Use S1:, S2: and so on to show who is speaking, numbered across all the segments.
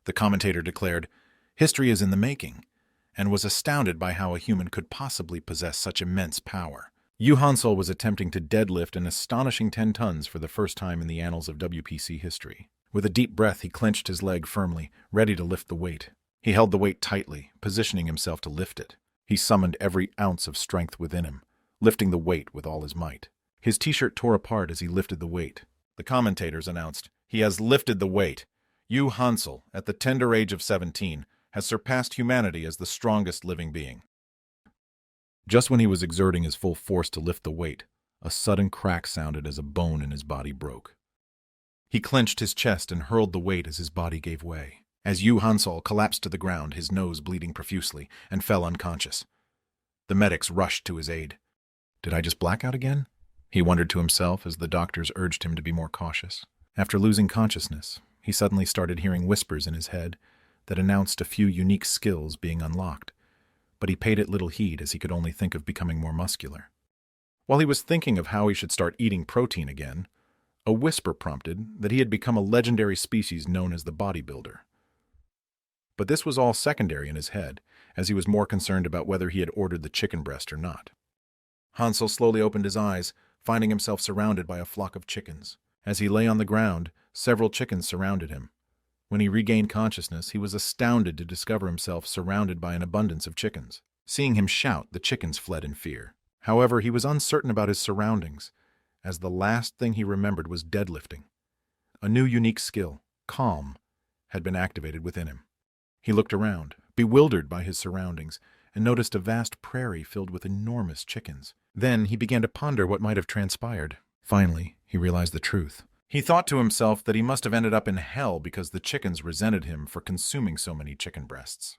S1: The commentator declared, "History is in the making," and was astounded by how a human could possibly possess such immense power. Hansel was attempting to deadlift an astonishing 10 tons for the first time in the annals of WPC history. With a deep breath, he clenched his leg firmly, ready to lift the weight. He held the weight tightly, positioning himself to lift it. He summoned every ounce of strength within him, lifting the weight with all his might. His t-shirt tore apart as he lifted the weight. The commentators announced, "He has lifted the weight. Hansel, at the tender age of 17, has surpassed humanity as the strongest living being." Just when he was exerting his full force to lift the weight, a sudden crack sounded as a bone in his body broke. He clenched his chest and hurled the weight as his body gave way. As Hansel collapsed to the ground, his nose bleeding profusely, and fell unconscious. The medics rushed to his aid. "Did I just black out again?" he wondered to himself as the doctors urged him to be more cautious. After losing consciousness, he suddenly started hearing whispers in his head that announced a few unique skills being unlocked, but he paid it little heed as he could only think of becoming more muscular. While he was thinking of how he should start eating protein again, a whisper prompted that he had become a legendary species known as the bodybuilder. But this was all secondary in his head, as he was more concerned about whether he had ordered the chicken breast or not. Hansel slowly opened his eyes, finding himself surrounded by a flock of chickens. As he lay on the ground, several chickens surrounded him. When he regained consciousness, he was astounded to discover himself surrounded by an abundance of chickens. Seeing him shout, the chickens fled in fear. However, he was uncertain about his surroundings, as the last thing he remembered was deadlifting. A new unique skill, calm, had been activated within him. He looked around, bewildered by his surroundings, and noticed a vast prairie filled with enormous chickens. Then he began to ponder what might have transpired. Finally, he realized the truth. He thought to himself that he must have ended up in hell because the chickens resented him for consuming so many chicken breasts.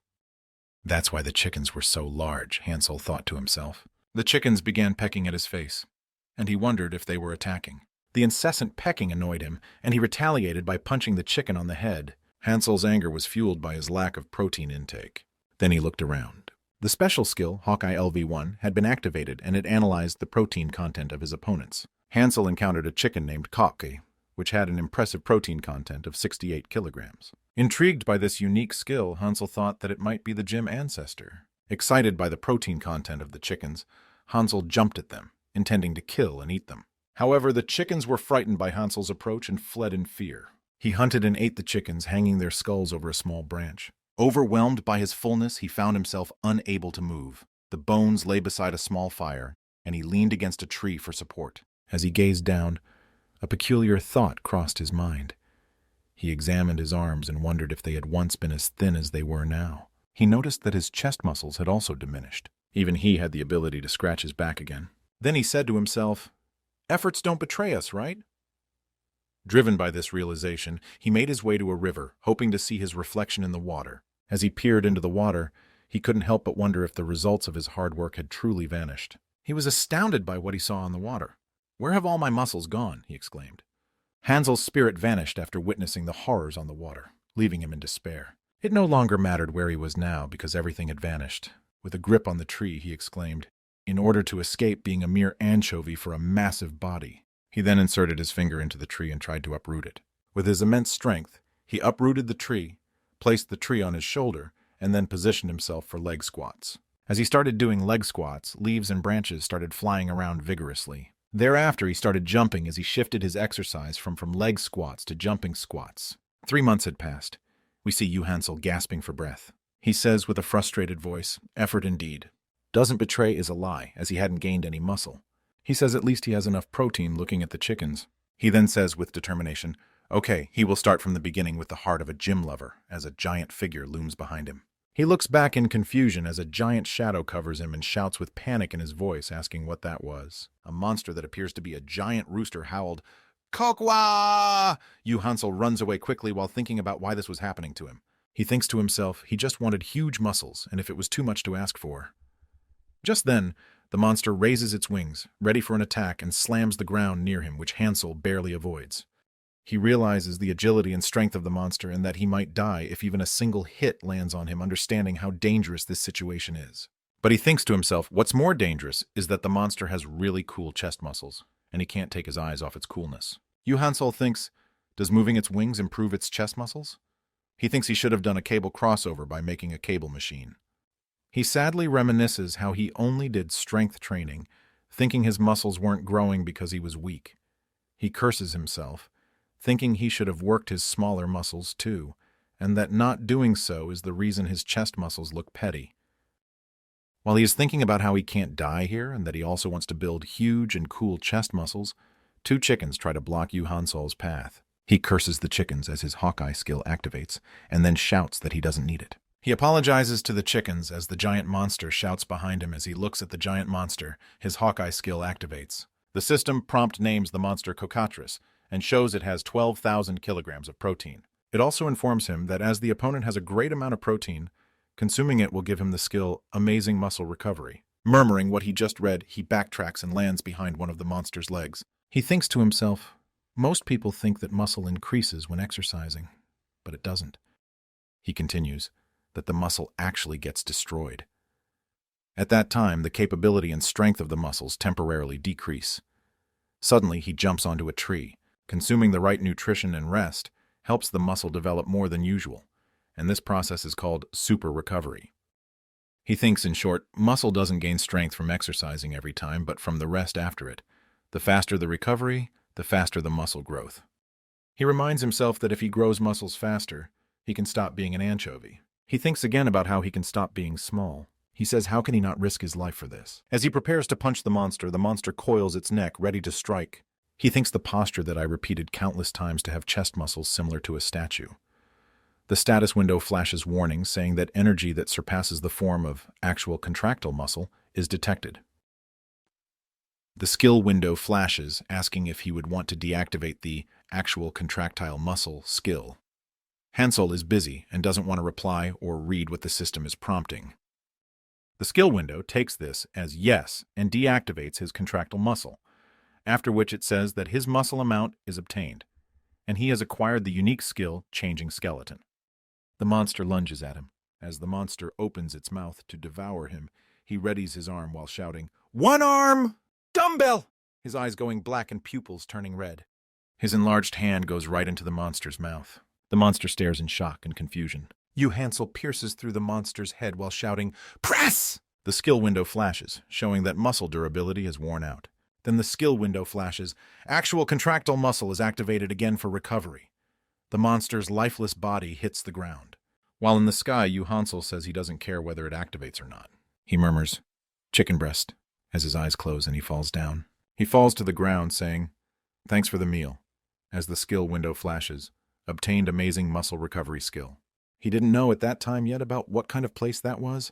S1: That's why the chickens were so large, Hansel thought to himself. The chickens began pecking at his face, and he wondered if they were attacking. The incessant pecking annoyed him, and he retaliated by punching the chicken on the head. Hansel's anger was fueled by his lack of protein intake. Then he looked around. The special skill, Hawkeye LV1, had been activated and it analyzed the protein content of his opponents. Hansel encountered a chicken named catuki, which had an impressive protein content of 68 kilograms. Intrigued by this unique skill, Hansel thought that it might be the gym ancestor. Excited by the protein content of the chickens, Hansel jumped at them, intending to kill and eat them. However, the chickens were frightened by Hansel's approach and fled in fear. He hunted and ate the chickens, hanging their skulls over a small branch. Overwhelmed by his fullness, he found himself unable to move. The bones lay beside a small fire, and he leaned against a tree for support. As he gazed down, a peculiar thought crossed his mind. He examined his arms and wondered if they had once been as thin as they were now. He noticed that his chest muscles had also diminished. Even he had the ability to scratch his back again. Then he said to himself, "Efforts don't betray us, right?" Driven by this realization, he made his way to a river, hoping to see his reflection in the water. As he peered into the water, he couldn't help but wonder if the results of his hard work had truly vanished. He was astounded by what he saw in the water. "Where have all my muscles gone?" he exclaimed. Hansel's spirit vanished after witnessing the horrors on the water, leaving him in despair. It no longer mattered where he was now because everything had vanished. With a grip on the tree, he exclaimed, in order to escape being a mere anchovy for a massive body. He then inserted his finger into the tree and tried to uproot it. With his immense strength, he uprooted the tree, placed the tree on his shoulder, and then positioned himself for leg squats. As he started doing leg squats, leaves and branches started flying around vigorously. Thereafter, he started jumping as he shifted his exercise from leg squats to jumping squats. 3 months had passed. We see Hansel gasping for breath. He says with a frustrated voice, "Effort indeed. Doesn't betray is a lie, as he hadn't gained any muscle." He says at least he has enough protein looking at the chickens. He then says with determination, okay, he will start from the beginning with the heart of a gym lover, as a giant figure looms behind him. He looks back in confusion as a giant shadow covers him and shouts with panic in his voice, asking what that was. A monster that appears to be a giant rooster howled, "Kokwa!" Hansel runs away quickly while thinking about why this was happening to him. He thinks to himself he just wanted huge muscles, and if it was too much to ask for. Just then, the monster raises its wings, ready for an attack, and slams the ground near him, which Hansel barely avoids. He realizes the agility and strength of the monster and that he might die if even a single hit lands on him, understanding how dangerous this situation is. But he thinks to himself, what's more dangerous is that the monster has really cool chest muscles, and he can't take his eyes off its coolness. Hansel thinks, does moving its wings improve its chest muscles? He thinks he should have done a cable crossover by making a cable machine. He sadly reminisces how he only did strength training, thinking his muscles weren't growing because he was weak. He curses himself, thinking he should have worked his smaller muscles too, and that not doing so is the reason his chest muscles look petty. While he is thinking about how he can't die here and that he also wants to build huge and cool chest muscles, two chickens try to block Hansol's path. He curses the chickens as his Hawkeye skill activates, and then shouts that he doesn't need it. He apologizes to the chickens as the giant monster shouts behind him as he looks at the giant monster. His Hawkeye skill activates. The system prompt names the monster Cocatris and shows it has 12,000 kilograms of protein. It also informs him that as the opponent has a great amount of protein, consuming it will give him the skill Amazing Muscle Recovery. Murmuring what he just read, he backtracks and lands behind one of the monster's legs. He thinks to himself, most people think that muscle increases when exercising, but it doesn't. He continues that the muscle actually gets destroyed. At that time, the capability and strength of the muscles temporarily decrease. Suddenly, he jumps onto a tree. Consuming the right nutrition and rest helps the muscle develop more than usual, and this process is called super recovery. He thinks, in short, muscle doesn't gain strength from exercising every time, but from the rest after it. The faster the recovery, the faster the muscle growth. He reminds himself that if he grows muscles faster, he can stop being an anchovy. He thinks again about how he can stop being small. He says, how can he not risk his life for this? As he prepares to punch the monster coils its neck, ready to strike. He thinks the posture that I repeated countless times to have chest muscles similar to a statue. The status window flashes warnings saying that energy that surpasses the form of actual contractile muscle is detected. The skill window flashes, asking if he would want to deactivate the actual contractile muscle skill. Hansol is busy and doesn't want to reply or read what the system is prompting. The skill window takes this as yes and deactivates his contractile muscle, after which it says that his muscle amount is obtained, and he has acquired the unique skill Changing Skeleton. The monster lunges at him. As the monster opens its mouth to devour him, he readies his arm while shouting, "One arm! Dumbbell!" His eyes going black and pupils turning red. His enlarged hand goes right into the monster's mouth. The monster stares in shock and confusion. Hansol pierces through the monster's head while shouting, "Press!" The skill window flashes, showing that muscle durability is worn out. Then the skill window flashes. Actual contractile muscle is activated again for recovery. The monster's lifeless body hits the ground. While in the sky, Hansol says he doesn't care whether it activates or not. He murmurs, "Chicken breast," as his eyes close and he falls down. He falls to the ground, saying, "Thanks for the meal," as the skill window flashes. Obtained Amazing Muscle Recovery skill. He didn't know at that time yet about what kind of place that was,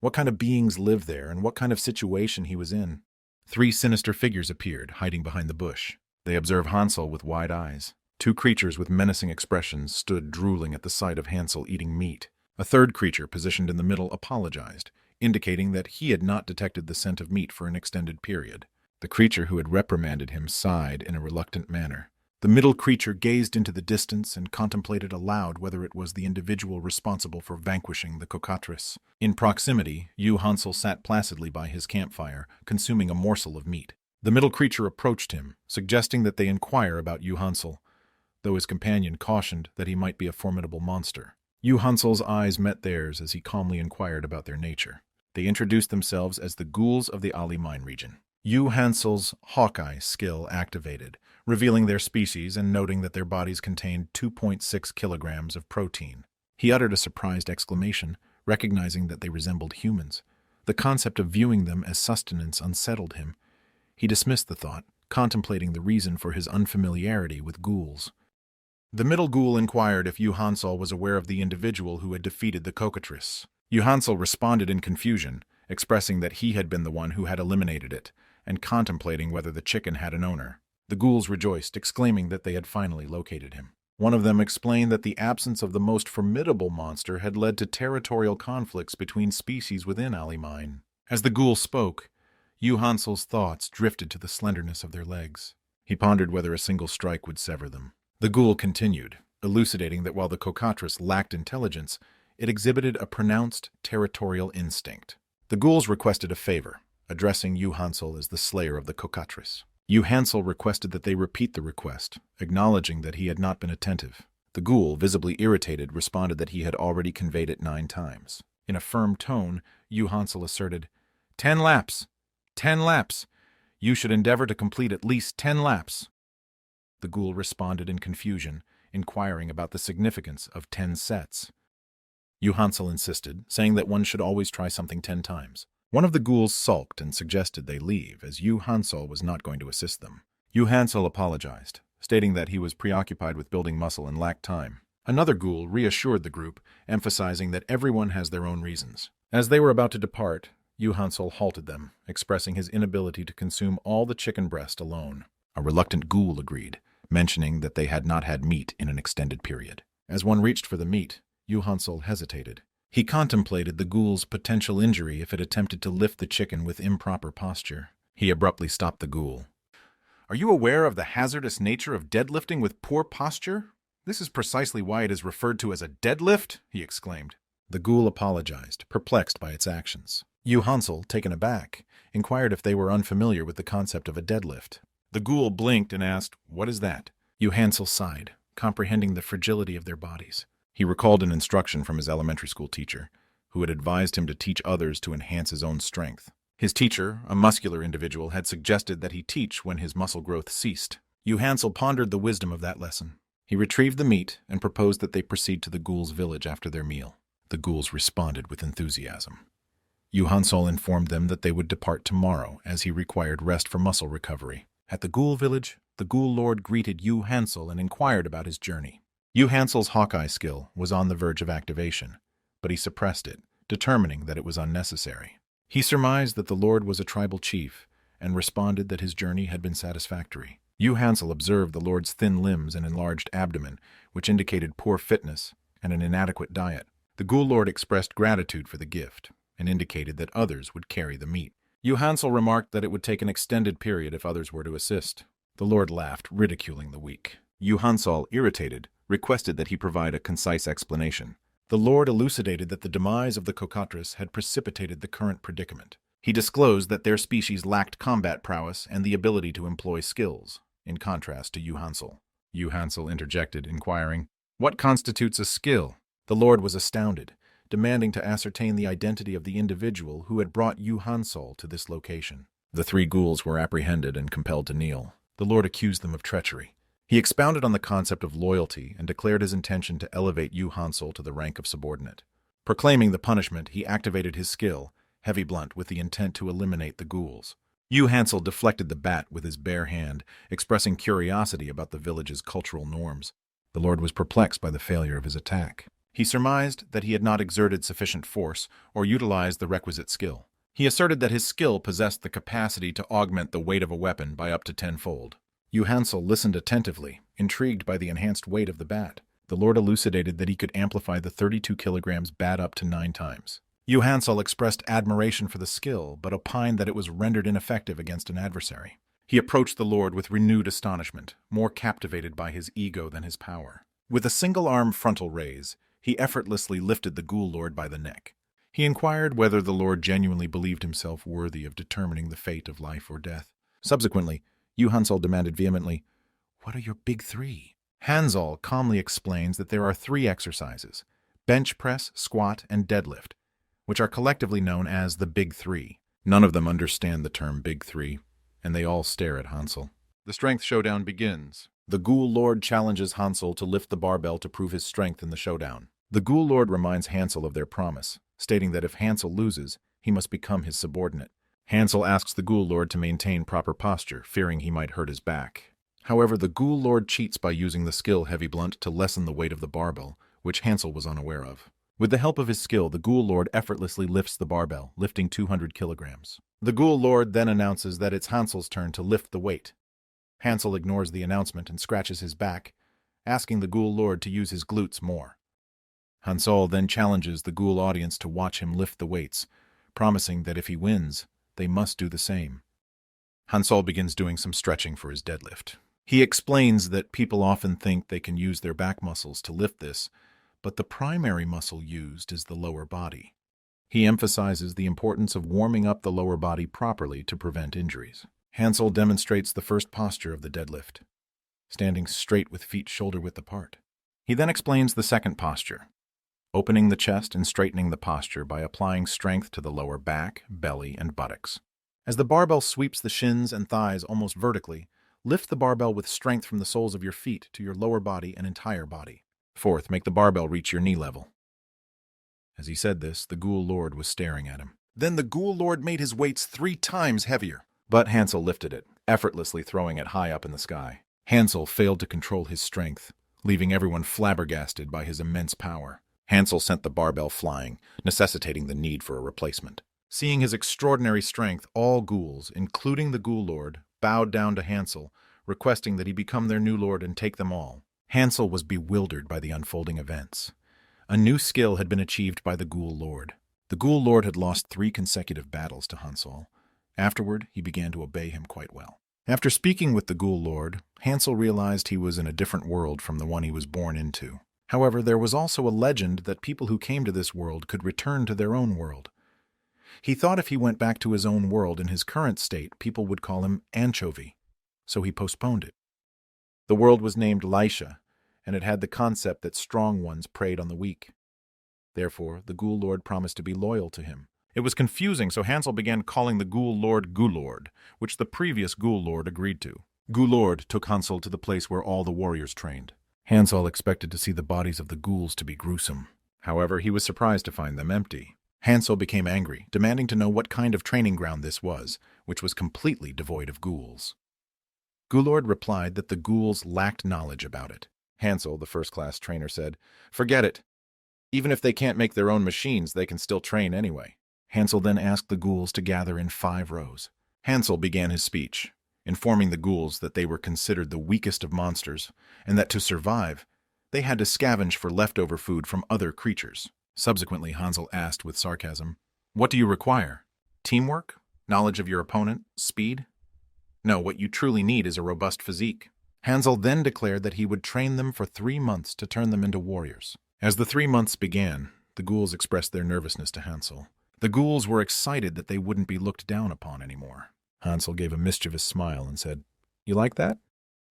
S1: what kind of beings lived there, and what kind of situation he was in. 3 sinister figures appeared, hiding behind the bush. They observe Hansol with wide eyes. 2 creatures with menacing expressions stood drooling at the sight of Hansol eating meat. A third creature, positioned in the middle, apologized, indicating that he had not detected the scent of meat for an extended period. The creature who had reprimanded him sighed in a reluctant manner. The middle creature gazed into the distance and contemplated aloud whether it was the individual responsible for vanquishing the Cocatris. In proximity, Hansol sat placidly by his campfire, consuming a morsel of meat. The middle creature approached him, suggesting that they inquire about Hansol, though his companion cautioned that he might be a formidable monster. Hansol's eyes met theirs as he calmly inquired about their nature. They introduced themselves as the ghouls of the Ali Mine region. Hansol's Hawkeye skill activated, revealing their species and noting that their bodies contained 2.6 kilograms of protein. He uttered a surprised exclamation, recognizing that they resembled humans. The concept of viewing them as sustenance unsettled him. He dismissed the thought, contemplating the reason for his unfamiliarity with ghouls. The middle ghoul inquired if Hansol was aware of the individual who had defeated the Cocatris. Hansol responded in confusion, expressing that he had been the one who had eliminated it, and contemplating whether the chicken had an owner. The ghouls rejoiced, exclaiming that they had finally located him. One of them explained that the absence of the most formidable monster had led to territorial conflicts between species within Ali Mine. As the ghoul spoke, Hansol's thoughts drifted to the slenderness of their legs. He pondered whether a single strike would sever them. The ghoul continued, elucidating that while the Cocatris lacked intelligence, it exhibited a pronounced territorial instinct. The ghouls requested a favor, addressing Hansol as the slayer of the Cocatris. Hansol requested that they repeat the request, acknowledging that he had not been attentive. The ghoul, visibly irritated, responded that he had already conveyed it 9 times. In a firm tone, Hansel asserted, 10 laps! 10 laps! You should endeavor to complete at least 10 laps. The ghoul responded in confusion, inquiring about the significance of 10 sets. Hansel insisted, saying that one should always try something 10 times. One of the ghouls sulked and suggested they leave, as Hansel was not going to assist them. Hansel apologized, stating that he was preoccupied with building muscle and lacked time. Another ghoul reassured the group, emphasizing that everyone has their own reasons. As they were about to depart, Hansel halted them, expressing his inability to consume all the chicken breast alone. A reluctant ghoul agreed, mentioning that they had not had meat in an extended period. As one reached for the meat, Hansel hesitated. He contemplated the ghoul's potential injury if it attempted to lift the chicken with improper posture. He abruptly stopped the ghoul. "Are you aware of the hazardous nature of deadlifting with poor posture? This is precisely why it is referred to as a deadlift," he exclaimed. The ghoul apologized, perplexed by its actions. Hansel, taken aback, inquired if they were unfamiliar with the concept of a deadlift. The ghoul blinked and asked, "What is that?" Hansel sighed, comprehending the fragility of their bodies. He recalled an instruction from his elementary school teacher, who had advised him to teach others to enhance his own strength. His teacher, a muscular individual, had suggested that he teach when his muscle growth ceased. Hansel pondered the wisdom of that lesson. He retrieved the meat and proposed that they proceed to the ghouls' village after their meal. The ghouls responded with enthusiasm. Hansel informed them that they would depart tomorrow, as he required rest for muscle recovery. At the ghoul village, the ghoul lord greeted Hansel and inquired about his journey. Hansel's Hawkeye skill was on the verge of activation, but he suppressed it, determining that it was unnecessary. He surmised that the lord was a tribal chief, and responded that his journey had been satisfactory. Hansel observed the lord's thin limbs and enlarged abdomen, which indicated poor fitness and an inadequate diet. The ghoul lord expressed gratitude for the gift, and indicated that others would carry the meat. Hansel remarked that it would take an extended period if others were to assist. The lord laughed, ridiculing the weak. Hansel, irritated, requested that he provide a concise explanation. The lord elucidated that the demise of the cockatrice had precipitated the current predicament. He disclosed that their species lacked combat prowess and the ability to employ skills, in contrast to Hansel. Hansel interjected, inquiring, "What constitutes a skill?" The lord was astounded, demanding to ascertain the identity of the individual who had brought Hansel to this location. The 3 ghouls were apprehended and compelled to kneel. The lord accused them of treachery. He expounded on the concept of loyalty and declared his intention to elevate Hansel to the rank of subordinate. Proclaiming the punishment, he activated his skill, Heavy Blunt, with the intent to eliminate the ghouls. Hansel deflected the bat with his bare hand, expressing curiosity about the village's cultural norms. The lord was perplexed by the failure of his attack. He surmised that he had not exerted sufficient force or utilized the requisite skill. He asserted that his skill possessed the capacity to augment the weight of a weapon by up to 10-fold. Hansel listened attentively, intrigued by the enhanced weight of the bat. The lord elucidated that he could amplify the 32 kilograms bat up to 9 times. Hansel expressed admiration for the skill, but opined that it was rendered ineffective against an adversary. He approached the lord with renewed astonishment, more captivated by his ego than his power. With a single-arm frontal raise, he effortlessly lifted the ghoul lord by the neck. He inquired whether the lord genuinely believed himself worthy of determining the fate of life or death. Subsequently, Hansel demanded vehemently, "What are your big 3? Hansel calmly explains that there are 3 exercises, bench press, squat, and deadlift, which are collectively known as the Big 3. None of them understand the term Big 3, and they all stare at Hansel. The strength showdown begins. The ghoul lord challenges Hansel to lift the barbell to prove his strength in the showdown. The ghoul lord reminds Hansel of their promise, stating that if Hansel loses, he must become his subordinate. Hansel asks the ghoul lord to maintain proper posture, fearing he might hurt his back. However, the ghoul lord cheats by using the skill Heavy Blunt to lessen the weight of the barbell, which Hansel was unaware of. With the help of his skill, the ghoul lord effortlessly lifts the barbell, lifting 200 kilograms. The ghoul lord then announces that it's Hansel's turn to lift the weight. Hansel ignores the announcement and scratches his back, asking the ghoul lord to use his glutes more. Hansel then challenges the ghoul audience to watch him lift the weights, promising that if he wins, they must do the same. Hansel begins doing some stretching for his deadlift. He explains that people often think they can use their back muscles to lift this, but the primary muscle used is the lower body. He emphasizes the importance of warming up the lower body properly to prevent injuries. Hansel demonstrates the first posture of the deadlift, standing straight with feet shoulder-width apart. He then explains the second posture, opening the chest and straightening the posture by applying strength to the lower back, belly, and buttocks. As the barbell sweeps the shins and thighs almost vertically, lift the barbell with strength from the soles of your feet to your lower body and entire body. Fourth, make the barbell reach your knee level. As he said this, the Ghoul Lord was staring at him. Then the Ghoul Lord made his weights 3 times heavier. But Hansel lifted it, effortlessly throwing it high up in the sky. Hansel failed to control his strength, leaving everyone flabbergasted by his immense power. Hansel sent the barbell flying, necessitating the need for a replacement. Seeing his extraordinary strength, all ghouls, including the Ghoul Lord, bowed down to Hansel, requesting that he become their new lord and take them all. Hansel was bewildered by the unfolding events. A new skill had been achieved by the Ghoul Lord. The Ghoul Lord had lost 3 consecutive battles to Hansel. Afterward, he began to obey him quite well. After speaking with the Ghoul Lord, Hansel realized he was in a different world from the one he was born into. However, there was also a legend that people who came to this world could return to their own world. He thought if he went back to his own world in his current state, people would call him Anchovy, so he postponed it. The world was named Lisha, and it had the concept that strong ones preyed on the weak. Therefore, the Ghoul Lord promised to be loyal to him. It was confusing, so Hansel began calling the Ghoul Lord Ghoulord, which the previous Ghoul Lord agreed to. Ghoulord took Hansel to the place where all the warriors trained. Hansel expected to see the bodies of the ghouls to be gruesome. However, he was surprised to find them empty. Hansel became angry, demanding to know what kind of training ground this was, which was completely devoid of ghouls. Ghoulord replied that the ghouls lacked knowledge about it. Hansel, the first-class trainer, said, "Forget it. Even if they can't make their own machines, they can still train anyway." Hansel then asked the ghouls to gather in 5 rows. Hansel began his speech, informing the ghouls that they were considered the weakest of monsters, and that to survive, they had to scavenge for leftover food from other creatures. Subsequently, Hansel asked with sarcasm, "What do you require? Teamwork? Knowledge of your opponent? Speed? No, what you truly need is a robust physique." Hansel then declared that he would train them for 3 months to turn them into warriors. As the 3 months began, the ghouls expressed their nervousness to Hansel. The ghouls were excited that they wouldn't be looked down upon anymore. Hansel gave a mischievous smile and said, "You like that?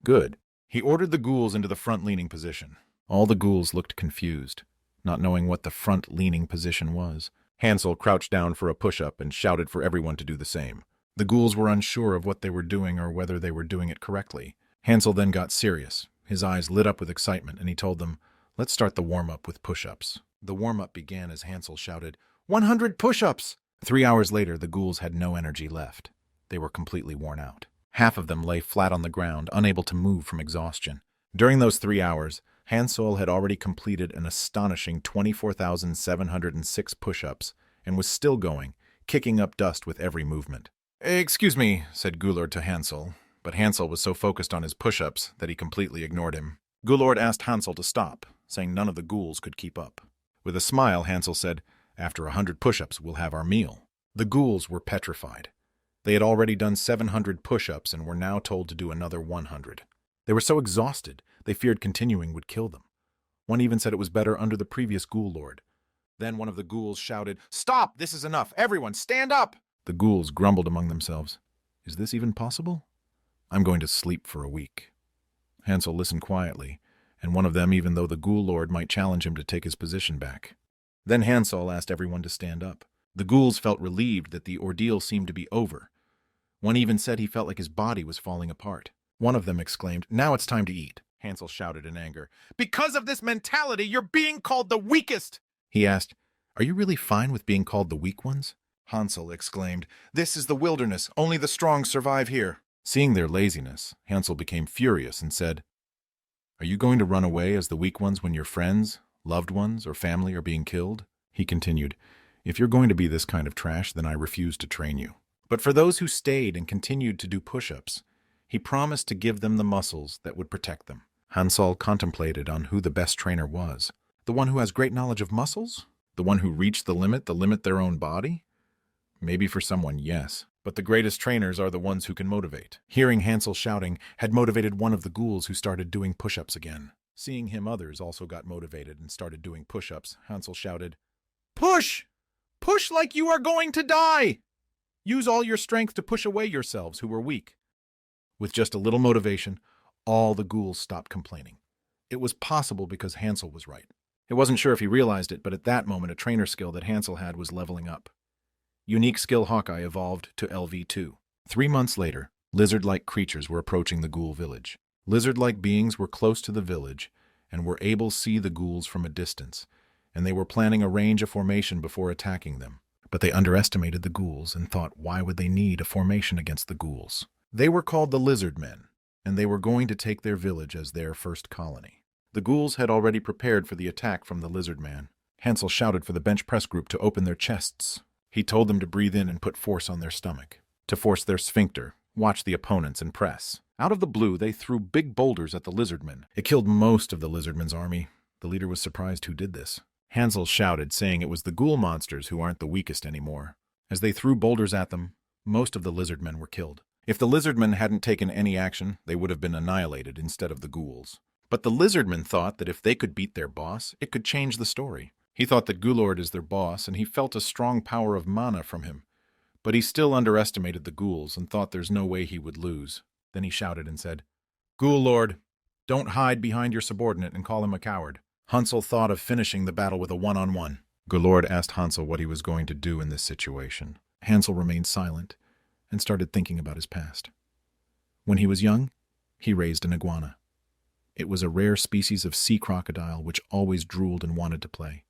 S1: Good." He ordered the ghouls into the front-leaning position. All the ghouls looked confused, not knowing what the front-leaning position was. Hansel crouched down for a push-up and shouted for everyone to do the same. The ghouls were unsure of what they were doing or whether they were doing it correctly. Hansel then got serious. His eyes lit up with excitement, and he told them, "Let's start the warm-up with push-ups." The warm-up began as Hansel shouted, 100 push-ups! 3 hours later, the ghouls had no energy left. They were completely worn out. Half of them lay flat on the ground, unable to move from exhaustion. During those 3 hours, Hansel had already completed an astonishing 24,706 push-ups and was still going, kicking up dust with every movement. "Excuse me," said Ghoulord to Hansel, but Hansel was so focused on his push-ups that he completely ignored him. Ghoulord asked Hansel to stop, saying none of the ghouls could keep up. With a smile, Hansel said, "After 100 push-ups, we'll have our meal." The ghouls were petrified. They had already done 700 push-ups and were now told to do another 100. They were so exhausted, they feared continuing would kill them. One even said it was better under the previous Ghoul Lord. Then one of the ghouls shouted, "Stop! This is enough! Everyone, stand up!" The ghouls grumbled among themselves. "Is this even possible? I'm going to sleep for a week." Hansel listened quietly, and one of them, even though the Ghoul Lord might challenge him to take his position back. Then Hansel asked everyone to stand up. The ghouls felt relieved that the ordeal seemed to be over. One even said he felt like his body was falling apart. One of them exclaimed, "Now it's time to eat." Hansel shouted in anger, "Because of this mentality, you're being called the weakest!" He asked, "Are you really fine with being called the weak ones?" Hansel exclaimed, "This is the wilderness. Only the strong survive here." Seeing their laziness, Hansel became furious and said, "Are you going to run away as the weak ones when your friends, loved ones, or family are being killed?" He continued, "If you're going to be this kind of trash, then I refuse to train you." But for those who stayed and continued to do push-ups, he promised to give them the muscles that would protect them. Hansel contemplated on who the best trainer was. The one who has great knowledge of muscles? The one who reached the limit their own body? Maybe for someone, yes. But the greatest trainers are the ones who can motivate. Hearing Hansel shouting had motivated one of the ghouls who started doing push-ups again. Seeing him, others also got motivated and started doing push-ups. Hansel shouted, "Push! Push like you are going to die! Use all your strength to push away yourselves who were weak." With just a little motivation, all the ghouls stopped complaining. it was possible because Hansel was right. It wasn't sure if he realized it, but at that moment a trainer skill that Hansel had was leveling up. Unique skill Hawkeye evolved to LV2. 3 months later, lizard-like creatures were approaching the ghoul village. Lizard-like beings were close to the village and were able to see the ghouls from a distance, and they were planning a range of formation before attacking them. But they underestimated the ghouls and thought, why would they need a formation against the ghouls? They were called the Lizard Men, and they were going to take their village as their first colony. The ghouls had already prepared for the attack from the Lizard Man. Hansel shouted for the bench press group to open their chests. He told them to breathe in and put force on their stomach, to force their sphincter, watch the opponents, and press. Out of the blue, they threw big boulders at the Lizardmen. It killed most of the Lizardmen's army. The leader was surprised who did this. Hansel shouted, saying it was the ghoul monsters who aren't the weakest anymore. As they threw boulders at them, most of the Lizardmen were killed. If the Lizardmen hadn't taken any action, they would have been annihilated instead of the ghouls. But the Lizardmen thought that if they could beat their boss, it could change the story. He thought that Ghoulord is their boss, and he felt a strong power of mana from him. But he still underestimated the ghouls and thought there's no way he would lose. Then he shouted and said, "Ghoulord, don't hide behind your subordinate and call him a coward." Hansel thought of finishing the battle with a one-on-one. Ghoulord asked Hansel what he was going to do in this situation. Hansel remained silent and started thinking about his past. When he was young, he raised an iguana. It was a rare species of sea crocodile which always drooled and wanted to play.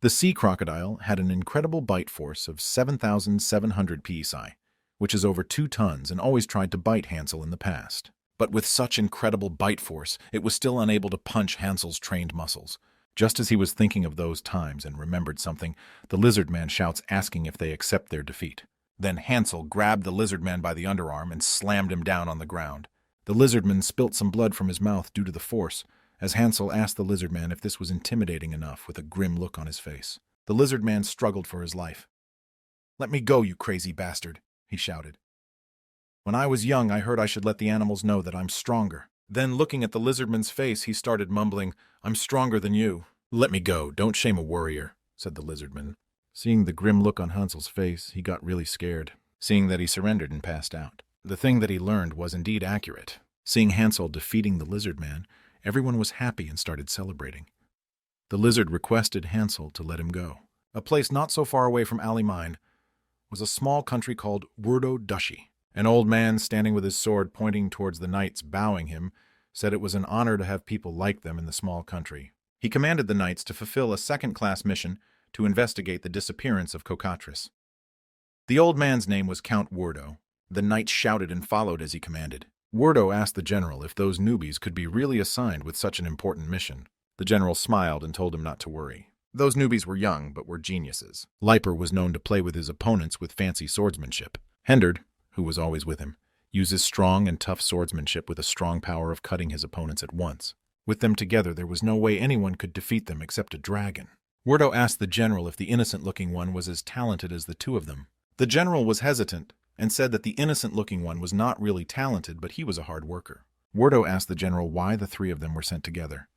S1: The sea crocodile had an incredible bite force of 7,700 psi, which is over 2 tons, and always tried to bite Hansel in the past. But with such incredible bite force, it was still unable to punch Hansel's trained muscles. Just as he was thinking of those times and remembered something, the lizard man shouts asking if they accept their defeat. Then Hansel grabbed the lizard man by the underarm and slammed him down on the ground. The lizardman spilt some blood from his mouth due to the force, as Hansel asked the lizard man if this was intimidating enough with a grim look on his face. The lizard man struggled for his life. "Let me go, you crazy bastard," he shouted. "When I was young, I heard I should let the animals know that I'm stronger." Then, looking at the lizardman's face, he started mumbling, "I'm stronger than you." "Let me go, don't shame a warrior," said the lizardman. Seeing the grim look on Hansel's face, he got really scared, seeing that he surrendered and passed out. The thing that he learned was indeed accurate. Seeing Hansel defeating the lizard man, everyone was happy and started celebrating. The lizard requested Hansel to let him go. A place not so far away from Alimine was a small country called Wurdo Dushi. An old man standing with his sword pointing towards the knights bowing him said it was an honor to have people like them in the small country. He commanded the knights to fulfill a second-class mission to investigate the disappearance of Cocatris. The old man's name was Count Wurdo. The knights shouted and followed as he commanded. Wurdo asked the general if those newbies could be really assigned with such an important mission. The general smiled and told him not to worry. Those newbies were young, but were geniuses. Liper was known to play with his opponents with fancy swordsmanship. Hendard, who was always with him, uses strong and tough swordsmanship with a strong power of cutting his opponents at once. With them together, there was no way anyone could defeat them except a dragon. Wurdo asked the general if the innocent-looking one was as talented as the two of them. The general was hesitant and said that the innocent-looking one was not really talented, but he was a hard worker. Wurdo asked the general why the three of them were sent together.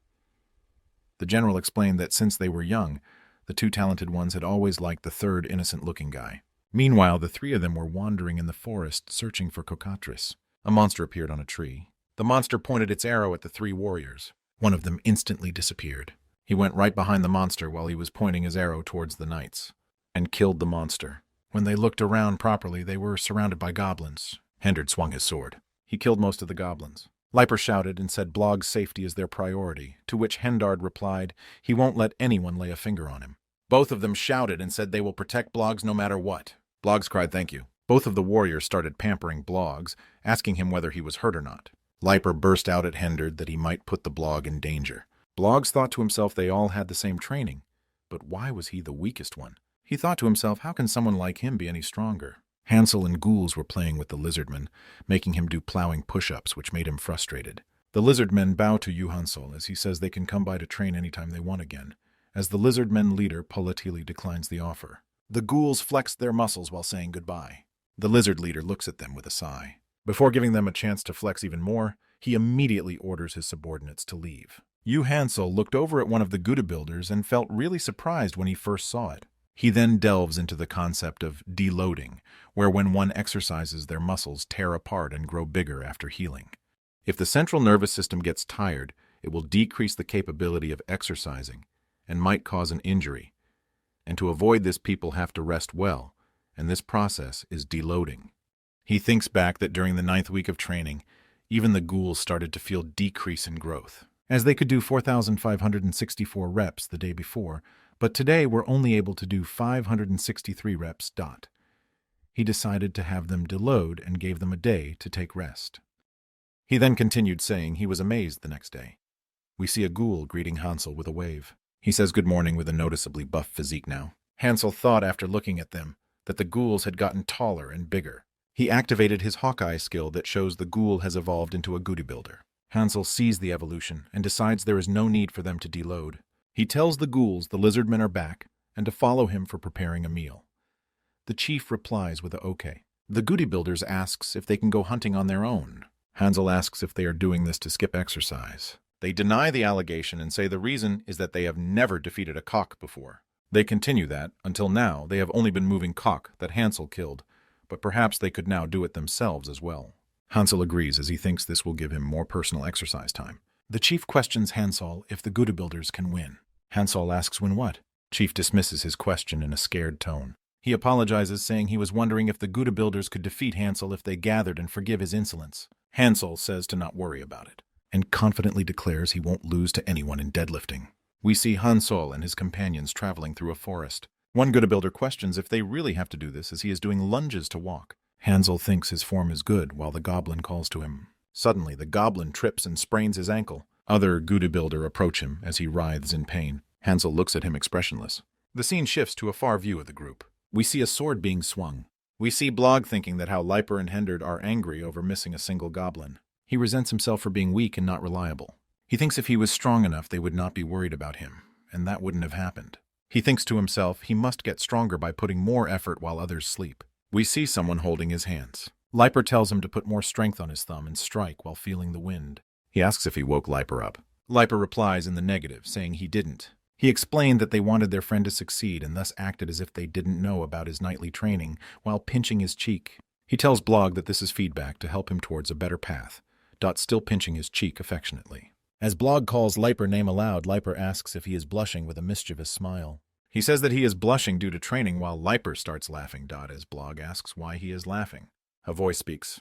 S1: The general explained that since they were young, the two talented ones had always liked the third innocent-looking guy. Meanwhile, the three of them were wandering in the forest searching for Cocatris. A monster appeared on a tree. The monster pointed its arrow at the three warriors. One of them instantly disappeared. He went right behind the monster while he was pointing his arrow towards the knights, and killed the monster. When they looked around properly, they were surrounded by goblins. Hendard swung his sword. He killed most of the goblins. Liper shouted and said Blog's safety is their priority, to which Hendard replied he won't let anyone lay a finger on him. Both of them shouted and said they will protect Blogs no matter what. Blogs cried thank you. Both of the warriors started pampering Blogs, asking him whether he was hurt or not. Liper burst out at Hendard that he might put the Blog in danger. Blogs thought to himself they all had the same training, but why was he the weakest one? He thought to himself, how can someone like him be any stronger? Hansel and Ghouls were playing with the lizardman, making him do plowing push-ups, which made him frustrated. The lizardmen bow to Hansel as he says they can come by to train anytime they want again, as the lizardmen leader politely declines the offer. The Ghouls flexed their muscles while saying goodbye. The lizard leader looks at them with a sigh. Before giving them a chance to flex even more, he immediately orders his subordinates to leave. Hansel looked over at one of the Gouda builders and felt really surprised when he first saw it. He then delves into the concept of deloading, where when one exercises their muscles tear apart and grow bigger after healing. If the central nervous system gets tired, It will decrease the capability of exercising and might cause an injury. And to avoid this, people have to rest well, and this process is deloading. He thinks back that during the 9th week of training, even the ghouls started to feel decrease in growth, as they could do 4,564 reps the day before, but today were only able to do 563 reps. He decided to have them deload and gave them a day to take rest. He then continued saying he was amazed the next day. We see a ghoul greeting Hansel with a wave. He says good morning with a noticeably buff physique now. Hansel thought after looking at them that the ghouls had gotten taller and bigger. He activated his Hawkeye skill that shows the ghoul has evolved into a goody builder. Hansel sees the evolution and decides there is no need for them to deload. He tells the ghouls the lizardmen are back and to follow him for preparing a meal. The chief replies with a okay. The goody builders asks if they can go hunting on their own. Hansel asks if they are doing this to skip exercise. They deny the allegation and say the reason is that they have never defeated a cock before. They continue that, until now, they have only been moving cock that Hansel killed, but perhaps they could now do it themselves as well. Hansel agrees as he thinks this will give him more personal exercise time. The chief questions Hansel if the Gouda builders can win. Hansel asks win what? Chief dismisses his question in a scared tone. He apologizes, saying he was wondering if the Gouda builders could defeat Hansel if they gathered and forgive his insolence. Hansel says to not worry about it, and confidently declares he won't lose to anyone in deadlifting. We see Hansel and his companions traveling through a forest. One Gouda builder questions if they really have to do this, as he is doing lunges to walk. Hansel thinks his form is good, while the goblin calls to him. Suddenly, the goblin trips and sprains his ankle. Other Gouda builder approach him as he writhes in pain. Hansel looks at him expressionless. The scene shifts to a far view of the group. We see a sword being swung. We see Blog thinking that how Leiper and Henderd are angry over missing a single goblin. He resents himself for being weak and not reliable. He thinks if he was strong enough, they would not be worried about him, and that wouldn't have happened. He thinks to himself he must get stronger by putting more effort while others sleep. We see someone holding his hands. Leiper tells him to put more strength on his thumb and strike while feeling the wind. He asks if he woke Leiper up. Leiper replies in the negative, saying he didn't. He explained that they wanted their friend to succeed and thus acted as if they didn't know about his nightly training while pinching his cheek. He tells Blog that this is feedback to help him towards a better path, still pinching his cheek affectionately. As Blog calls Leiper name aloud, Leiper asks if he is blushing with a mischievous smile. He says that he is blushing due to training while Leiper starts laughing. As Blog asks why he is laughing. A voice speaks.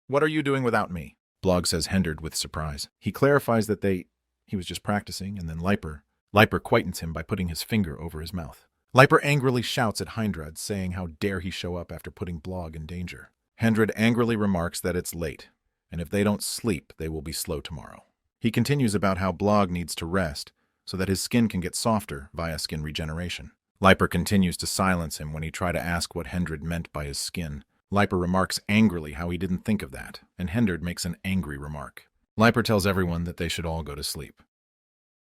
S1: What are you doing without me? Blog says Henderd with surprise. He clarifies that he was just practicing, and then Leiper quietens him by putting his finger over his mouth. Leiper angrily shouts at Henderd, saying how dare he show up after putting Blog in danger. Henderd angrily remarks that it's late, and if they don't sleep, they will be slow tomorrow. He continues about how Blog needs to rest so that his skin can get softer via skin regeneration. Leiper continues to silence him when he tries to ask what Henderd meant by his skin. Leiper remarks angrily how he didn't think of that, and Henderd makes an angry remark. Leiper tells everyone that they should all go to sleep.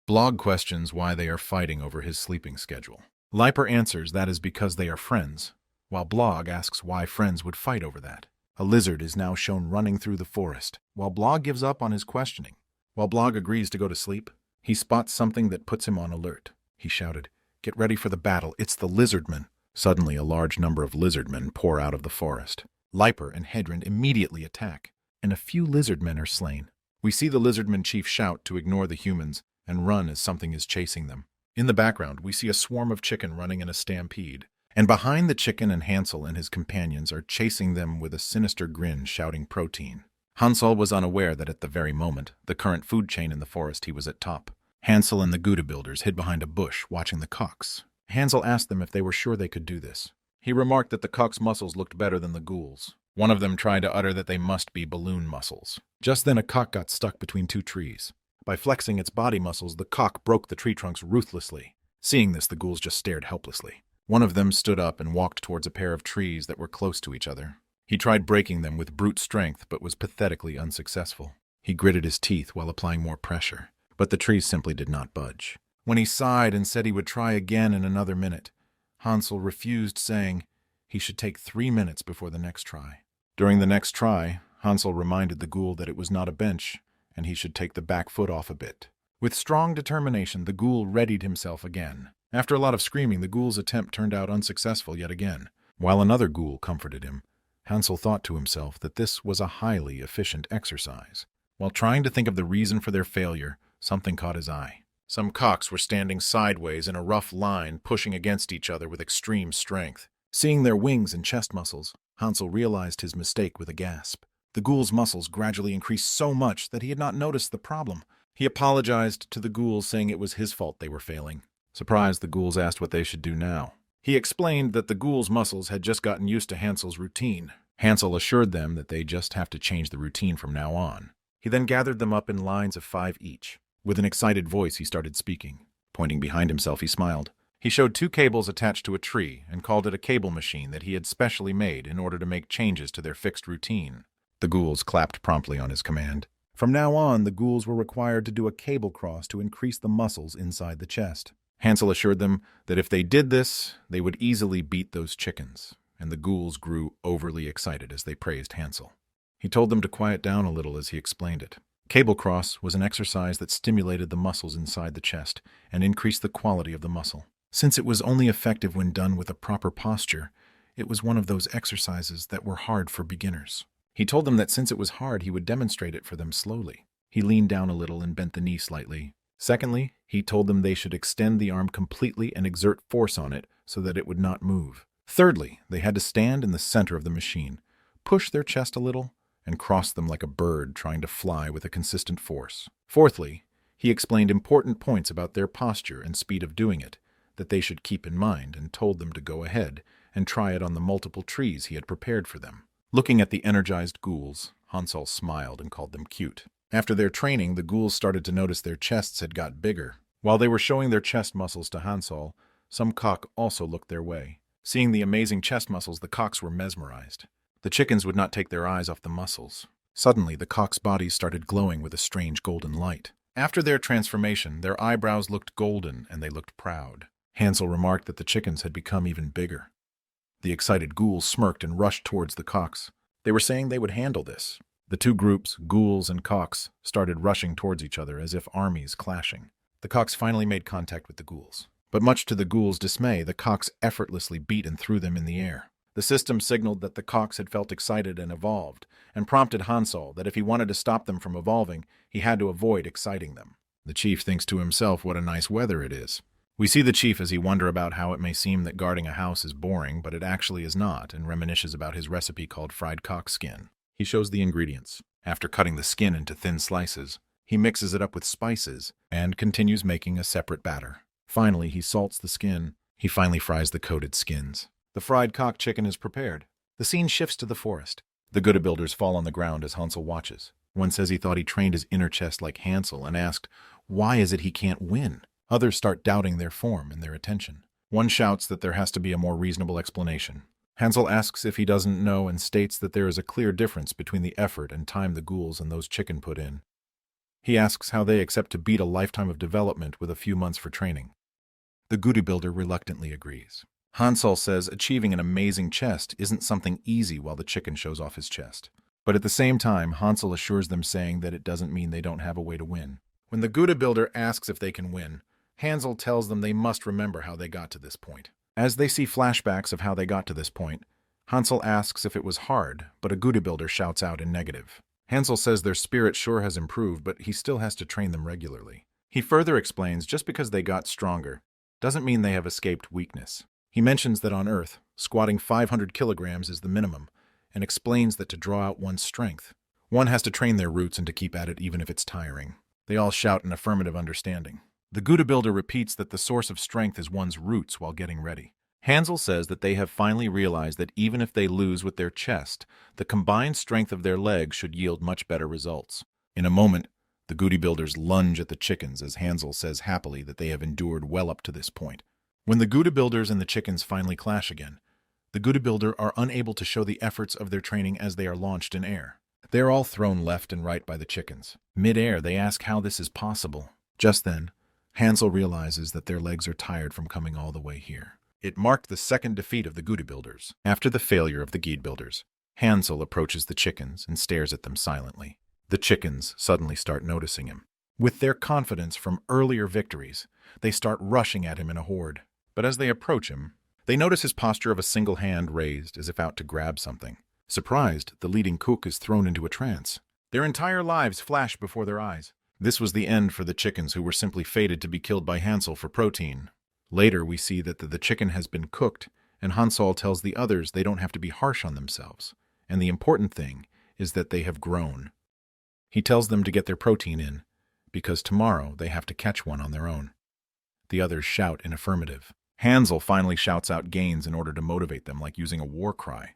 S1: Blog questions why they are fighting over his sleeping schedule. Leiper answers that is because they are friends, while Blog asks why friends would fight over that. A lizard is now shown running through the forest, while Blog gives up on his questioning. While Blog agrees to go to sleep, he spots something that puts him on alert. He shouted, "Get ready for the battle, it's the lizardmen." Suddenly, a large number of lizardmen pour out of the forest. Leiper and Hedrend immediately attack, and a few lizardmen are slain. We see the lizardman chief shout to ignore the humans and run as something is chasing them. In the background, we see a swarm of chicken running in a stampede, and behind the chicken and Hansel and his companions are chasing them with a sinister grin, shouting protein. Hansel was unaware that at the very moment, the current food chain in the forest, he was at top. Hansel and the Gouda builders hid behind a bush, watching the cocks. Hansel asked them if they were sure they could do this. He remarked that the cocks' muscles looked better than the ghouls. One of them tried to utter that they must be balloon muscles. Just then a cock got stuck between two trees. By flexing its body muscles, the cock broke the tree trunks ruthlessly. Seeing this, the ghouls just stared helplessly. One of them stood up and walked towards a pair of trees that were close to each other. He tried breaking them with brute strength, but was pathetically unsuccessful. He gritted his teeth while applying more pressure, but the trees simply did not budge. When he sighed and said he would try again in another minute, Hansel refused, saying he should take 3 minutes before the next try. During the next try, Hansel reminded the ghoul that it was not a bench, and he should take the back foot off a bit. With strong determination, the ghoul readied himself again. After a lot of screaming, the ghoul's attempt turned out unsuccessful yet again. While another ghoul comforted him, Hansel thought to himself that this was a highly efficient exercise. While trying to think of the reason for their failure, something caught his eye. Some cocks were standing sideways in a rough line, pushing against each other with extreme strength. Seeing their wings and chest muscles, Hansel realized his mistake with a gasp. The ghouls' muscles gradually increased so much that he had not noticed the problem. He apologized to the ghouls, saying it was his fault they were failing. Surprised, the ghouls asked what they should do now. He explained that the ghouls' muscles had just gotten used to Hansel's routine. Hansel assured them that they just have to change the routine from now on. He then gathered them up in lines of 5 each. With an excited voice, he started speaking. Pointing behind himself, he smiled. He showed 2 cables attached to a tree and called it a cable machine that he had specially made in order to make changes to their fixed routine. The ghouls clapped promptly on his command. From now on, the ghouls were required to do a cable cross to increase the muscles inside the chest. Hansel assured them that if they did this, they would easily beat those chickens, and the ghouls grew overly excited as they praised Hansel. He told them to quiet down a little as he explained it. Cable cross was an exercise that stimulated the muscles inside the chest and increased the quality of the muscle. Since it was only effective when done with a proper posture, it was one of those exercises that were hard for beginners. He told them that since it was hard, he would demonstrate it for them slowly. He leaned down a little and bent the knee slightly. Secondly, he told them they should extend the arm completely and exert force on it so that it would not move. Thirdly, they had to stand in the center of the machine, push their chest a little, and cross them like a bird trying to fly with a consistent force. Fourthly, he explained important points about their posture and speed of doing it, that they should keep in mind, and told them to go ahead and try it on the multiple trees he had prepared for them. Looking at the energized ghouls, Hansel smiled and called them cute. After their training, the ghouls started to notice their chests had got bigger. While they were showing their chest muscles to Hansel, some cock also looked their way. Seeing the amazing chest muscles, the cocks were mesmerized. The chickens would not take their eyes off the muscles. Suddenly, the cocks' bodies started glowing with a strange golden light. After their transformation, their eyebrows looked golden and they looked proud. Hansel remarked that the chickens had become even bigger. The excited ghouls smirked and rushed towards the cocks. They were saying they would handle this. The 2 groups, ghouls and cocks, started rushing towards each other as if armies clashing. The cocks finally made contact with the ghouls. But much to the ghouls' dismay, the cocks effortlessly beat and threw them in the air. The system signaled that the cocks had felt excited and evolved, and prompted Hansel that if he wanted to stop them from evolving, he had to avoid exciting them. The chief thinks to himself, what a nice weather it is. We see the chief as he wonders about how it may seem that guarding a house is boring, but it actually is not, and reminisces about his recipe called fried cock skin. He shows the ingredients. After cutting the skin into thin slices, he mixes it up with spices and continues making a separate batter. Finally, he salts the skin. He finally fries the coated skins. The fried cock chicken is prepared. The scene shifts to the forest. The Gouda builders fall on the ground as Hansel watches. One says he thought he trained his inner chest like Hansel and asked, why is it he can't win? Others start doubting their form and their attention. One shouts that there has to be a more reasonable explanation. Hansel asks if he doesn't know and states that there is a clear difference between the effort and time the ghouls and those chicken put in. He asks how they accept to beat a lifetime of development with a few months for training. The Gouda builder reluctantly agrees. Hansel says achieving an amazing chest isn't something easy while the chicken shows off his chest. But at the same time, Hansel assures them, saying that it doesn't mean they don't have a way to win. When the Gouda builder asks if they can win, Hansel tells them they must remember how they got to this point. As they see flashbacks of how they got to this point, Hansel asks if it was hard, but a Gouda builder shouts out in negative. Hansel says their spirit sure has improved, but he still has to train them regularly. He further explains just because they got stronger doesn't mean they have escaped weakness. He mentions that on Earth, squatting 500 kilograms is the minimum, and explains that to draw out one's strength, one has to train their roots and to keep at it even if it's tiring. They all shout in affirmative understanding. The Gouda builder repeats that the source of strength is one's roots while getting ready. Hansel says that they have finally realized that even if they lose with their chest, the combined strength of their legs should yield much better results. In a moment, the Gouda builders lunge at the chickens as Hansel says happily that they have endured well up to this point. When the Gouda builders and the chickens finally clash again, the Gouda builder are unable to show the efforts of their training as they are launched in air. They are all thrown left and right by the chickens. Mid-air, they ask how this is possible. Just then, Hansel realizes that their legs are tired from coming all the way here. It marked the second defeat of the Gouda builders. After the failure of the Gouda builders, Hansel approaches the chickens and stares at them silently. The chickens suddenly start noticing him. With their confidence from earlier victories, they start rushing at him in a horde. But as they approach him, they notice his posture of a single hand raised as if out to grab something. Surprised, the leading cook is thrown into a trance. Their entire lives flash before their eyes. This was the end for the chickens, who were simply fated to be killed by Hansel for protein. Later, we see that the chicken has been cooked, and Hansel tells the others they don't have to be harsh on themselves, and the important thing is that they have grown. He tells them to get their protein in, because tomorrow they have to catch one on their own. The others shout in affirmative. Hansel finally shouts out gains in order to motivate them, like using a war cry,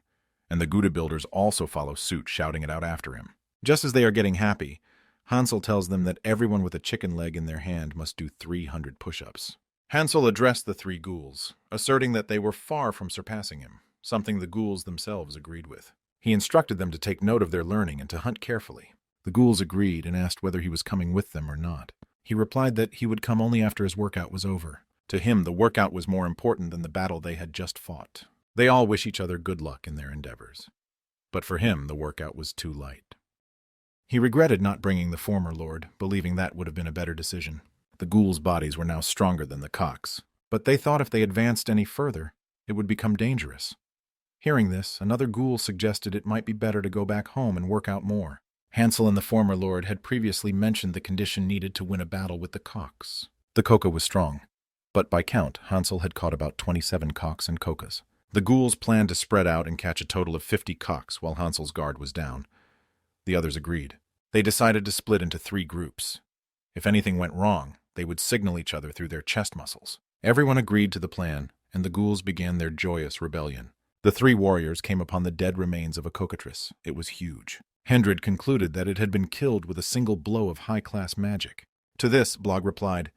S1: and the Gouda builders also follow suit, shouting it out after him. Just as they are getting happy, Hansel tells them that everyone with a chicken leg in their hand must do 300 push-ups. Hansel addressed the three ghouls, asserting that they were far from surpassing him, something the ghouls themselves agreed with. He instructed them to take note of their learning and to hunt carefully. The ghouls agreed and asked whether he was coming with them or not. He replied that he would come only after his workout was over. To him, the workout was more important than the battle they had just fought. They all wish each other good luck in their endeavors. But for him, the workout was too light. He regretted not bringing the former lord, believing that would have been a better decision. The ghouls' bodies were now stronger than the cocks, but they thought if they advanced any further, it would become dangerous. Hearing this, another ghoul suggested it might be better to go back home and work out more. Hansel and the former lord had previously mentioned the condition needed to win a battle with the cocks. The coca was strong, but by count, Hansel had caught about 27 cocks and cocas. The ghouls planned to spread out and catch a total of 50 cocks while Hansel's guard was down. The others agreed. They decided to split into 3 groups. If anything went wrong, they would signal each other through their chest muscles. Everyone agreed to the plan, and the ghouls began their joyous rebellion. The 3 warriors came upon the dead remains of a cockatrice. It was huge. Hendred concluded that it had been killed with a single blow of high-class magic. To this, Blog replied,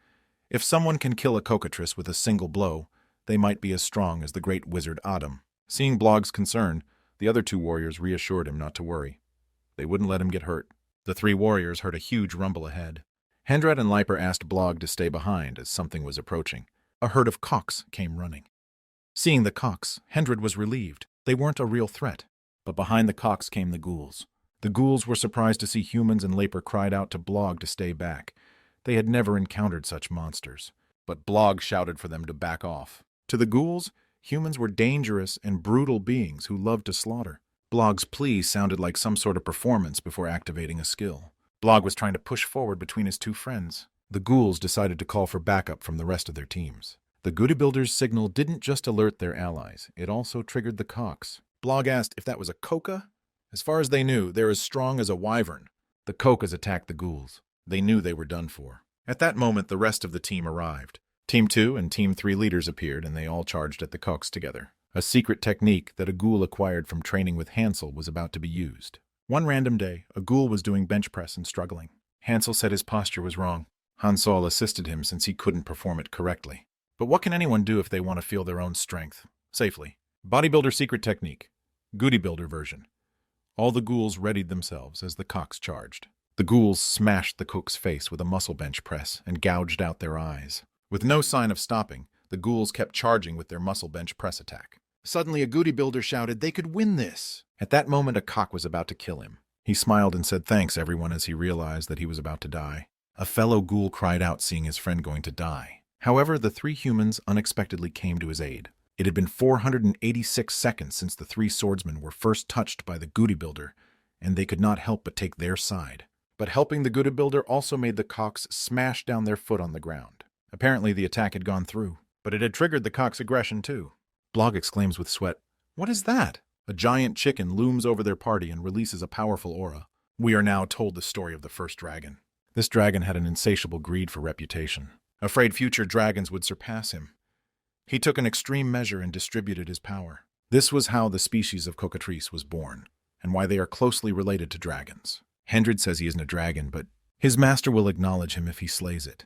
S1: "If someone can kill a cockatrice with a single blow, they might be as strong as the great wizard Adam." Seeing Blog's concern, the other 2 warriors reassured him not to worry. They wouldn't let him get hurt. The 3 warriors heard a huge rumble ahead. Hendred and Liper asked Blog to stay behind as something was approaching. A herd of cocks came running. Seeing the cocks, Hendred was relieved. They weren't a real threat. But behind the cocks came the ghouls. The ghouls were surprised to see humans, and Liper cried out to Blog to stay back. They had never encountered such monsters. But Blog shouted for them to back off. To the ghouls, humans were dangerous and brutal beings who loved to slaughter. Blog's plea sounded like some sort of performance before activating a skill. Blog was trying to push forward between his 2 friends. The ghouls decided to call for backup from the rest of their teams. The Gouda builders' signal didn't just alert their allies, it also triggered the cocks. Blog asked if that was a coca. As far as they knew, they're as strong as a wyvern. The cocas attacked the ghouls. They knew they were done for. At that moment, the rest of the team arrived. Team 2 and Team 3 leaders appeared, and they all charged at the cocks together. A secret technique that a ghoul acquired from training with Hansel was about to be used. One random day, a ghoul was doing bench press and struggling. Hansel said his posture was wrong. Hansel assisted him since he couldn't perform it correctly. But what can anyone do if they want to feel their own strength? Safely. Bodybuilder secret technique. Gouda builder version. All the ghouls readied themselves as the cocks charged. The ghouls smashed the cook's face with a muscle bench press and gouged out their eyes. With no sign of stopping, the ghouls kept charging with their muscle bench press attack. Suddenly, a Gouda builder shouted they could win this. At that moment, a cock was about to kill him. He smiled and said thanks, everyone, as he realized that he was about to die. A fellow ghoul cried out, seeing his friend going to die. However, the 3 humans unexpectedly came to his aid. It had been 486 seconds since the 3 swordsmen were first touched by the Gouda builder, and they could not help but take their side. But helping the Gouda builder also made the cocks smash down their foot on the ground. Apparently, the attack had gone through, but it had triggered the cock's aggression too. Blog exclaims with sweat, "What is that?" A giant chicken looms over their party and releases a powerful aura. We are now told the story of the first dragon. This dragon had an insatiable greed for reputation, afraid future dragons would surpass him. He took an extreme measure and distributed his power. This was how the species of cockatrice was born, and why they are closely related to dragons. Hendred says he isn't a dragon, but his master will acknowledge him if he slays it.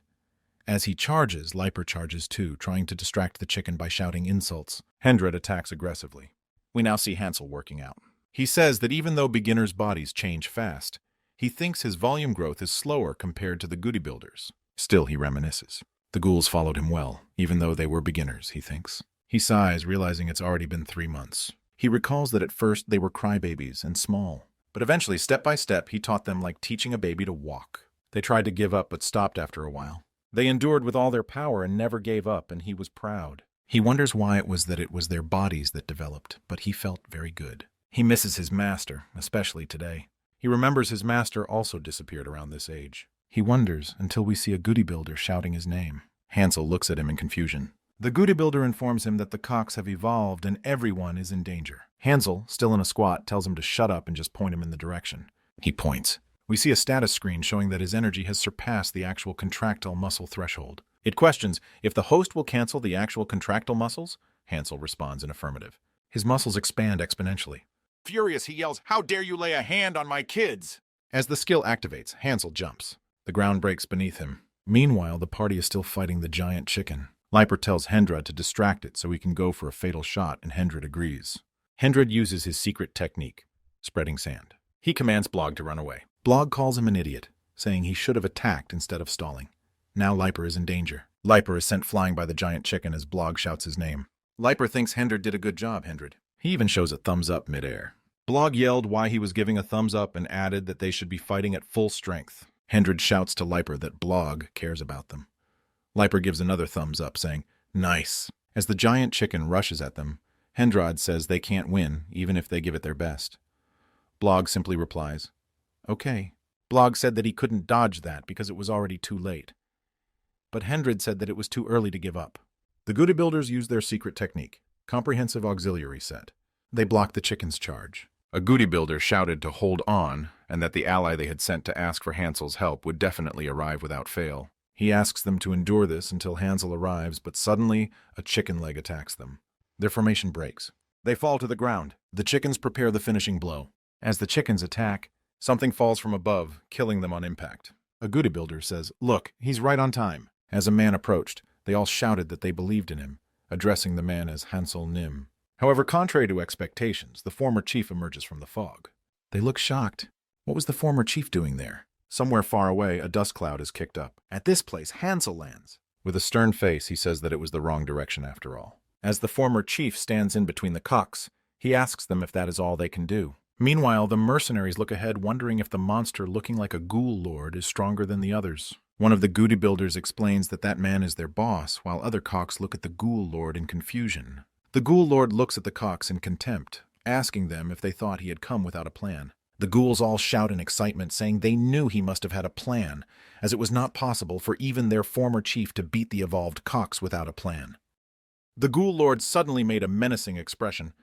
S1: As he charges, Liper charges too, trying to distract the chicken by shouting insults. Hendred attacks aggressively. We now see Hansel working out. He says that even though beginners' bodies change fast, he thinks his volume growth is slower compared to the Gouda builders. Still, he reminisces. The ghouls followed him well, even though they were beginners, he thinks. He sighs, realizing it's already been 3 months. He recalls that at first they were crybabies and small, but eventually, step by step, he taught them like teaching a baby to walk. They tried to give up but stopped after a while. They endured with all their power and never gave up, and he was proud. He wonders why it was their bodies that developed, but he felt very good. He misses his master, especially today. He remembers his master also disappeared around this age. He wonders until we see a goody builder shouting his name. Hansel looks at him in confusion. The goody builder informs him that the cocks have evolved and everyone is in danger. Hansel, still in a squat, tells him to shut up and just point him in the direction. He points. We see a status screen showing that his energy has surpassed the actual contractile muscle threshold. It questions if the host will cancel the actual contractile muscles. Hansel responds in affirmative. His muscles expand exponentially. Furious, he yells, "How dare you lay a hand on my kids!" As the skill activates, Hansel jumps. The ground breaks beneath him. Meanwhile, the party is still fighting the giant chicken. Leiper tells Hendra to distract it so he can go for a fatal shot, and Hendred agrees. Hendred uses his secret technique, spreading sand. He commands Blog to run away. Blog calls him an idiot, saying he should have attacked instead of stalling. Now Leiper is in danger. Leiper is sent flying by the giant chicken as Blog shouts his name. Leiper thinks Hendred did a good job, Hendred. He even shows a thumbs up midair. Blog yelled why he was giving a thumbs up and added that they should be fighting at full strength. Hendred shouts to Leiper that Blog cares about them. Leiper gives another thumbs up, saying, "Nice." As the giant chicken rushes at them, Hendrad says they can't win, even if they give it their best. Blog simply replies, "Okay." Blog said that he couldn't dodge that because it was already too late. But Hendred said that it was too early to give up. The Goody Builders used their secret technique, comprehensive auxiliary set. They blocked the chicken's charge. A Goody Builder shouted to hold on, and that the ally they had sent to ask for Hansel's help would definitely arrive without fail. He asks them to endure this until Hansel arrives, but suddenly a chicken leg attacks them. Their formation breaks. They fall to the ground. The chickens prepare the finishing blow. As the chickens attack, something falls from above, killing them on impact. A Goody Builder says, "Look, he's right on time." As a man approached, they all shouted that they believed in him, addressing the man as Hansel Nim. However, contrary to expectations, the former chief emerges from the fog. They look shocked. What was the former chief doing there? Somewhere far away, a dust cloud is kicked up. At this place, Hansel lands. With a stern face, he says that it was the wrong direction after all. As the former chief stands in between the cocks, he asks them if that is all they can do. Meanwhile, the mercenaries look ahead, wondering if the monster looking like a ghoul lord is stronger than the others. One of the Goody Builders explains that that man is their boss, while other cocks look at the ghoul lord in confusion. The ghoul lord looks at the cocks in contempt, asking them if they thought he had come without a plan. The ghouls all shout in excitement, saying they knew he must have had a plan, as it was not possible for even their former chief to beat the evolved cocks without a plan. The ghoul lord suddenly made a menacing expression,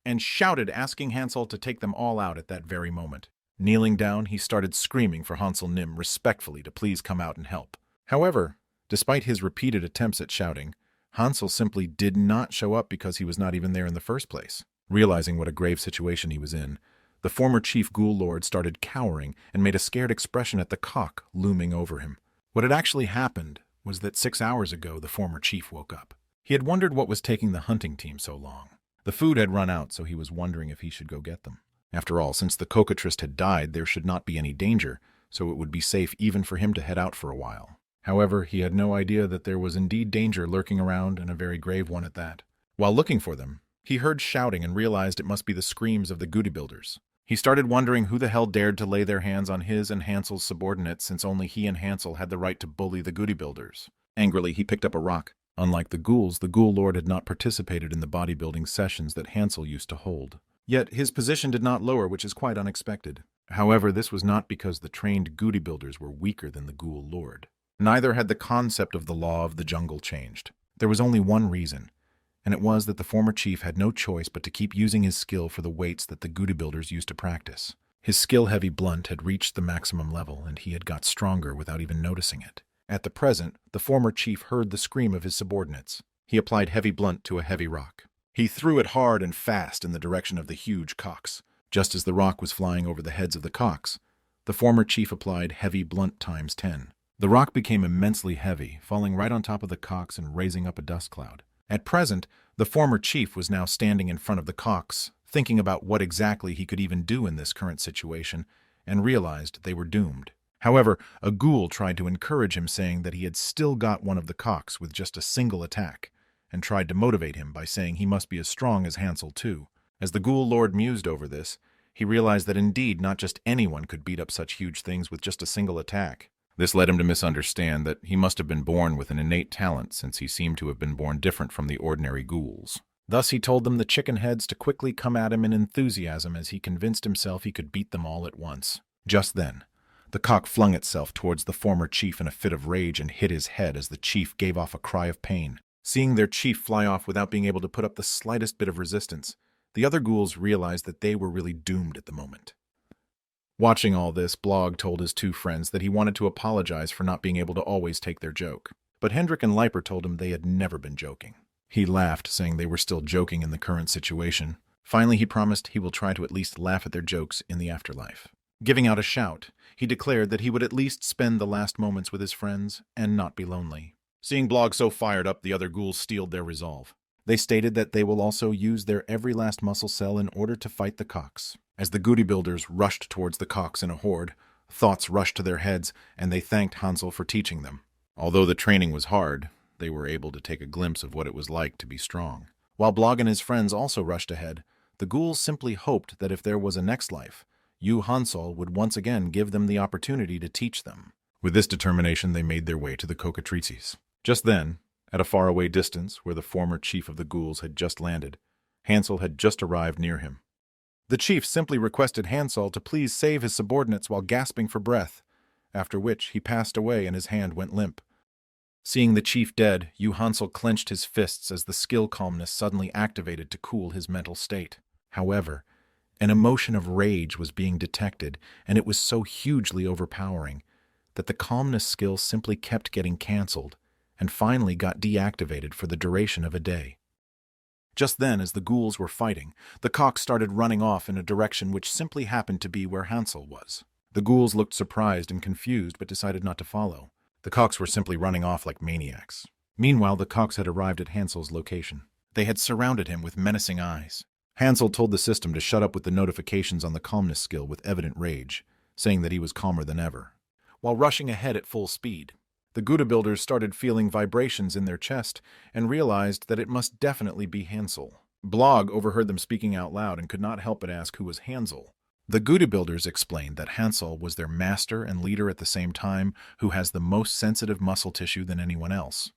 S1: and shouted, asking Hansel to take them all out at that very moment. Kneeling down, he started screaming for Hansel Nim respectfully to please come out and help. However, despite his repeated attempts at shouting, Hansel simply did not show up because he was not even there in the first place. Realizing what a grave situation he was in, the former chief ghoul lord started cowering and made a scared expression at the cock looming over him. What had actually happened was that 6 hours ago the former chief woke up. He had wondered what was taking the hunting team so long. The food had run out, so he was wondering if he should go get them. After all, since the cocatrice had died, there should not be any danger, so it would be safe even for him to head out for a while. However, he had no idea that there was indeed danger lurking around, and a very grave one at that. While looking for them, he heard shouting and realized it must be the screams of the Goody Builders. He started wondering who the hell dared to lay their hands on his and Hansel's subordinates, since only he and Hansel had the right to bully the Goody Builders. Angrily, he picked up a rock. Unlike the ghouls, the ghoul lord had not participated in the bodybuilding sessions that Hansel used to hold. Yet his position did not lower, which is quite unexpected. However, this was not because the trained Goody Builders were weaker than the ghoul lord. Neither had the concept of the law of the jungle changed. There was only one reason, and it was that the former chief had no choice but to keep using his skill for the weights that the Goody Builders used to practice. His skill-heavy blunt had reached the maximum level, and he had got stronger without even noticing it. At the present, the former chief heard the scream of his subordinates. He applied heavy blunt to a heavy rock. He threw it hard and fast in the direction of the huge cocks. Just as the rock was flying over the heads of the cocks, the former chief applied heavy blunt times 10. The rock became immensely heavy, falling right on top of the cocks and raising up a dust cloud. At present, the former chief was now standing in front of the cocks, thinking about what exactly he could even do in this current situation, and realized they were doomed. However, a ghoul tried to encourage him, saying that he had still got one of the cocks with just a single attack, and tried to motivate him by saying he must be as strong as Hansel too. As the ghoul lord mused over this, he realized that indeed not just anyone could beat up such huge things with just a single attack. This led him to misunderstand that he must have been born with an innate talent, since he seemed to have been born different from the ordinary ghouls. Thus he told them the chicken heads to quickly come at him in enthusiasm as he convinced himself he could beat them all at once. Just then, The cock flung itself towards the former chief in a fit of rage and hit his head as the chief gave off a cry of pain. Seeing their chief fly off without being able to put up the slightest bit of resistance, the other ghouls realized that they were really doomed at the moment. Watching all this, Blog told his two friends that he wanted to apologize for not being able to always take their joke. But Hendrik and Leiper told him they had never been joking. He laughed, saying they were still joking in the current situation. Finally, he promised he will try to at least laugh at their jokes in the afterlife. Giving out a shout, he declared that he would at least spend the last moments with his friends and not be lonely. Seeing Blog so fired up, the other ghouls steeled their resolve. They stated that they will also use their every last muscle cell in order to fight the cocks. As the Goody Builders rushed towards the cocks in a horde, thoughts rushed to their heads, and they thanked Hansel for teaching them. Although the training was hard, they were able to take a glimpse of what it was like to be strong. While Blog and his friends also rushed ahead, the ghouls simply hoped that if there was a next life, Hansel would once again give them the opportunity to teach them. With this determination, they made their way to the cockatrices. Just then, at a faraway distance where the former chief of the ghouls had just landed, Hansel had just arrived near him. The chief simply requested Hansel to please save his subordinates while gasping for breath, after which he passed away and his hand went limp. Seeing the chief dead, Hansel clenched his fists as the skill calmness suddenly activated to cool his mental state. However, an emotion of rage was being detected, and it was so hugely overpowering that the calmness skill simply kept getting cancelled and finally got deactivated for the duration of a day. Just then, as the ghouls were fighting, the cocks started running off in a direction which simply happened to be where Hansel was. The ghouls looked surprised and confused but decided not to follow. The cocks were simply running off like maniacs. Meanwhile, the cocks had arrived at Hansel's location. They had surrounded him with menacing eyes. Hansel told the system to shut up with the notifications on the calmness skill with evident rage, saying that he was calmer than ever. While rushing ahead at full speed, the Gouda builders started feeling vibrations in their chest and realized that it must definitely be Hansel. Blog overheard them speaking out loud and could not help but ask who was Hansel. The Gouda builders explained that Hansel was their master and leader at the same time, who has the most sensitive muscle tissue than anyone else.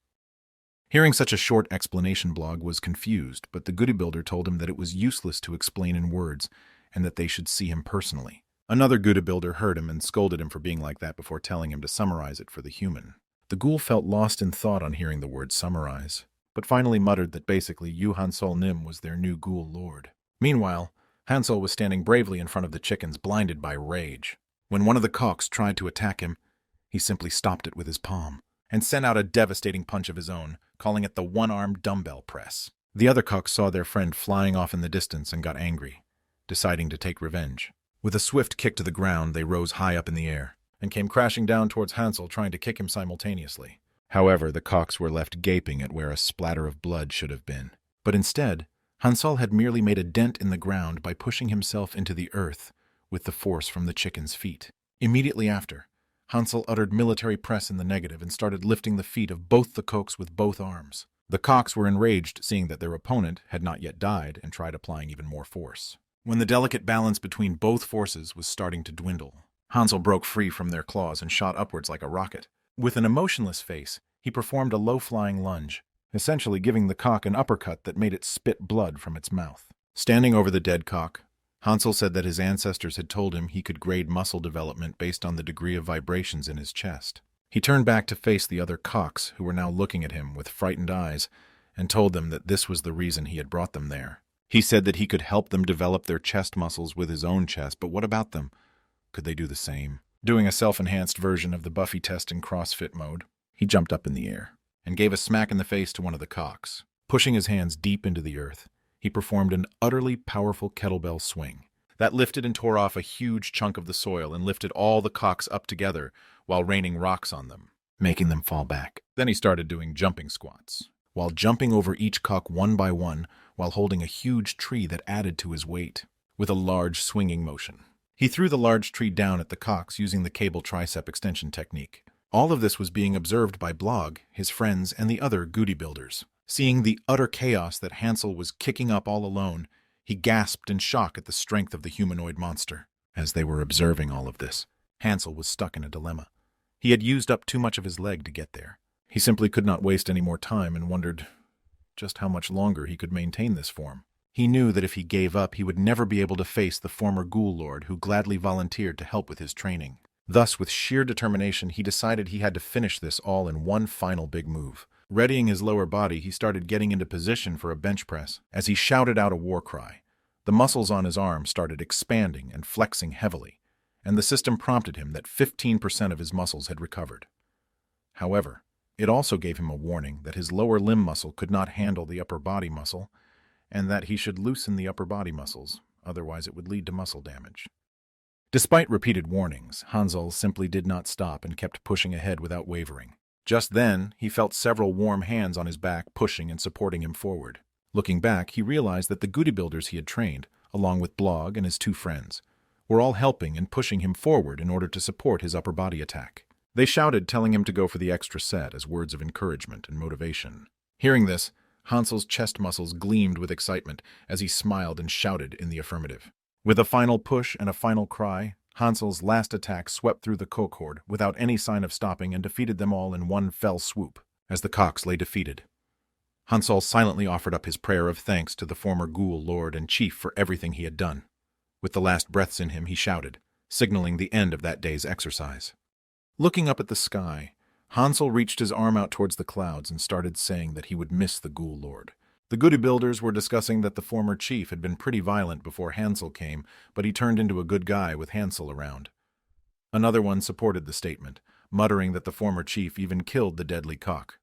S1: Hearing such a short explanation, Blog was confused, but the Gouda builder told him that it was useless to explain in words and that they should see him personally. Another Gouda builder heard him and scolded him for being like that before telling him to summarize it for the human. The ghoul felt lost in thought on hearing the word summarize, but finally muttered that basically Hansel Nim was their new ghoul lord. Meanwhile, Hansel was standing bravely in front of the chickens, blinded by rage. When one of the cocks tried to attack him, he simply stopped it with his palm and sent out a devastating punch of his own, calling it the one-armed dumbbell press. The other cocks saw their friend flying off in the distance and got angry, deciding to take revenge. With a swift kick to the ground, they rose high up in the air and came crashing down towards Hansel, trying to kick him simultaneously. However, the cocks were left gaping at where a splatter of blood should have been. But instead, Hansel had merely made a dent in the ground by pushing himself into the earth with the force from the chicken's feet. Immediately after, Hansel uttered military press in the negative and started lifting the feet of both the cocks with both arms. The cocks were enraged, seeing that their opponent had not yet died, and tried applying even more force. When the delicate balance between both forces was starting to dwindle, Hansel broke free from their claws and shot upwards like a rocket. With an emotionless face, he performed a low-flying lunge, essentially giving the cock an uppercut that made it spit blood from its mouth. Standing over the dead cock, Hansel said that his ancestors had told him he could grade muscle development based on the degree of vibrations in his chest. He turned back to face the other cocks, who were now looking at him with frightened eyes, and told them that this was the reason he had brought them there. He said that he could help them develop their chest muscles with his own chest, but what about them? Could they do the same? Doing a self-enhanced version of the Buffy test in CrossFit mode, he jumped up in the air and gave a smack in the face to one of the cocks. Pushing his hands deep into the earth, he performed an utterly powerful kettlebell swing that lifted and tore off a huge chunk of the soil and lifted all the cocks up together while raining rocks on them, making them fall back. Then he started doing jumping squats, while jumping over each cock one by one while holding a huge tree that added to his weight, with a large swinging motion. He threw the large tree down at the cocks using the cable tricep extension technique. All of this was being observed by Blog, his friends, and the other Goody builders. Seeing the utter chaos that Hansel was kicking up all alone, he gasped in shock at the strength of the humanoid monster. As they were observing all of this, Hansel was stuck in a dilemma. He had used up too much of his leg to get there. He simply could not waste any more time and wondered just how much longer he could maintain this form. He knew that if he gave up, he would never be able to face the former ghoul lord who gladly volunteered to help with his training. Thus, with sheer determination, he decided he had to finish this all in one final big move. Readying his lower body, he started getting into position for a bench press. As he shouted out a war cry, the muscles on his arm started expanding and flexing heavily, and the system prompted him that 15% of his muscles had recovered. However, it also gave him a warning that his lower limb muscle could not handle the upper body muscle, and that he should loosen the upper body muscles, otherwise it would lead to muscle damage. Despite repeated warnings, Hansel simply did not stop and kept pushing ahead without wavering. Just then, he felt several warm hands on his back pushing and supporting him forward. Looking back, he realized that the goody builders he had trained, along with Blog and his two friends, were all helping and pushing him forward in order to support his upper body attack. They shouted, telling him to go for the extra set as words of encouragement and motivation. Hearing this, Hansel's chest muscles gleamed with excitement as he smiled and shouted in the affirmative. With a final push and a final cry, Hansel's last attack swept through the cohort without any sign of stopping and defeated them all in one fell swoop. As the cocks lay defeated, Hansel silently offered up his prayer of thanks to the former ghoul lord and chief for everything he had done. With the last breaths in him, he shouted, signaling the end of that day's exercise. Looking up at the sky, Hansel reached his arm out towards the clouds and started saying that he would miss the ghoul lord. The goody builders were discussing that the former chief had been pretty violent before Hansel came, but he turned into a good guy with Hansel around. Another one supported the statement, muttering that the former chief even killed the deadly cock.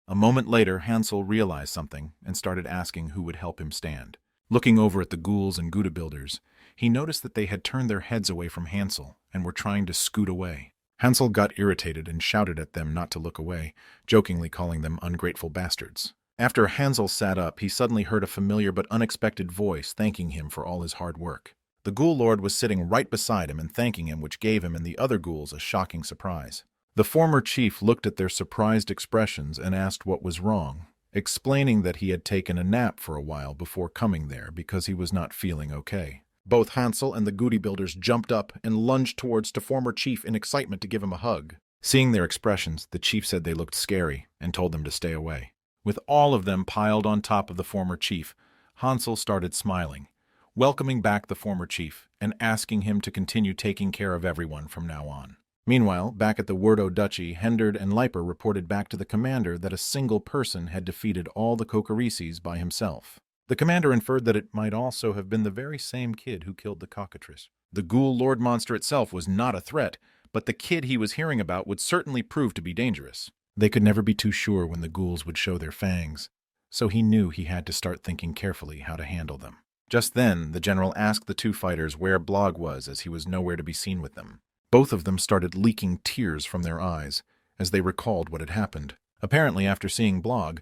S1: A moment later, Hansel realized something and started asking who would help him stand. Looking over at the ghouls and Gouda builders, he noticed that they had turned their heads away from Hansel and were trying to scoot away. Hansel got irritated and shouted at them not to look away, jokingly calling them ungrateful bastards. After Hansel sat up, he suddenly heard a familiar but unexpected voice thanking him for all his hard work. The ghoul lord was sitting right beside him and thanking him, which gave him and the other ghouls a shocking surprise. The former chief looked at their surprised expressions and asked what was wrong, explaining that he had taken a nap for a while before coming there because he was not feeling okay. Both Hansel and the Goody builders jumped up and lunged towards the former chief in excitement to give him a hug. Seeing their expressions, the chief said they looked scary and told them to stay away. With all of them piled on top of the former chief, Hansel started smiling, welcoming back the former chief and asking him to continue taking care of everyone from now on. Meanwhile, back at the Wordo Duchy, Hendard and Leiper reported back to the commander that a single person had defeated all the Kokorises by himself. The commander inferred that it might also have been the very same kid who killed the cockatrice. The ghoul lord monster itself was not a threat, but the kid he was hearing about would certainly prove to be dangerous. They could never be too sure when the ghouls would show their fangs, so he knew he had to start thinking carefully how to handle them. Just then, the general asked the two fighters where Blog was, as he was nowhere to be seen with them. Both of them started leaking tears from their eyes as they recalled what had happened. Apparently, after seeing Blog,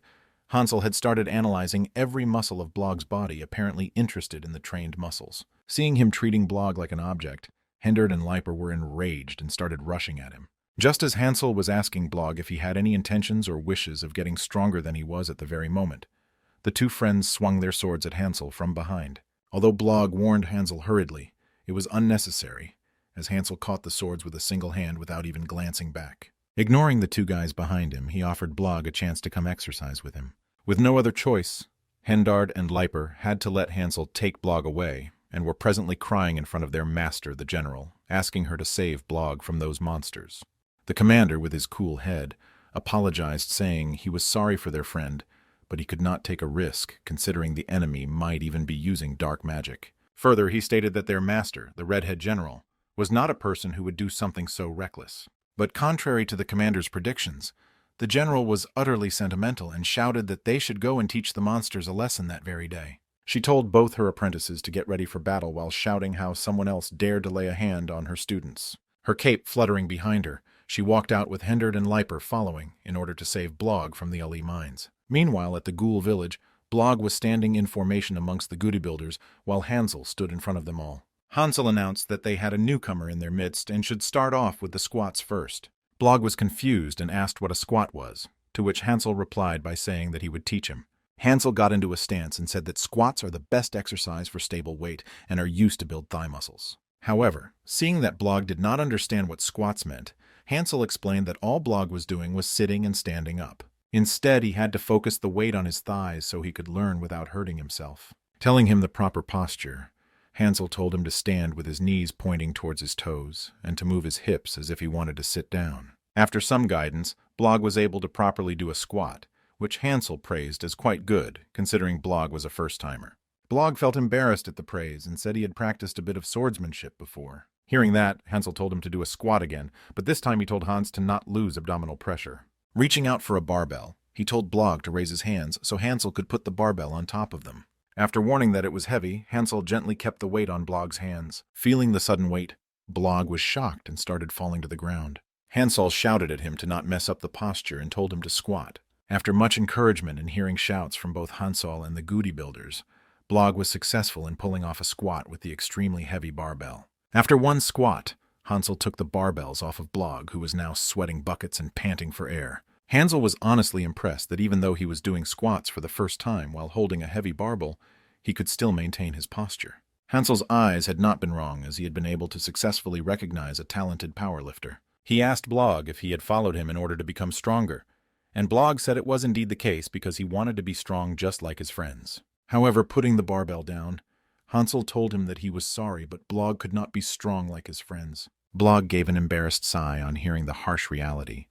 S1: Hansel had started analyzing every muscle of Blog's body, apparently interested in the trained muscles. Seeing him treating Blog like an object, Hendard and Leiper were enraged and started rushing at him. Just as Hansel was asking Blog if he had any intentions or wishes of getting stronger than he was at the very moment, the two friends swung their swords at Hansel from behind. Although Blog warned Hansel hurriedly, it was unnecessary, as Hansel caught the swords with a single hand without even glancing back. Ignoring the two guys behind him, he offered Blog a chance to come exercise with him. With no other choice, Hendard and Leiper had to let Hansel take Blog away, and were presently crying in front of their master, the general, asking her to save Blog from those monsters. The commander, with his cool head, apologized, saying he was sorry for their friend, but he could not take a risk, considering the enemy might even be using dark magic. Further, he stated that their master, the redhead general, was not a person who would do something so reckless. But contrary to the commander's predictions, the general was utterly sentimental and shouted that they should go and teach the monsters a lesson that very day. She told both her apprentices to get ready for battle while shouting how someone else dared to lay a hand on her students. Her cape fluttering behind her, she walked out with Hendard and Leiper following in order to save Blog from the LE mines. Meanwhile, at the ghoul village, Blog was standing in formation amongst the Goody builders while Hansel stood in front of them all. Hansel announced that they had a newcomer in their midst and should start off with the squats first. Blog was confused and asked what a squat was, to which Hansel replied by saying that he would teach him. Hansel got into a stance and said that squats are the best exercise for stable weight and are used to build thigh muscles. However, seeing that Blog did not understand what squats meant, Hansel explained that all Blog was doing was sitting and standing up. Instead, he had to focus the weight on his thighs so he could learn without hurting himself. Telling him the proper posture, Hansel told him to stand with his knees pointing towards his toes, and to move his hips as if he wanted to sit down. After some guidance, Blog was able to properly do a squat, which Hansel praised as quite good, considering Blog was a first-timer. Blog felt embarrassed at the praise and said he had practiced a bit of swordsmanship before. Hearing that, Hansel told him to do a squat again, but this time he told Hans to not lose abdominal pressure. Reaching out for a barbell, he told Blog to raise his hands so Hansel could put the barbell on top of them. After warning that it was heavy, Hansel gently kept the weight on Blog's hands. Feeling the sudden weight, Blog was shocked and started falling to the ground. Hansel shouted at him to not mess up the posture and told him to squat. After much encouragement and hearing shouts from both Hansel and the Goody Builders, Blog was successful in pulling off a squat with the extremely heavy barbell. After one squat, Hansel took the barbells off of Blog, who was now sweating buckets and panting for air. Hansel was honestly impressed that even though he was doing squats for the first time while holding a heavy barbell, he could still maintain his posture. Hansel's eyes had not been wrong, as he had been able to successfully recognize a talented powerlifter. He asked Blog if he had followed him in order to become stronger, and Blog said it was indeed the case because he wanted to be strong just like his friends. However, putting the barbell down, Hansel told him that he was sorry, but Blog could not be strong like his friends. Blog gave an embarrassed sigh on hearing the harsh reality,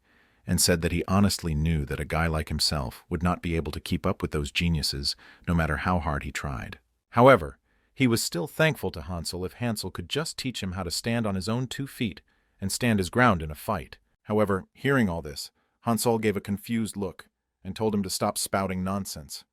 S1: and said that he honestly knew that a guy like himself would not be able to keep up with those geniuses no matter how hard he tried. However, he was still thankful to Hansel if Hansel could just teach him how to stand on his own 2 feet and stand his ground in a fight. However, hearing all this, Hansel gave a confused look and told him to stop spouting nonsense.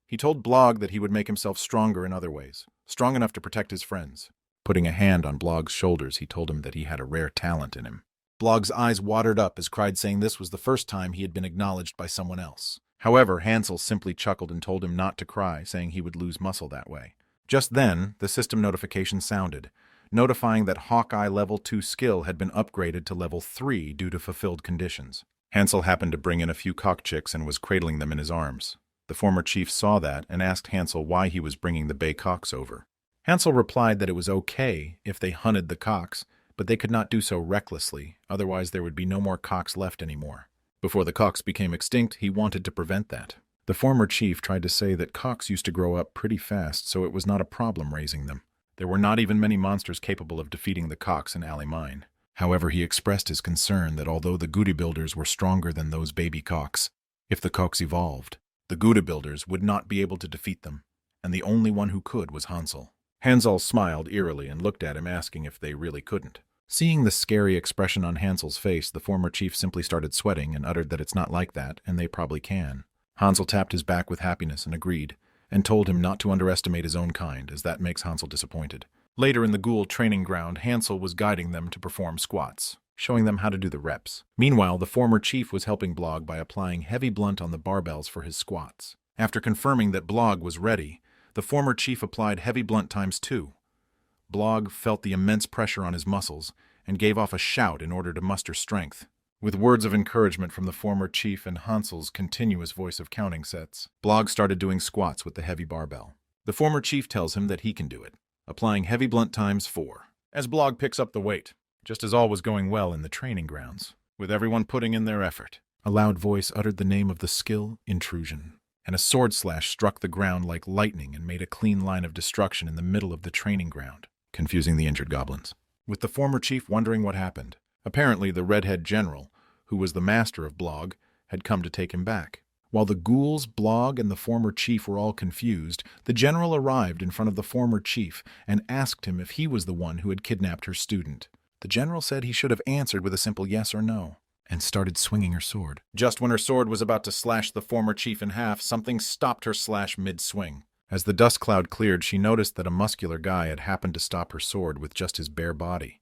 S1: He told Blog that he would make himself stronger in other ways, strong enough to protect his friends. Putting a hand on Blog's shoulders, he told him that he had a rare talent in him. Blog's eyes watered up as cried, saying this was the first time he had been acknowledged by someone else. However, Hansel simply chuckled and told him not to cry, saying he would lose muscle that way. Just then, the system notification sounded, notifying that Hawkeye Level 2 skill had been upgraded to Level 3 due to fulfilled conditions. Hansel happened to bring in a few cock chicks and was cradling them in his arms. The former chief saw that and asked Hansel why he was bringing the bay cocks over. Hansel replied that it was okay if they hunted the cocks, but they could not do so recklessly, otherwise there would be no more cocks left anymore. Before the cocks became extinct, he wanted to prevent that. The former chief tried to say that cocks used to grow up pretty fast, so it was not a problem raising them. There were not even many monsters capable of defeating the cocks in Alley Mine. However, he expressed his concern that although the Goody Builders were stronger than those baby cocks, if the cocks evolved, the Goody Builders would not be able to defeat them, and the only one who could was Hansel. Hansel smiled eerily and looked at him, asking if they really couldn't. Seeing the scary expression on Hansel's face, the former chief simply started sweating and uttered that it's not like that, and they probably can. Hansel tapped his back with happiness and agreed, and told him not to underestimate his own kind, as that makes Hansel disappointed. Later in the ghoul training ground, Hansel was guiding them to perform squats, showing them how to do the reps. Meanwhile, the former chief was helping Blog by applying heavy blunt on the barbells for his squats. After confirming that Blog was ready, the former chief applied heavy blunt times 2. Blog felt the immense pressure on his muscles and gave off a shout in order to muster strength. With words of encouragement from the former chief and Hansel's continuous voice of counting sets, Blog started doing squats with the heavy barbell. The former chief tells him that he can do it, applying heavy blunt times 4. As Blog picks up the weight, just as all was going well in the training grounds, with everyone putting in their effort, a loud voice uttered the name of the skill, Intrusion, and a sword slash struck the ground like lightning and made a clean line of destruction in the middle of the training ground, confusing the injured goblins. With the former chief wondering what happened, apparently the redhead general, who was the master of Blog, had come to take him back. While the ghouls, Blog, and the former chief were all confused, the general arrived in front of the former chief and asked him if he was the one who had kidnapped her student. The general said he should have answered with a simple yes or no, and started swinging her sword. Just when her sword was about to slash the former chief in half, something stopped her slash mid-swing. As the dust cloud cleared, she noticed that a muscular guy had happened to stop her sword with just his bare body.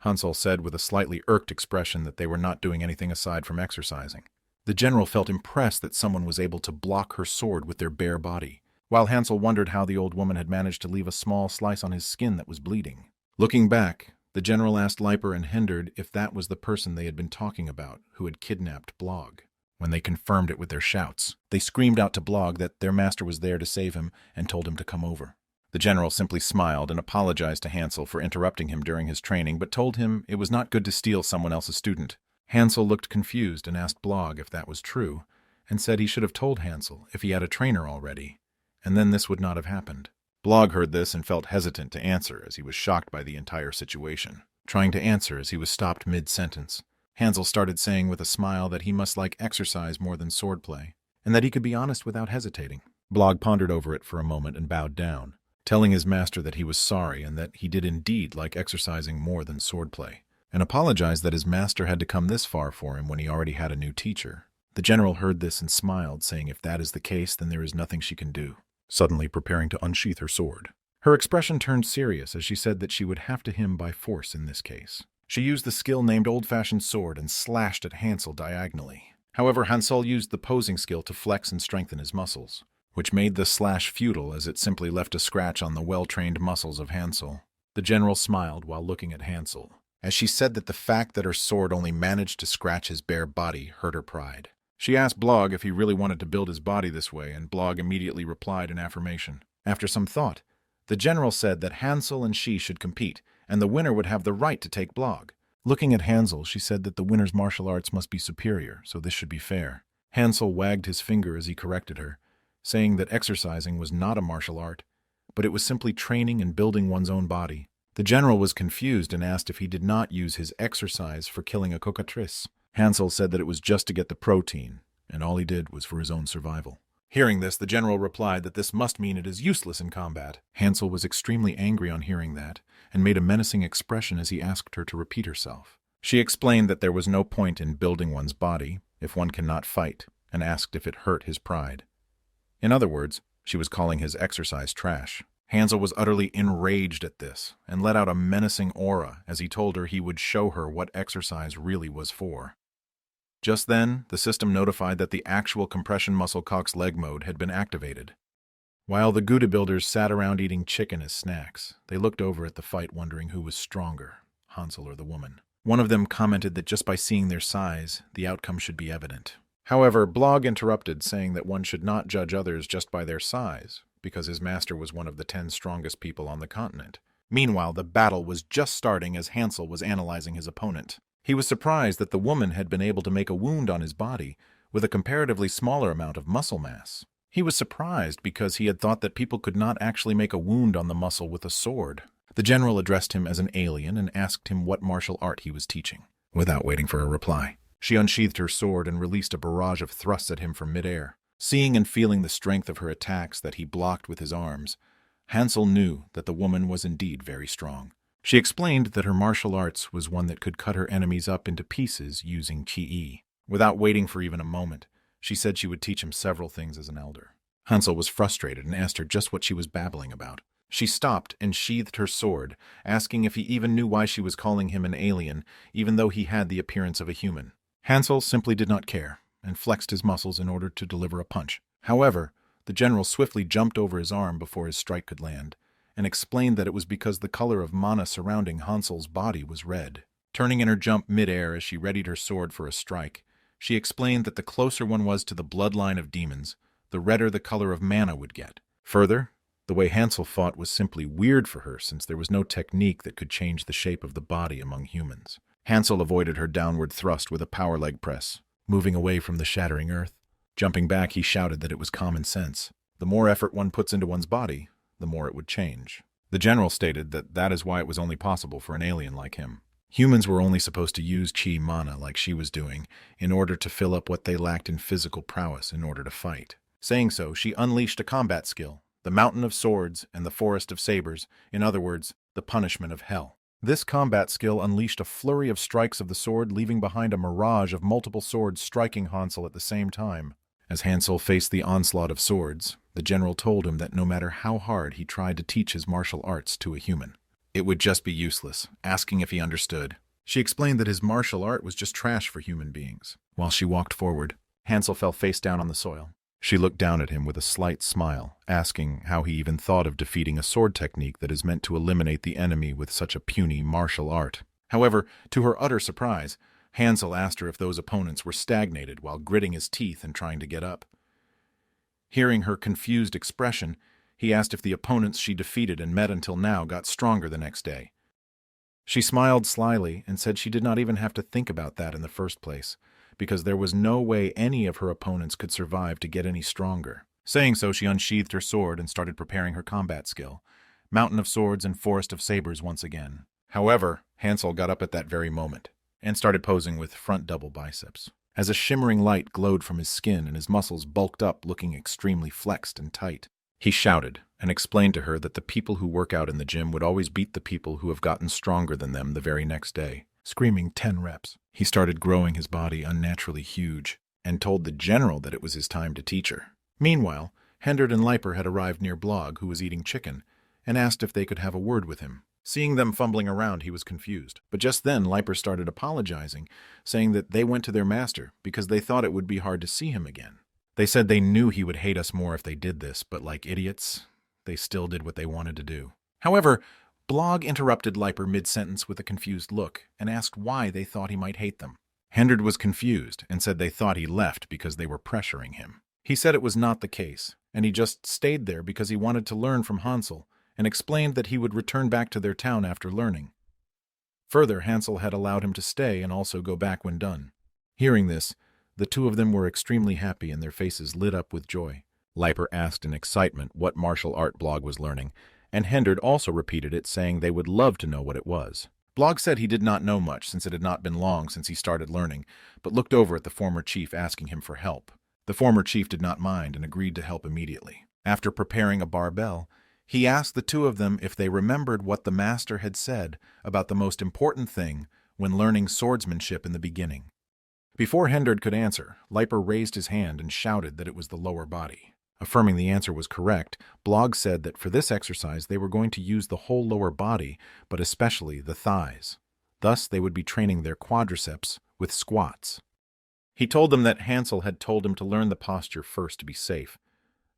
S1: Hansel said with a slightly irked expression that they were not doing anything aside from exercising. The general felt impressed that someone was able to block her sword with their bare body, while Hansel wondered how the old woman had managed to leave a small slice on his skin that was bleeding. Looking back, the general asked Leiper and Hindard if that was the person they had been talking about who had kidnapped Blog. When they confirmed it with their shouts, they screamed out to Blog that their master was there to save him and told him to come over. The general simply smiled and apologized to Hansel for interrupting him during his training, but told him it was not good to steal someone else's student. Hansel looked confused and asked Blog if that was true, and said he should have told Hansel if he had a trainer already, and then this would not have happened. Blog heard this and felt hesitant to answer as he was shocked by the entire situation. Trying to answer as he was stopped mid-sentence, Hansel started saying with a smile that he must like exercise more than swordplay, and that he could be honest without hesitating. Blog pondered over it for a moment and bowed down, telling his master that he was sorry and that he did indeed like exercising more than swordplay, and apologized that his master had to come this far for him when he already had a new teacher. The general heard this and smiled, saying if that is the case, then there is nothing she can do, suddenly preparing to unsheath her sword. Her expression turned serious as she said that she would have to him by force in this case. She used the skill named Old-Fashioned Sword and slashed at Hansel diagonally. However, Hansel used the posing skill to flex and strengthen his muscles, which made the slash futile as it simply left a scratch on the well-trained muscles of Hansel. The general smiled while looking at Hansel, as she said that the fact that her sword only managed to scratch his bare body hurt her pride. She asked Blog if he really wanted to build his body this way, and Blog immediately replied in affirmation. After some thought, the general said that Hansel and she should compete, and the winner would have the right to take Blog. Looking at Hansel, she said that the winner's martial arts must be superior, so this should be fair. Hansel wagged his finger as he corrected her, saying that exercising was not a martial art, but it was simply training and building one's own body. The general was confused and asked if he did not use his exercise for killing a cockatrice. Hansel said that it was just to get the protein, and all he did was for his own survival. Hearing this, the general replied that this must mean it is useless in combat. Hansel was extremely angry on hearing that, and made a menacing expression as he asked her to repeat herself. She explained that there was no point in building one's body if one cannot fight, and asked if it hurt his pride. In other words, she was calling his exercise trash. Hansel was utterly enraged at this, and let out a menacing aura as he told her he would show her what exercise really was for. Just then, the system notified that the actual compression muscle cock's leg mode had been activated. While the Gouda builders sat around eating chicken as snacks, they looked over at the fight wondering who was stronger, Hansel or the woman. One of them commented that just by seeing their size, the outcome should be evident. However, Blog interrupted, saying that one should not judge others just by their size, because his master was one of the 10 strongest people on the continent. Meanwhile, the battle was just starting as Hansel was analyzing his opponent. He was surprised that the woman had been able to make a wound on his body with a comparatively smaller amount of muscle mass. He was surprised because he had thought that people could not actually make a wound on the muscle with a sword. The general addressed him as an alien and asked him what martial art he was teaching. Without waiting for a reply, she unsheathed her sword and released a barrage of thrusts at him from midair. Seeing and feeling the strength of her attacks that he blocked with his arms, Hansel knew that the woman was indeed very strong. She explained that her martial arts was one that could cut her enemies up into pieces using chi. Without waiting for even a moment, she said she would teach him several things as an elder. Hansel was frustrated and asked her just what she was babbling about. She stopped and sheathed her sword, asking if he even knew why she was calling him an alien, even though he had the appearance of a human. Hansel simply did not care, and flexed his muscles in order to deliver a punch. However, the general swiftly jumped over his arm before his strike could land, and explained that it was because the color of mana surrounding Hansel's body was red. Turning in her jump mid-air as she readied her sword for a strike, she explained that the closer one was to the bloodline of demons, the redder the color of mana would get. Further, the way Hansel fought was simply weird for her since there was no technique that could change the shape of the body among humans. Hansel avoided her downward thrust with a power leg press, moving away from the shattering earth. Jumping back, he shouted that it was common sense. The more effort one puts into one's body, the more it would change. The general stated that that is why it was only possible for an alien like him. Humans were only supposed to use chi mana like she was doing in order to fill up what they lacked in physical prowess in order to fight. Saying so, she unleashed a combat skill, the Mountain of Swords and the Forest of Sabers, in other words, the punishment of hell. This combat skill unleashed a flurry of strikes of the sword, leaving behind a mirage of multiple swords striking Hansel at the same time. As Hansel faced the onslaught of swords, the general told him that no matter how hard he tried to teach his martial arts to a human, it would just be useless, asking if he understood. She explained that his martial art was just trash for human beings. While she walked forward, Hansel fell face down on the soil. She looked down at him with a slight smile, asking how he even thought of defeating a sword technique that is meant to eliminate the enemy with such a puny martial art. However, to her utter surprise, Hansel asked her if those opponents were stagnated while gritting his teeth and trying to get up. Hearing her confused expression, he asked if the opponents she defeated and met until now got stronger the next day. She smiled slyly and said she did not even have to think about that in the first place, because there was no way any of her opponents could survive to get any stronger. Saying so, she unsheathed her sword and started preparing her combat skill. Mountain of swords and forest of sabers once again. However, Hansel got up at that very moment and started posing with front double biceps. As a shimmering light glowed from his skin and his muscles bulked up, looking extremely flexed and tight, he shouted and explained to her that the people who work out in the gym would always beat the people who have gotten stronger than them the very next day. Screaming 10 reps, he started growing his body unnaturally huge and told the general that it was his time to teach her. Meanwhile, Hendard and Leiper had arrived near Blog, who was eating chicken, and asked if they could have a word with him. Seeing them fumbling around, he was confused. But just then, Leiper started apologizing, saying that they went to their master because they thought it would be hard to see him again. They said they knew he would hate us more if they did this, but like idiots, they still did what they wanted to do. However, Blog interrupted Leiper mid-sentence with a confused look and asked why they thought he might hate them. Hendard was confused and said they thought he left because they were pressuring him. He said it was not the case, and he just stayed there because he wanted to learn from Hansel, and explained that he would return back to their town after learning. Further, Hansel had allowed him to stay and also go back when done. Hearing this, the two of them were extremely happy and their faces lit up with joy. Leiper asked in excitement what martial art Blog was learning, and Hendard also repeated it, saying they would love to know what it was. Blog said he did not know much since it had not been long since he started learning, but looked over at the former chief asking him for help. The former chief did not mind and agreed to help immediately. After preparing a barbell, he asked the two of them if they remembered what the master had said about the most important thing when learning swordsmanship in the beginning. Before Hendard could answer, Leiper raised his hand and shouted that it was the lower body. Affirming the answer was correct, Blog said that for this exercise they were going to use the whole lower body, but especially the thighs. Thus they would be training their quadriceps with squats. He told them that Hansel had told him to learn the posture first to be safe,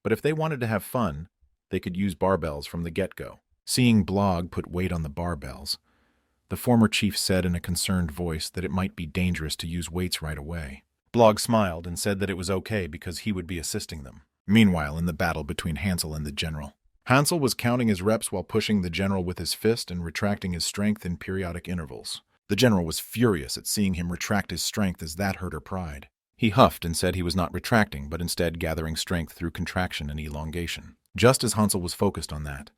S1: but if they wanted to have fun, they could use barbells from the get-go. Seeing Blog put weight on the barbells, the former chief said in a concerned voice that it might be dangerous to use weights right away. Blog smiled and said that it was okay because he would be assisting them. Meanwhile, in the battle between Hansel and the general, Hansel was counting his reps while pushing the general with his fist and retracting his strength in periodic intervals. The general was furious at seeing him retract his strength, as that hurt her pride. He huffed and said he was not retracting, but instead gathering strength through contraction and elongation. Just as Hansel was focused on that,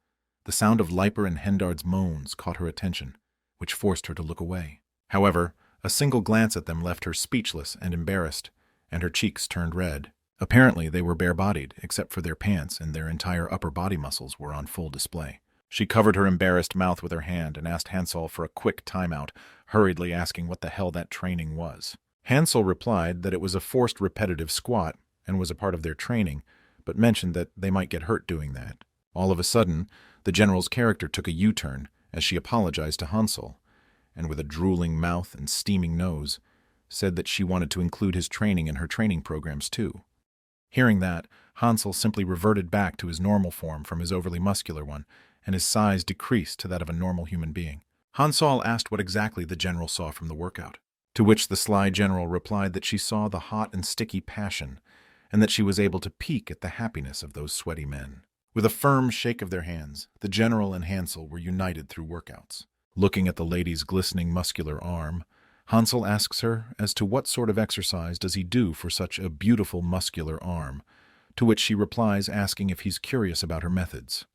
S1: the sound of Leiper and Hendard's moans caught her attention, which forced her to look away. However, a single glance at them left her speechless and embarrassed, and her cheeks turned red. Apparently, they were bare-bodied, except for their pants, and their entire upper body muscles were on full display. She covered her embarrassed mouth with her hand and asked Hansel for a quick timeout, hurriedly asking what the hell that training was. Hansel replied that it was a forced repetitive squat and was a part of their training, but mentioned that they might get hurt doing that. All of a sudden, the general's character took a U-turn as she apologized to Hansel, and with a drooling mouth and steaming nose, said that she wanted to include his training in her training programs too. Hearing that, Hansel simply reverted back to his normal form from his overly muscular one, and his size decreased to that of a normal human being. Hansel asked what exactly the general saw from the workout, to which the sly general replied that she saw the hot and sticky passion, and that she was able to peek at the happiness of those sweaty men. With a firm shake of their hands, the general and Hansel were united through workouts. Looking at the lady's glistening muscular arm, Hansel asks her as to what sort of exercise does he do for such a beautiful muscular arm, to which she replies asking if he's curious about her methods.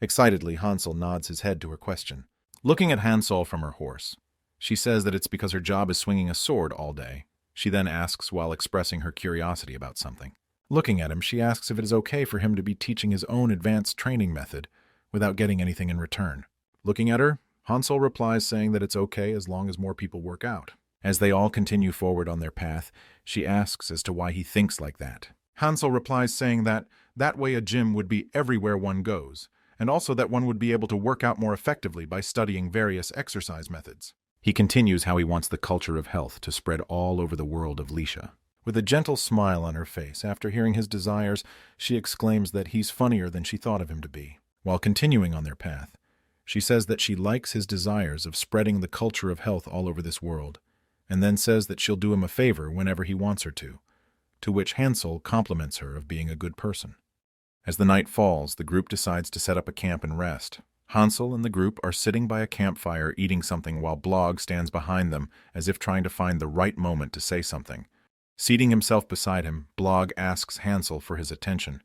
S1: Excitedly, Hansel nods his head to her question. Looking at Hansel from her horse, she says that it's because her job is swinging a sword all day. She then asks while expressing her curiosity about something. Looking at him, she asks if it is okay for him to be teaching his own advanced training method without getting anything in return. Looking at her, Hansel replies saying that it's okay as long as more people work out. As they all continue forward on their path, she asks as to why he thinks like that. Hansel replies saying that way a gym would be everywhere one goes, and also that one would be able to work out more effectively by studying various exercise methods. He continues how he wants the culture of health to spread all over the world of Lisha. With a gentle smile on her face, after hearing his desires, she exclaims that he's funnier than she thought of him to be. While continuing on their path, she says that she likes his desires of spreading the culture of health all over this world, and then says that she'll do him a favor whenever he wants her to which Hansel compliments her of being a good person. As the night falls, the group decides to set up a camp and rest. Hansel and the group are sitting by a campfire eating something while Blog stands behind them as if trying to find the right moment to say something. Seating himself beside him, Blog asks Hansel for his attention,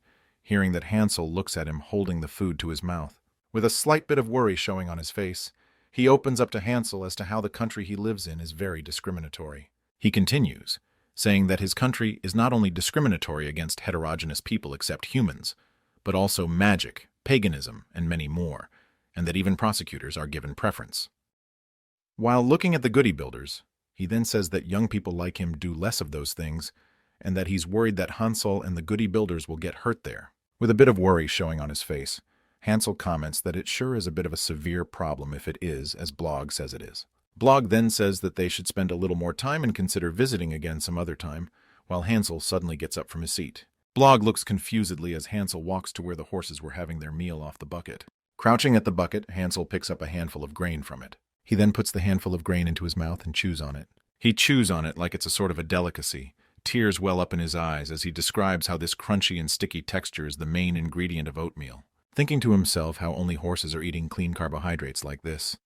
S1: hearing that Hansel looks at him holding the food to his mouth. With a slight bit of worry showing on his face, he opens up to Hansel as to how the country he lives in is very discriminatory. He continues, saying that his country is not only discriminatory against heterogeneous people except humans, but also magic, paganism, and many more, and that even prosecutors are given preference. While looking at the goody builders, he then says that young people like him do less of those things, and that he's worried that Hansel and the goody builders will get hurt there. With a bit of worry showing on his face, Hansel comments that it sure is a bit of a severe problem if it is, as Blog says it is. Blog then says that they should spend a little more time and consider visiting again some other time, while Hansel suddenly gets up from his seat. Blog looks confusedly as Hansel walks to where the horses were having their meal off the bucket. Crouching at the bucket, Hansel picks up a handful of grain from it. He then puts the handful of grain into his mouth and chews on it. He chews on it like it's a sort of a delicacy. Tears well up in his eyes as he describes how this crunchy and sticky texture is the main ingredient of oatmeal, thinking to himself how only horses are eating clean carbohydrates like this.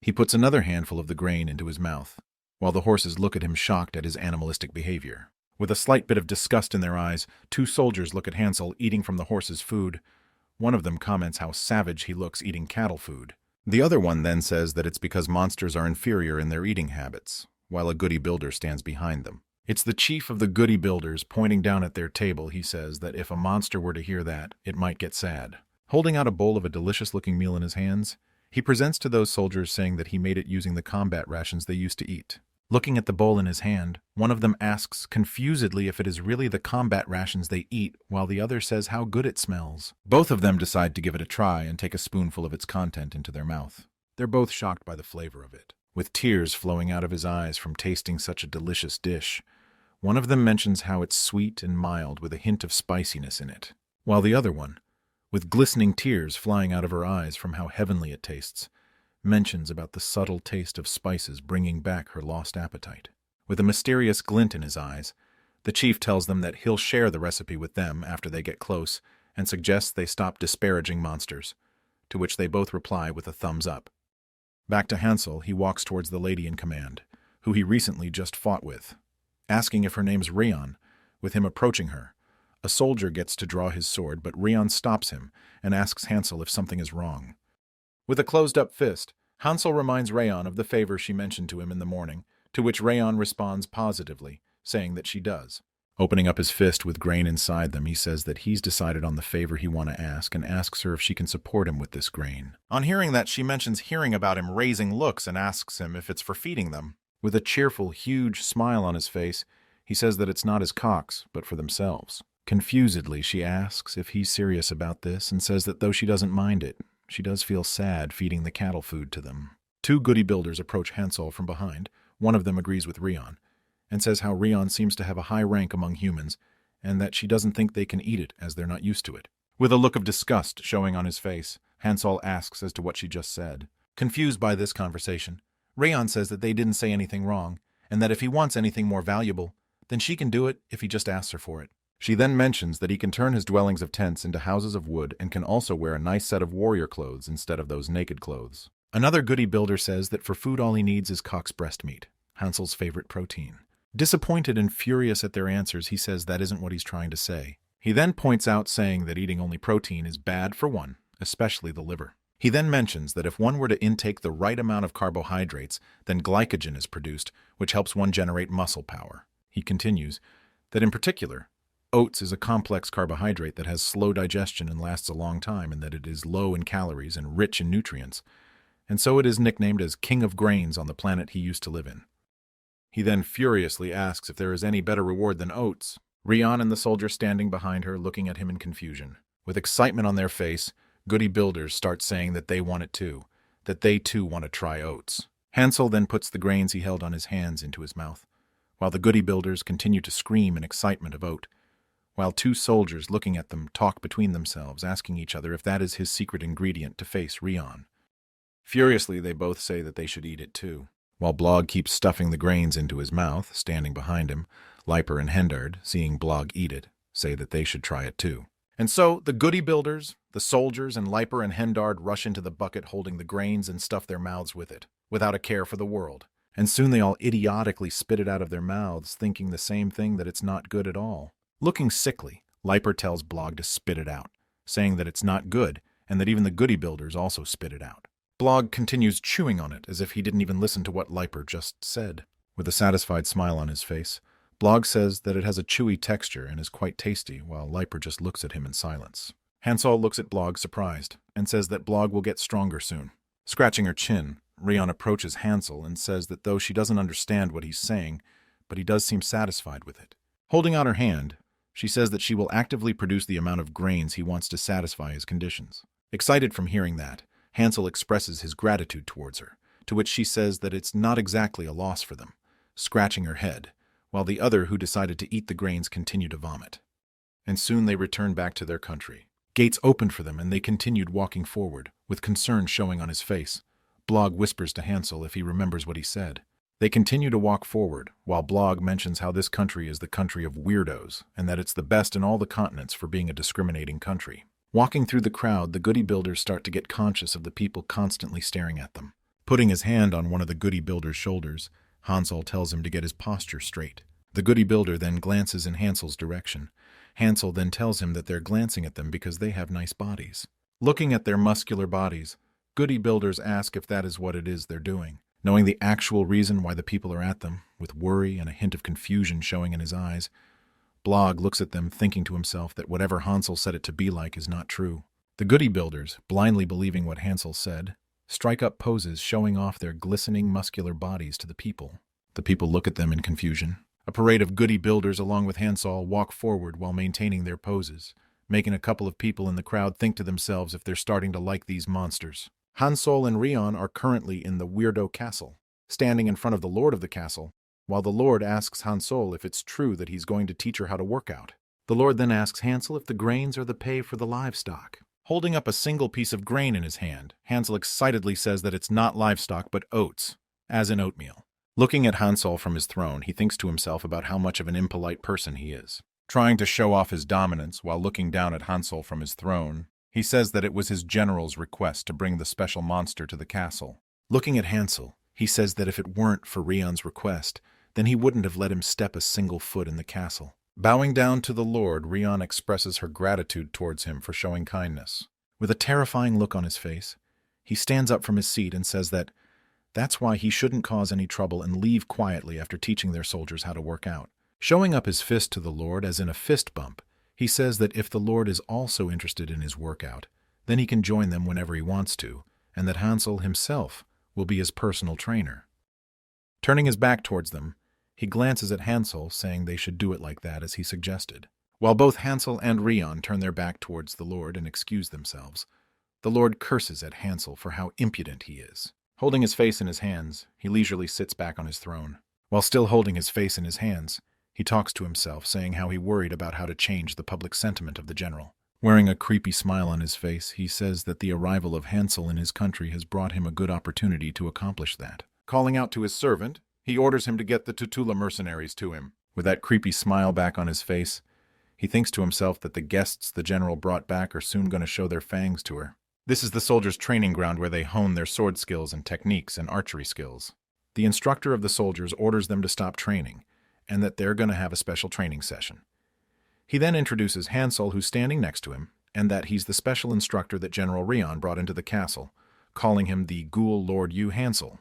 S1: He puts another handful of the grain into his mouth, while the horses look at him shocked at his animalistic behavior. With a slight bit of disgust in their eyes, two soldiers look at Hansel eating from the horse's food. One of them comments how savage he looks eating cattle food. The other one then says that it's because monsters are inferior in their eating habits, while a goody builder stands behind them. It's the chief of the goody builders pointing down at their table. He says that if a monster were to hear that, it might get sad. Holding out a bowl of a delicious-looking meal in his hands, he presents to those soldiers saying that he made it using the combat rations they used to eat. Looking at the bowl in his hand, one of them asks confusedly if it is really the combat rations they eat, while the other says how good it smells. Both of them decide to give it a try and take a spoonful of its content into their mouth. They're both shocked by the flavor of it, with tears flowing out of his eyes from tasting such a delicious dish. One of them mentions how it's sweet and mild with a hint of spiciness in it, while the other one, with glistening tears flying out of her eyes from how heavenly it tastes, mentions about the subtle taste of spices bringing back her lost appetite. With a mysterious glint in his eyes, the chief tells them that he'll share the recipe with them after they get close and suggests they stop disparaging monsters, to which they both reply with a thumbs up. Back to Hansel, he walks towards the lady in command, who he recently just fought with, asking if her name's Rion. With him approaching her, a soldier gets to draw his sword, but Rion stops him and asks Hansel if something is wrong. With a closed-up fist, Hansel reminds Rion of the favor she mentioned to him in the morning, to which Rion responds positively, saying that she does. Opening up his fist with grain inside them, he says that he's decided on the favor he want to ask and asks her if she can support him with this grain. On hearing that, she mentions hearing about him raising looks and asks him if it's for feeding them. With a cheerful, huge smile on his face, he says that it's not his cocks, but for themselves. Confusedly, she asks if he's serious about this and says that though she doesn't mind it, she does feel sad feeding the cattle food to them. Two goody builders approach Hansel from behind. One of them agrees with Rion, and says how Rion seems to have a high rank among humans, and that she doesn't think they can eat it as they're not used to it. With a look of disgust showing on his face, Hansel asks as to what she just said. Confused by this conversation, Rion says that they didn't say anything wrong, and that if he wants anything more valuable, then she can do it if he just asks her for it. She then mentions that he can turn his dwellings of tents into houses of wood and can also wear a nice set of warrior clothes instead of those naked clothes. Another goody builder says that for food all he needs is cock's breast meat, Hansel's favorite protein. Disappointed and furious at their answers, he says that isn't what he's trying to say. He then points out saying that eating only protein is bad for one, especially the liver. He then mentions that if one were to intake the right amount of carbohydrates, then glycogen is produced, which helps one generate muscle power. He continues that in particular, oats is a complex carbohydrate that has slow digestion and lasts a long time, and that it is low in calories and rich in nutrients, and so it is nicknamed as King of Grains on the planet he used to live in. He then furiously asks if there is any better reward than oats. Rion and the soldier standing behind her looking at him in confusion. With excitement on their face, goody builders start saying that they want it too, that they too want to try oats. Hansel then puts the grains he held on his hands into his mouth, while the goody builders continue to scream in excitement of oat, while two soldiers looking at them talk between themselves, asking each other if that is his secret ingredient to face Rion. Furiously, they both say that they should eat it too. While Blog keeps stuffing the grains into his mouth, standing behind him, Liper and Hendard, seeing Blog eat it, say that they should try it too. And so, the goody builders, the soldiers, and Liper and Hendard rush into the bucket holding the grains and stuff their mouths with it, without a care for the world. And soon they all idiotically spit it out of their mouths, thinking the same thing, that it's not good at all. Looking sickly, Liper tells Blog to spit it out, saying that it's not good and that even the goody builders also spit it out. Blog continues chewing on it as if he didn't even listen to what Liper just said. With a satisfied smile on his face, Blog says that it has a chewy texture and is quite tasty, while Liper just looks at him in silence. Hansol looks at Blog surprised and says that Blog will get stronger soon. Scratching her chin, Rion approaches Hansel and says that though she doesn't understand what he's saying, but he does seem satisfied with it. Holding out her hand, she says that she will actively produce the amount of grains he wants to satisfy his conditions. Excited from hearing that, Hansel expresses his gratitude towards her, to which she says that it's not exactly a loss for them, scratching her head, while the other who decided to eat the grains continue to vomit. And soon they return back to their country. Gates opened for them and they continued walking forward, with concern showing on his face. Blog whispers to Hansel if he remembers what he said. They continue to walk forward, while Blog mentions how this country is the country of weirdos, and that it's the best in all the continents for being a discriminating country. Walking through the crowd, the goody builders start to get conscious of the people constantly staring at them. Putting his hand on one of the goody builder's shoulders, Hansel tells him to get his posture straight. The goody builder then glances in Hansel's direction. Hansel then tells him that they're glancing at them because they have nice bodies. Looking at their muscular bodies, goody builders ask if that is what it is they're doing. Knowing the actual reason why the people are at them, with worry and a hint of confusion showing in his eyes, Blog looks at them thinking to himself that whatever Hansel said it to be like is not true. The goody builders, blindly believing what Hansel said, strike up poses showing off their glistening muscular bodies to the people. The people look at them in confusion. A parade of goody builders along with Hansel walk forward while maintaining their poses, making a couple of people in the crowd think to themselves if they're starting to like these monsters. Hansol and Rion are currently in the Weirdo Castle, standing in front of the Lord of the castle, while the Lord asks Hansol if it's true that he's going to teach her how to work out. The Lord then asks Hansel if the grains are the pay for the livestock. Holding up a single piece of grain in his hand, Hansel excitedly says that it's not livestock but oats, as in oatmeal. Looking at Hansol from his throne, he thinks to himself about how much of an impolite person he is. Trying to show off his dominance while looking down at Hansol from his throne, he says that it was his general's request to bring the special monster to the castle. Looking at Hansel, he says that if it weren't for Rion's request, then he wouldn't have let him step a single foot in the castle. Bowing down to the Lord, Rion expresses her gratitude towards him for showing kindness. With a terrifying look on his face, he stands up from his seat and says that that's why he shouldn't cause any trouble and leave quietly after teaching their soldiers how to work out. Showing up his fist to the Lord as in a fist bump, he says that if the Lord is also interested in his workout, then he can join them whenever he wants to, and that Hansel himself will be his personal trainer. Turning his back towards them, he glances at Hansel, saying they should do it like that as he suggested. While both Hansel and Rion turn their back towards the Lord and excuse themselves, the Lord curses at Hansel for how impudent he is. Holding his face in his hands, he leisurely sits back on his throne. While still holding his face in his hands, he talks to himself, saying how he worried about how to change the public sentiment of the general. Wearing a creepy smile on his face, he says that the arrival of Hansel in his country has brought him a good opportunity to accomplish that. Calling out to his servant, he orders him to get the Tutula mercenaries to him. With that creepy smile back on his face, he thinks to himself that the guests the general brought back are soon going to show their fangs to her. This is the soldiers' training ground where they hone their sword skills and techniques and archery skills. The instructor of the soldiers orders them to stop training, and that they're going to have a special training session. He then introduces Hansel, who's standing next to him, and that he's the special instructor that General Rion brought into the castle, calling him the Ghoul Lord Yu Hansel.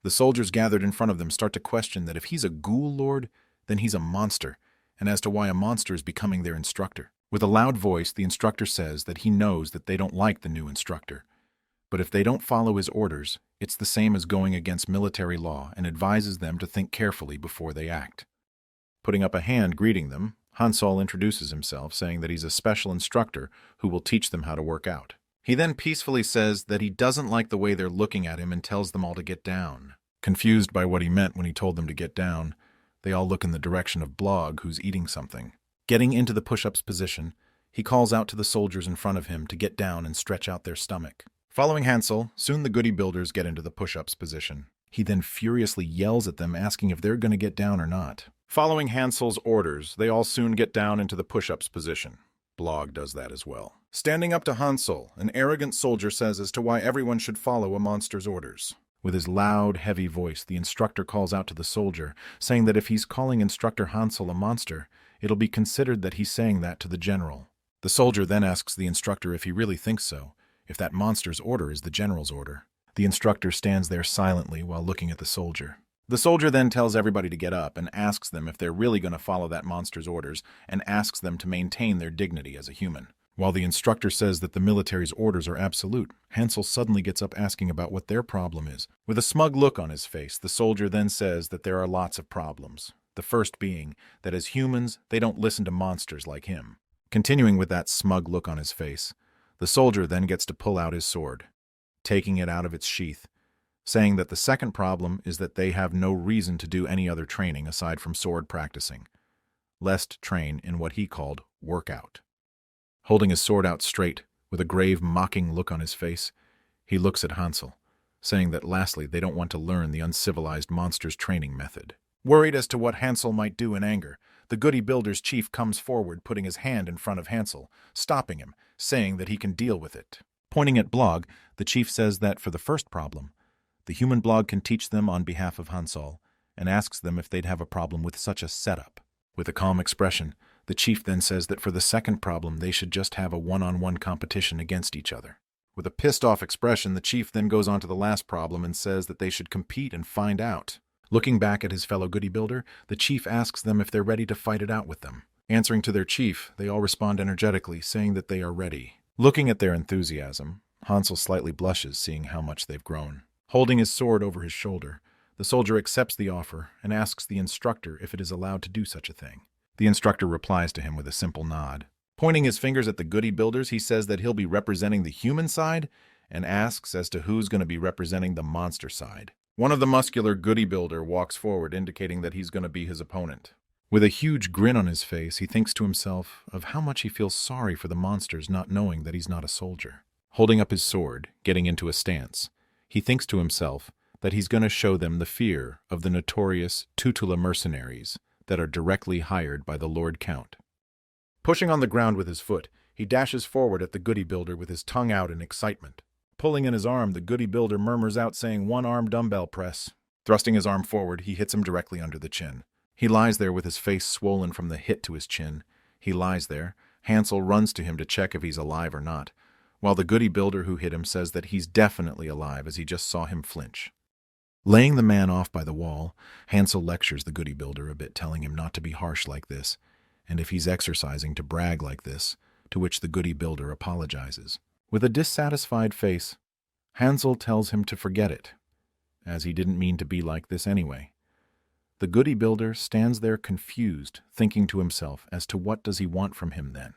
S1: The soldiers gathered in front of them start to question that if he's a ghoul lord, then he's a monster, and as to why a monster is becoming their instructor. With a loud voice, the instructor says that he knows that they don't like the new instructor, but if they don't follow his orders, it's the same as going against military law and advises them to think carefully before they act. Putting up a hand greeting them, Hansol introduces himself, saying that he's a special instructor who will teach them how to work out. He then peacefully says that he doesn't like the way they're looking at him and tells them all to get down. Confused by what he meant when he told them to get down, they all look in the direction of Blog, who's eating something. Getting into the push-ups position, he calls out to the soldiers in front of him to get down and stretch out their stomach. Following Hansel, soon the goody builders get into the push-ups position. He then furiously yells at them, asking if they're going to get down or not. Following Hansel's orders, they all soon get down into the push-ups position. Blog does that as well. Standing up to Hansel, an arrogant soldier says as to why everyone should follow a monster's orders. With his loud, heavy voice, the instructor calls out to the soldier, saying that if he's calling Instructor Hansel a monster, it'll be considered that he's saying that to the general. The soldier then asks the instructor if he really thinks so, if that monster's order is the general's order. The instructor stands there silently while looking at the soldier. The soldier then tells everybody to get up and asks them if they're really going to follow that monster's orders and asks them to maintain their dignity as a human. While the instructor says that the military's orders are absolute, Hansel suddenly gets up asking about what their problem is. With a smug look on his face, the soldier then says that there are lots of problems. The first being that as humans, they don't listen to monsters like him. Continuing with that smug look on his face, the soldier then gets to pull out his sword, taking it out of its sheath, saying that the second problem is that they have no reason to do any other training aside from sword practicing, lest train in what he called workout. Holding his sword out straight, with a grave, mocking look on his face, he looks at Hansel, saying that lastly they don't want to learn the uncivilized monster's training method. Worried as to what Hansel might do in anger, the Goody Builder's chief comes forward, putting his hand in front of Hansel, stopping him, saying that he can deal with it. Pointing at Blog, the chief says that for the first problem, the human Blog can teach them on behalf of Hansel, and asks them if they'd have a problem with such a setup. With a calm expression, the chief then says that for the second problem they should just have a one-on-one competition against each other. With a pissed-off expression, the chief then goes on to the last problem and says that they should compete and find out. Looking back at his fellow Goody Builder, the chief asks them if they're ready to fight it out with them. Answering to their chief, they all respond energetically, saying that they are ready. Looking at their enthusiasm, Hansel slightly blushes, seeing how much they've grown. Holding his sword over his shoulder, the soldier accepts the offer and asks the instructor if it is allowed to do such a thing. The instructor replies to him with a simple nod. Pointing his fingers at the Goody Builders, he says that he'll be representing the human side and asks as to who's going to be representing the monster side. One of the muscular Goody Builder walks forward, indicating that he's going to be his opponent. With a huge grin on his face, he thinks to himself of how much he feels sorry for the monsters not knowing that he's not a soldier. Holding up his sword, getting into a stance, he thinks to himself that he's going to show them the fear of the notorious Tutula mercenaries that are directly hired by the Lord Count. Pushing on the ground with his foot, he dashes forward at the Goody Builder with his tongue out in excitement. Pulling in his arm, the Goody Builder murmurs out, saying, "One-arm dumbbell press." Thrusting his arm forward, he hits him directly under the chin. He lies there with his face swollen from the hit to his chin. He lies there. Hansel runs to him to check if he's alive or not, while the Goody Builder who hit him says that he's definitely alive as he just saw him flinch. Laying the man off by the wall, Hansel lectures the Goody Builder a bit, telling him not to be harsh like this, and if he's exercising to brag like this, to which the Goody Builder apologizes. With a dissatisfied face, Hansel tells him to forget it, as he didn't mean to be like this anyway. The Goody Builder stands there confused, thinking to himself as to what does he want from him then.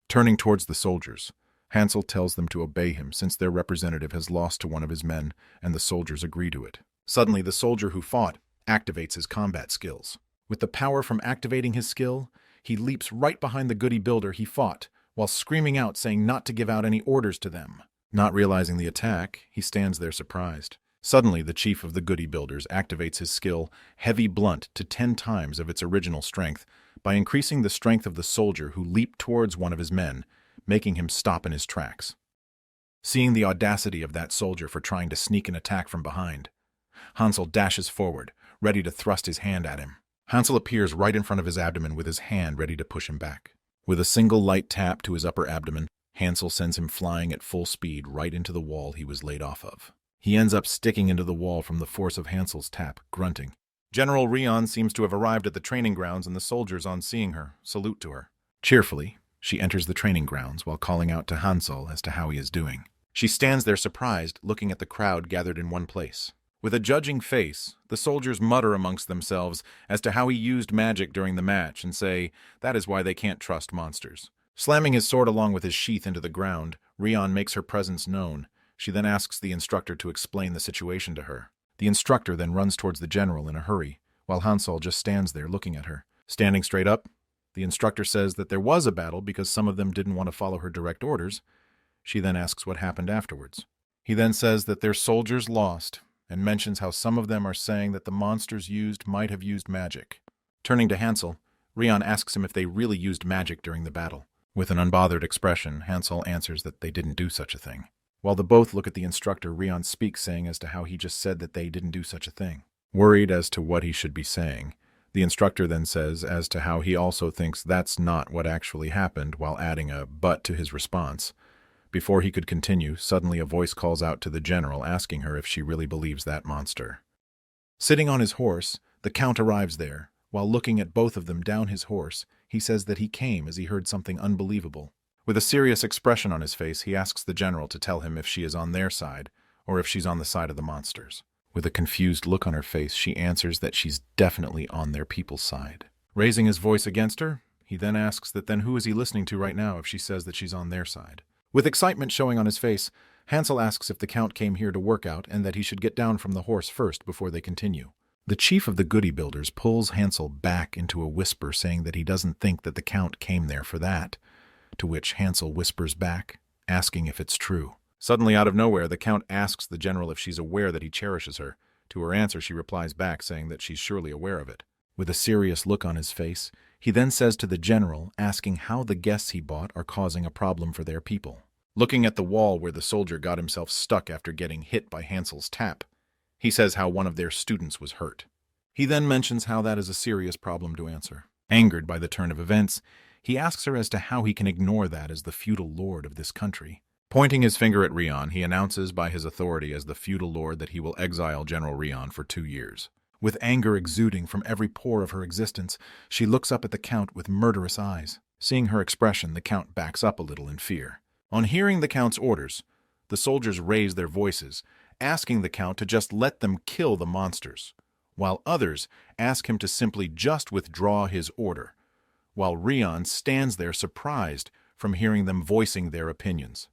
S1: Turning towards the soldiers, Hansel tells them to obey him since their representative has lost to one of his men, and the soldiers agree to it. Suddenly, the soldier who fought activates his combat skills. With the power from activating his skill, he leaps right behind the Goody Builder he fought, while screaming out saying not to give out any orders to them. Not realizing the attack, he stands there surprised. Suddenly, the chief of the Goody Builders activates his skill, Heavy Blunt, to 10 times of its original strength by increasing the strength of the soldier who leaped towards one of his men, making him stop in his tracks. Seeing the audacity of that soldier for trying to sneak an attack from behind, Hansel dashes forward, ready to thrust his hand at him. Hansel appears right in front of his abdomen with his hand ready to push him back. With a single light tap to his upper abdomen, Hansel sends him flying at full speed right into the wall he was laid off of. He ends up sticking into the wall from the force of Hansel's tap, grunting. General Rion seems to have arrived at the training grounds, and the soldiers, on seeing her, salute to her. Cheerfully, she enters the training grounds while calling out to Hansel as to how he is doing. She stands there surprised, looking at the crowd gathered in one place. With a judging face, the soldiers mutter amongst themselves as to how he used magic during the match and say that is why they can't trust monsters. Slamming his sword along with his sheath into the ground, Rion makes her presence known. She then asks the instructor to explain the situation to her. The instructor then runs towards the general in a hurry, while Hansel just stands there looking at her. Standing straight up, the instructor says that there was a battle because some of them didn't want to follow her direct orders. She then asks what happened afterwards. He then says that their soldiers lost, and mentions how some of them are saying that the monsters used might have used magic. Turning to Hansel, Rion asks him if they really used magic during the battle. With an unbothered expression, Hansel answers that they didn't do such a thing. While the both look at the instructor, Rion speaks, saying as to how he just said that they didn't do such a thing. Worried as to what he should be saying, The instructor then says as to how he also thinks that's not what actually happened, while adding a but to his response. Before he could continue, suddenly a voice calls out to the general asking her if she really believes that monster. Sitting on his horse, the Count arrives there. While looking at both of them down his horse, he says that he came as he heard something unbelievable. With a serious expression on his face, he asks the general to tell him if she is on their side, or if she's on the side of the monsters. With a confused look on her face, she answers that she's definitely on their people's side. Raising his voice against her, he then asks that then who is he listening to right now if she says that she's on their side. With excitement showing on his face, Hansel asks if the Count came here to work out and that he should get down from the horse first before they continue. The chief of the goody builders pulls Hansel back into a whisper, saying that he doesn't think that the Count came there for that, to which Hansel whispers back, asking if it's true. Suddenly out of nowhere, the Count asks the general if she's aware that he cherishes her. To her answer, she replies back, saying that she's surely aware of it. With a serious look on his face, he then says to the general, asking how the guests he bought are causing a problem for their people. Looking at the wall where the soldier got himself stuck after getting hit by Hansel's tap, he says how one of their students was hurt. He then mentions how that is a serious problem to answer. Angered by the turn of events, he asks her as to how he can ignore that as the feudal lord of this country. Pointing his finger at Rion, he announces by his authority as the feudal lord that he will exile General Rion for 2 years. With anger exuding from every pore of her existence, she looks up at the Count with murderous eyes. Seeing her expression, the Count backs up a little in fear. On hearing the Count's orders, the soldiers raise their voices, asking the Count to just let them kill the monsters, while others ask him to simply just withdraw his order, while Rion stands there surprised from hearing them voicing their opinions.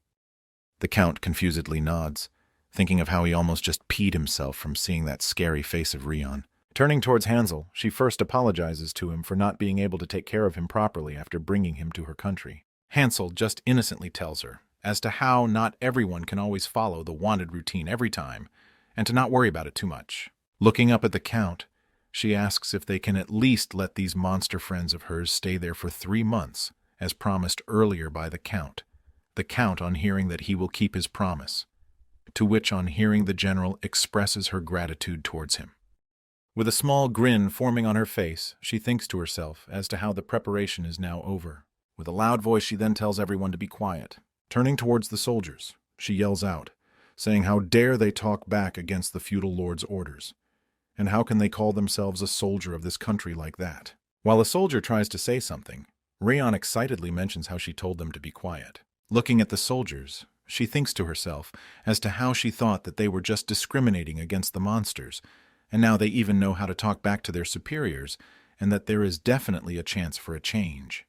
S1: The Count confusedly nods, thinking of how he almost just peed himself from seeing that scary face of Rion. Turning towards Hansel, she first apologizes to him for not being able to take care of him properly after bringing him to her country. Hansel just innocently tells her as to how not everyone can always follow the wanted routine every time, and to not worry about it too much. Looking up at the Count, she asks if they can at least let these monster friends of hers stay there for 3 months, as promised earlier by the Count. The Count, on hearing that he will keep his promise, to which on hearing the general expresses her gratitude towards him. With a small grin forming on her face, she thinks to herself as to how the preparation is now over. With a loud voice, she then tells everyone to be quiet. Turning towards the soldiers, she yells out, saying how dare they talk back against the feudal lord's orders, and how can they call themselves a soldier of this country like that? While a soldier tries to say something, Rion excitedly mentions how she told them to be quiet. Looking at the soldiers, she thinks to herself as to how she thought that they were just discriminating against the monsters, and now they even know how to talk back to their superiors, and that there is definitely a chance for a change.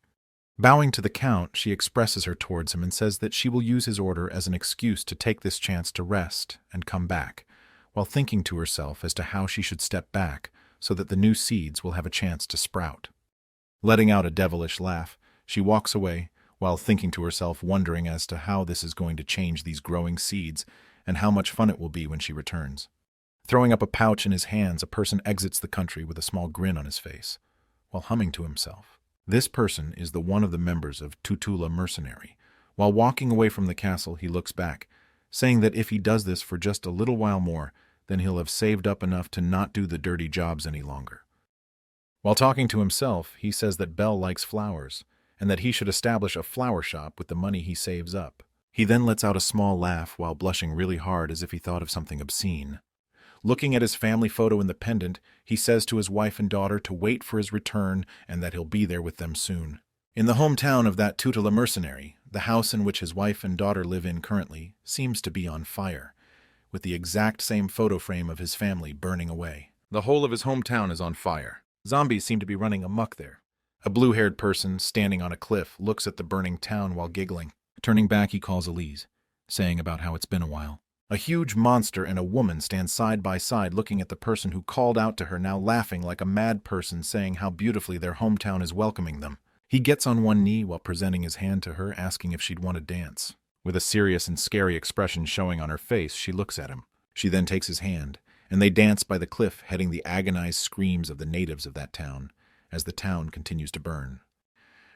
S1: Bowing to the Count, she expresses her towards him and says that she will use his order as an excuse to take this chance to rest and come back, while thinking to herself as to how she should step back so that the new seeds will have a chance to sprout. Letting out a devilish laugh, she walks away, while thinking to herself, wondering as to how this is going to change these growing seeds and how much fun it will be when she returns. Throwing up a pouch in his hands, a person exits the country with a small grin on his face, while humming to himself. This person is the one of the members of Tutula Mercenary. While walking away from the castle, he looks back, saying that if he does this for just a little while more, then he'll have saved up enough to not do the dirty jobs any longer. While talking to himself, he says that Belle likes flowers, and that he should establish a flower shop with the money he saves up. He then lets out a small laugh while blushing really hard as if he thought of something obscene. Looking at his family photo in the pendant, he says to his wife and daughter to wait for his return and that he'll be there with them soon. In the hometown of that Tutula mercenary, the house in which his wife and daughter live in currently seems to be on fire, with the exact same photo frame of his family burning away. The whole of his hometown is on fire. Zombies seem to be running amok there. A blue-haired person, standing on a cliff, looks at the burning town while giggling. Turning back, he calls Elise, saying about how it's been a while. A huge monster and a woman stand side by side looking at the person who called out to her, now laughing like a mad person, saying how beautifully their hometown is welcoming them. He gets on one knee while presenting his hand to her, asking if she'd want to dance. With a serious and scary expression showing on her face, she looks at him. She then takes his hand, and they dance by the cliff, heading the agonized screams of the natives of that town, as the town continues to burn.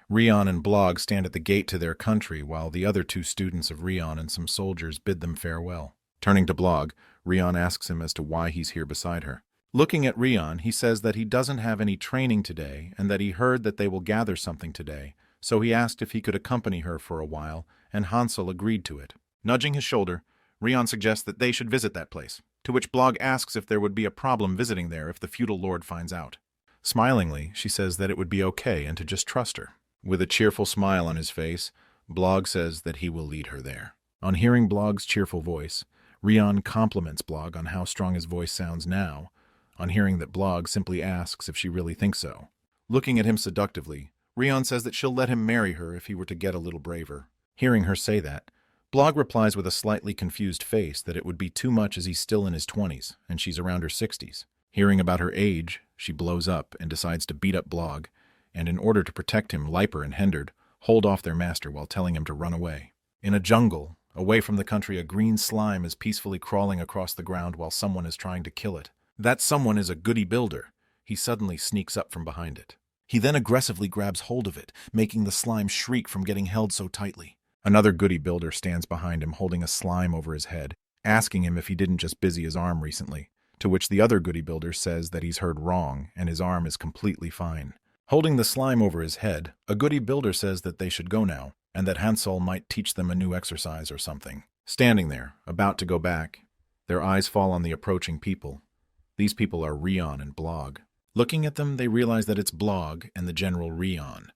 S1: Rion and Blog stand at the gate to their country, while the other 2 students of Rion and some soldiers bid them farewell. Turning to Blog, Rion asks him as to why he's here beside her. Looking at Rion, he says that he doesn't have any training today and that he heard that they will gather something today, so he asked if he could accompany her for a while, and Hansel agreed to it. Nudging his shoulder, Rion suggests that they should visit that place, to which Blog asks if there would be a problem visiting there if the feudal lord finds out. Smilingly, she says that it would be okay and to just trust her. With a cheerful smile on his face, Blog says that he will lead her there. On hearing Blog's cheerful voice, Rion compliments Blog on how strong his voice sounds now. On hearing that, Blog simply asks if she really thinks so. Looking at him seductively, Rion says that she'll let him marry her if he were to get a little braver. Hearing her say that, Blog replies with a slightly confused face that it would be too much as he's still in his 20s and she's around her 60s. Hearing about her age, she blows up and decides to beat up Blog, and in order to protect him, Liper and Hendard hold off their master while telling him to run away. In a jungle, away from the country, a green slime is peacefully crawling across the ground while someone is trying to kill it. That someone is a goody builder. He suddenly sneaks up from behind it. He then aggressively grabs hold of it, making the slime shriek from getting held so tightly. Another goody builder stands behind him holding a slime over his head, asking him if he didn't just busy his arm recently, to which the other goody builder says that he's heard wrong and his arm is completely fine. Holding the slime over his head, a goody builder says that they should go now, and that Hansel might teach them a new exercise or something. Standing there, about to go back, their eyes fall on the approaching people. These people are Rion and Blog. Looking at them, they realize that it's Blog and the General Rion.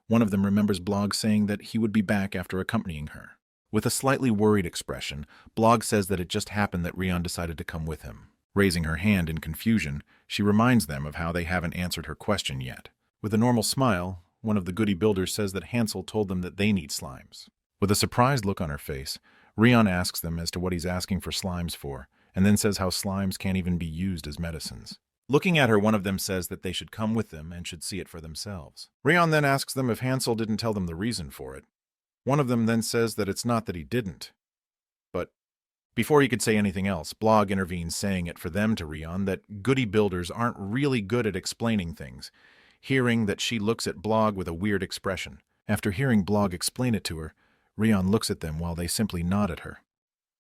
S1: One of them remembers Blog saying that he would be back after accompanying her. With a slightly worried expression, Blog says that it just happened that Rion decided to come with him. Raising her hand in confusion, she reminds them of how they haven't answered her question yet. With a normal smile, one of the goody builders says that Hansel told them that they need slimes. With a surprised look on her face, Rion asks them as to what he's asking for slimes for, and then says how slimes can't even be used as medicines. Looking at her, one of them says that they should come with them and should see it for themselves. Rion then asks them if Hansel didn't tell them the reason for it. One of them then says that it's not that he didn't. But before he could say anything else, Blog intervenes, saying it for them to Rion that goody builders aren't really good at explaining things. Hearing that, she looks at Blog with a weird expression. After hearing Blog explain it to her, Rion looks at them while they simply nod at her.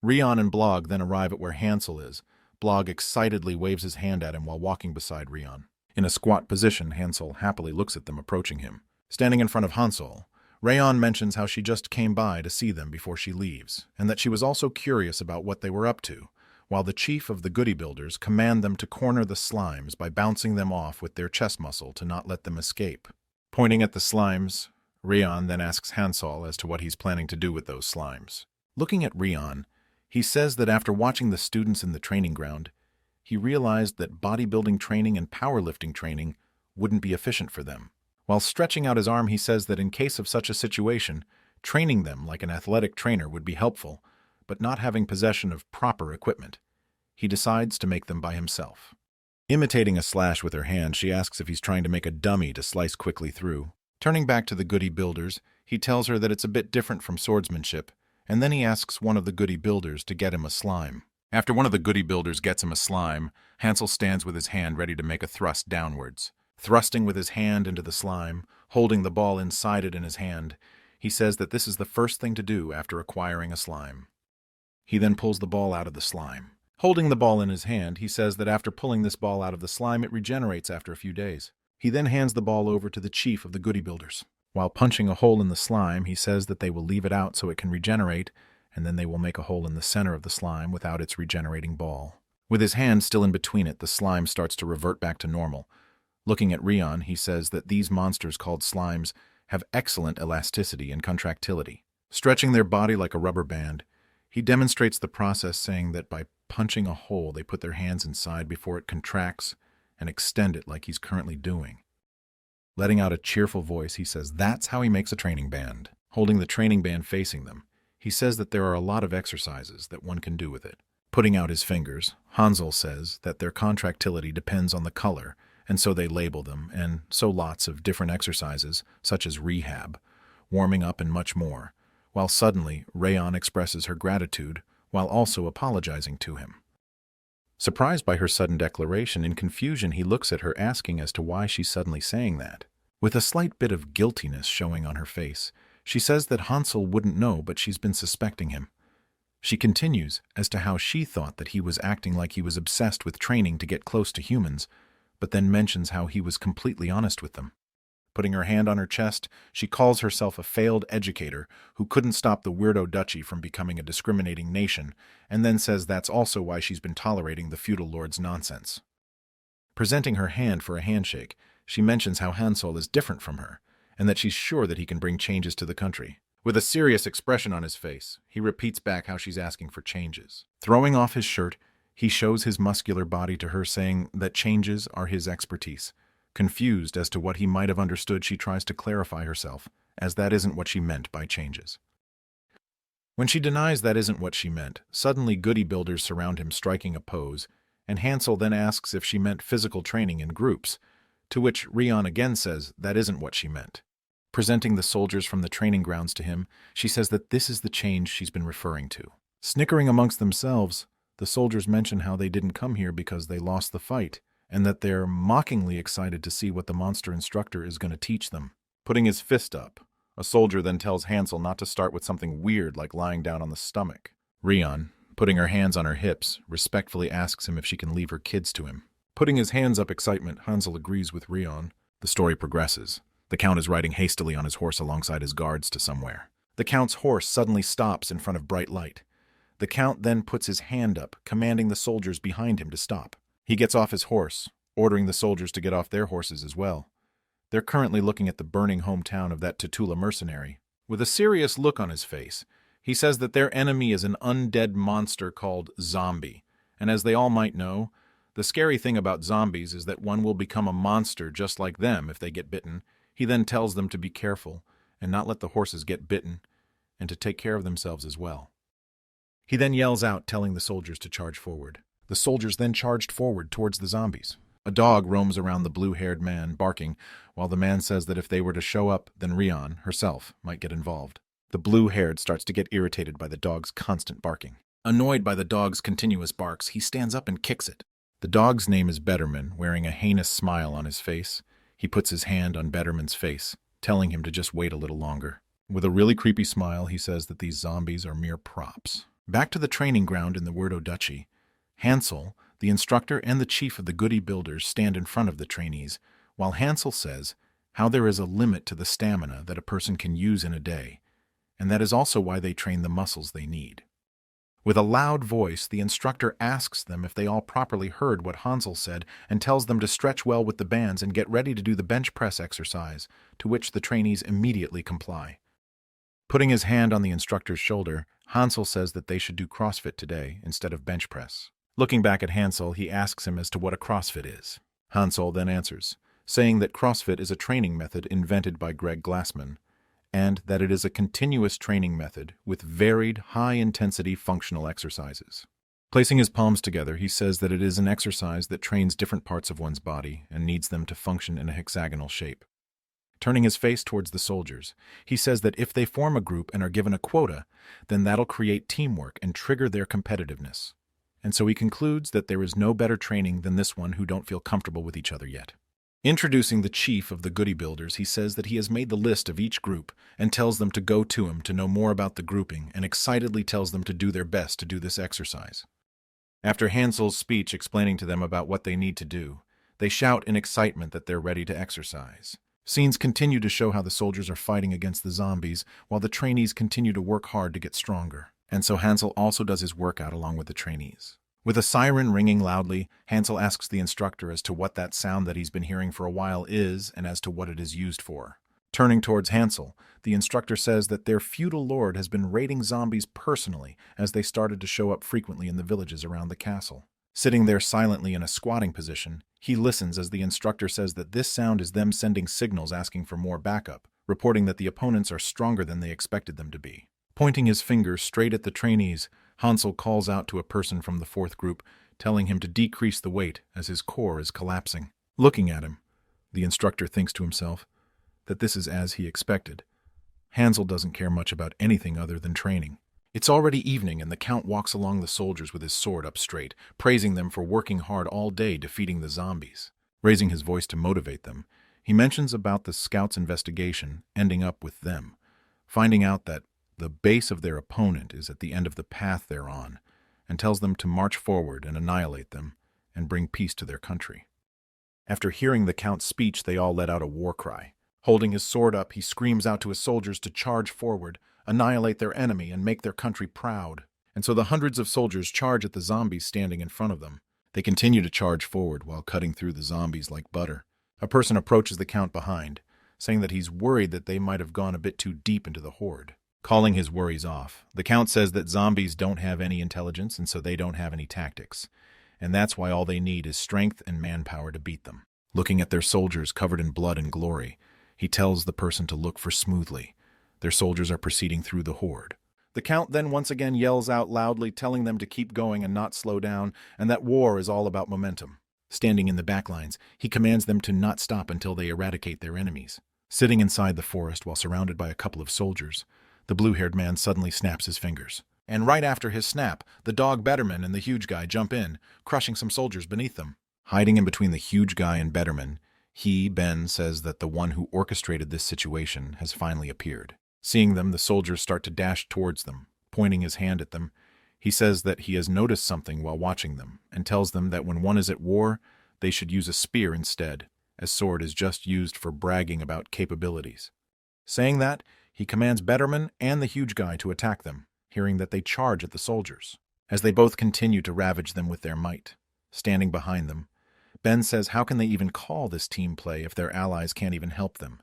S1: Rion and Blog then arrive at where Hansel is. Blog excitedly waves his hand at him while walking beside Rion. In a squat position, Hansel happily looks at them approaching him. Standing in front of Hansel, Rion mentions how she just came by to see them before she leaves, and that she was also curious about what they were up to, while the chief of the goody builders command them to corner the slimes by bouncing them off with their chest muscle to not let them escape. Pointing at the slimes, Rion then asks Hansel as to what he's planning to do with those slimes. Looking at Rion, he says that after watching the students in the training ground, he realized that bodybuilding training and powerlifting training wouldn't be efficient for them. While stretching out his arm, he says that in case of such a situation, training them like an athletic trainer would be helpful, but not having possession of proper equipment. He decides to make them by himself. Imitating a slash with her hand, she asks if he's trying to make a dummy to slice quickly through. Turning back to the goody builders, he tells her that it's a bit different from swordsmanship, and then he asks one of the goody builders to get him a slime. After one of the goody builders gets him a slime, Hansel stands with his hand ready to make a thrust downwards. Thrusting with his hand into the slime, holding the ball inside it in his hand, he says that this is the first thing to do after acquiring a slime. He then pulls the ball out of the slime. Holding the ball in his hand, he says that after pulling this ball out of the slime, it regenerates after a few days. He then hands the ball over to the chief of the goody builders. While punching a hole in the slime, he says that they will leave it out so it can regenerate, and then they will make a hole in the center of the slime without its regenerating ball. With his hand still in between it, the slime starts to revert back to normal. Looking at Rion, he says that these monsters called slimes have excellent elasticity and contractility. Stretching their body like a rubber band, he demonstrates the process, saying that by punching a hole, they put their hands inside before it contracts and extend it like he's currently doing. Letting out a cheerful voice, he says that's how he makes a training band. Holding the training band facing them, he says that there are a lot of exercises that one can do with it. Putting out his fingers, Hansel says that their contractility depends on the color, and so they label them, and so lots of different exercises, such as rehab, warming up, and much more, while suddenly Rayon expresses her gratitude while also apologizing to him. Surprised by her sudden declaration, in confusion he looks at her, asking as to why she's suddenly saying that. With a slight bit of guiltiness showing on her face, she says that Hansel wouldn't know, but she's been suspecting him. She continues as to how she thought that he was acting like he was obsessed with training to get close to humans, but then mentions how he was completely honest with them. Putting her hand on her chest, she calls herself a failed educator who couldn't stop the weirdo duchy from becoming a discriminating nation, and then says that's also why she's been tolerating the feudal lord's nonsense. Presenting her hand for a handshake, she mentions how Hansol is different from her, and that she's sure that he can bring changes to the country. With a serious expression on his face, he repeats back how she's asking for changes. Throwing off his shirt, he shows his muscular body to her, saying that changes are his expertise. Confused as to what he might have understood, she tries to clarify herself, as that isn't what she meant by changes. When she denies that isn't what she meant, suddenly goody builders surround him, striking a pose, and Hansel then asks if she meant physical training in groups, to which Rion again says that isn't what she meant. Presenting the soldiers from the training grounds to him, she says that this is the change she's been referring to. Snickering amongst themselves, the soldiers mention how they didn't come here because they lost the fight, and that they're mockingly excited to see what the monster instructor is going to teach them. Putting his fist up, a soldier then tells Hansel not to start with something weird like lying down on the stomach. Rion, putting her hands on her hips, respectfully asks him if she can leave her kids to him. Putting his hands up excitement, Hansel agrees with Rion. The story progresses. The Count is riding hastily on his horse alongside his guards to somewhere. The Count's horse suddenly stops in front of bright light. The Count then puts his hand up, commanding the soldiers behind him to stop. He gets off his horse, ordering the soldiers to get off their horses as well. They're currently looking at the burning hometown of that Tatula mercenary. With a serious look on his face, he says that their enemy is an undead monster called zombie, and as they all might know, the scary thing about zombies is that one will become a monster just like them if they get bitten. He then tells them to be careful and not let the horses get bitten, and to take care of themselves as well. He then yells out, telling the soldiers to charge forward. The soldiers then charged forward towards the zombies. A dog roams around the blue-haired man, barking, while the man says that if they were to show up, then Rion, herself, might get involved. The blue-haired starts to get irritated by the dog's constant barking. Annoyed by the dog's continuous barks, he stands up and kicks it. The dog's name is Betterman, wearing a heinous smile on his face. He puts his hand on Betterman's face, telling him to just wait a little longer. With a really creepy smile, he says that these zombies are mere props. Back to the training ground in the Weirdo Duchy, Hansel, the instructor, and the chief of the Goody Builders stand in front of the trainees, while Hansel says how there is a limit to the stamina that a person can use in a day, and that is also why they train the muscles they need. With a loud voice, the instructor asks them if they all properly heard what Hansel said and tells them to stretch well with the bands and get ready to do the bench press exercise, to which the trainees immediately comply. Putting his hand on the instructor's shoulder, Hansel says that they should do CrossFit today instead of bench press. Looking back at Hansel, he asks him as to what a CrossFit is. Hansel then answers, saying that CrossFit is a training method invented by Greg Glassman, and that it is a continuous training method with varied, high-intensity functional exercises. Placing his palms together, he says that it is an exercise that trains different parts of one's body and needs them to function in a hexagonal shape. Turning his face towards the soldiers, he says that if they form a group and are given a quota, then that'll create teamwork and trigger their competitiveness. And so he concludes that there is no better training than this one who don't feel comfortable with each other yet. Introducing the chief of the Goody Builders, he says that he has made the list of each group and tells them to go to him to know more about the grouping and excitedly tells them to do their best to do this exercise. After Hansel's speech explaining to them about what they need to do, they shout in excitement that they're ready to exercise. Scenes continue to show how the soldiers are fighting against the zombies while the trainees continue to work hard to get stronger. And so Hansel also does his workout along with the trainees. With a siren ringing loudly, Hansel asks the instructor as to what that sound that he's been hearing for a while is and as to what it is used for. Turning towards Hansel, the instructor says that their feudal lord has been raiding zombies personally as they started to show up frequently in the villages around the castle. Sitting there silently in a squatting position, he listens as the instructor says that this sound is them sending signals asking for more backup, reporting that the opponents are stronger than they expected them to be. Pointing his finger straight at the trainees, Hansel calls out to a person from the fourth group, telling him to decrease the weight as his core is collapsing. Looking at him, the instructor thinks to himself that this is as he expected. Hansel doesn't care much about anything other than training. It's already evening and the Count walks along the soldiers with his sword up straight, praising them for working hard all day defeating the zombies. Raising his voice to motivate them, he mentions about the scouts' investigation ending up with them, finding out that The base of their opponent is at the end of the path they're on, and tells them to march forward and annihilate them and bring peace to their country. After hearing the Count's speech, they all let out a war cry. Holding his sword up, he screams out to his soldiers to charge forward, annihilate their enemy, and make their country proud. And so the hundreds of soldiers charge at the zombies standing in front of them. They continue to charge forward while cutting through the zombies like butter. A person approaches the Count behind, saying that he's worried that they might have gone a bit too deep into the horde. Calling his worries off, the Count says that zombies don't have any intelligence and so they don't have any tactics, and that's why all they need is strength and manpower to beat them. Looking at their soldiers covered in blood and glory, he tells the person to look for smoothly. Their soldiers are proceeding through the horde. The Count then once again yells out loudly, telling them to keep going and not slow down, and that war is all about momentum. Standing in the backlines, he commands them to not stop until they eradicate their enemies. Sitting inside the forest while surrounded by a couple of soldiers, the blue-haired man suddenly snaps his fingers. And right after his snap, the dog Betterman and the huge guy jump in, crushing some soldiers beneath them. Hiding in between the huge guy and Betterman, Ben, says that the one who orchestrated this situation has finally appeared. Seeing them, the soldiers start to dash towards them, pointing his hand at them. He says that he has noticed something while watching them, and tells them that when one is at war, they should use a spear instead, as sword is just used for bragging about capabilities. Saying that, he commands Betterman and the huge guy to attack them, hearing that they charge at the soldiers, as they both continue to ravage them with their might. Standing behind them, Ben says how can they even call this team play if their allies can't even help them,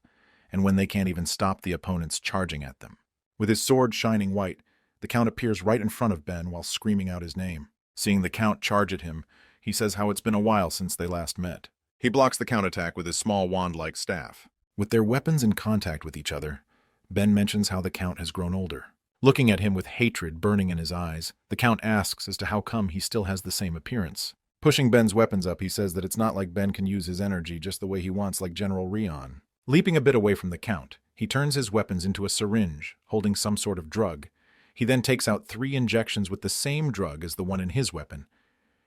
S1: and when they can't even stop the opponents charging at them. With his sword shining white, the Count appears right in front of Ben while screaming out his name. Seeing the Count charge at him, he says how it's been a while since they last met. He blocks the counterattack with his small wand-like staff. With their weapons in contact with each other, Ben mentions how the Count has grown older. Looking at him with hatred burning in his eyes, the Count asks as to how come he still has the same appearance. Pushing Ben's weapons up, he says that it's not like Ben can use his energy just the way he wants like General Rion. Leaping a bit away from the Count, he turns his weapons into a syringe, holding some sort of drug. He then takes out 3 injections with the same drug as the one in his weapon.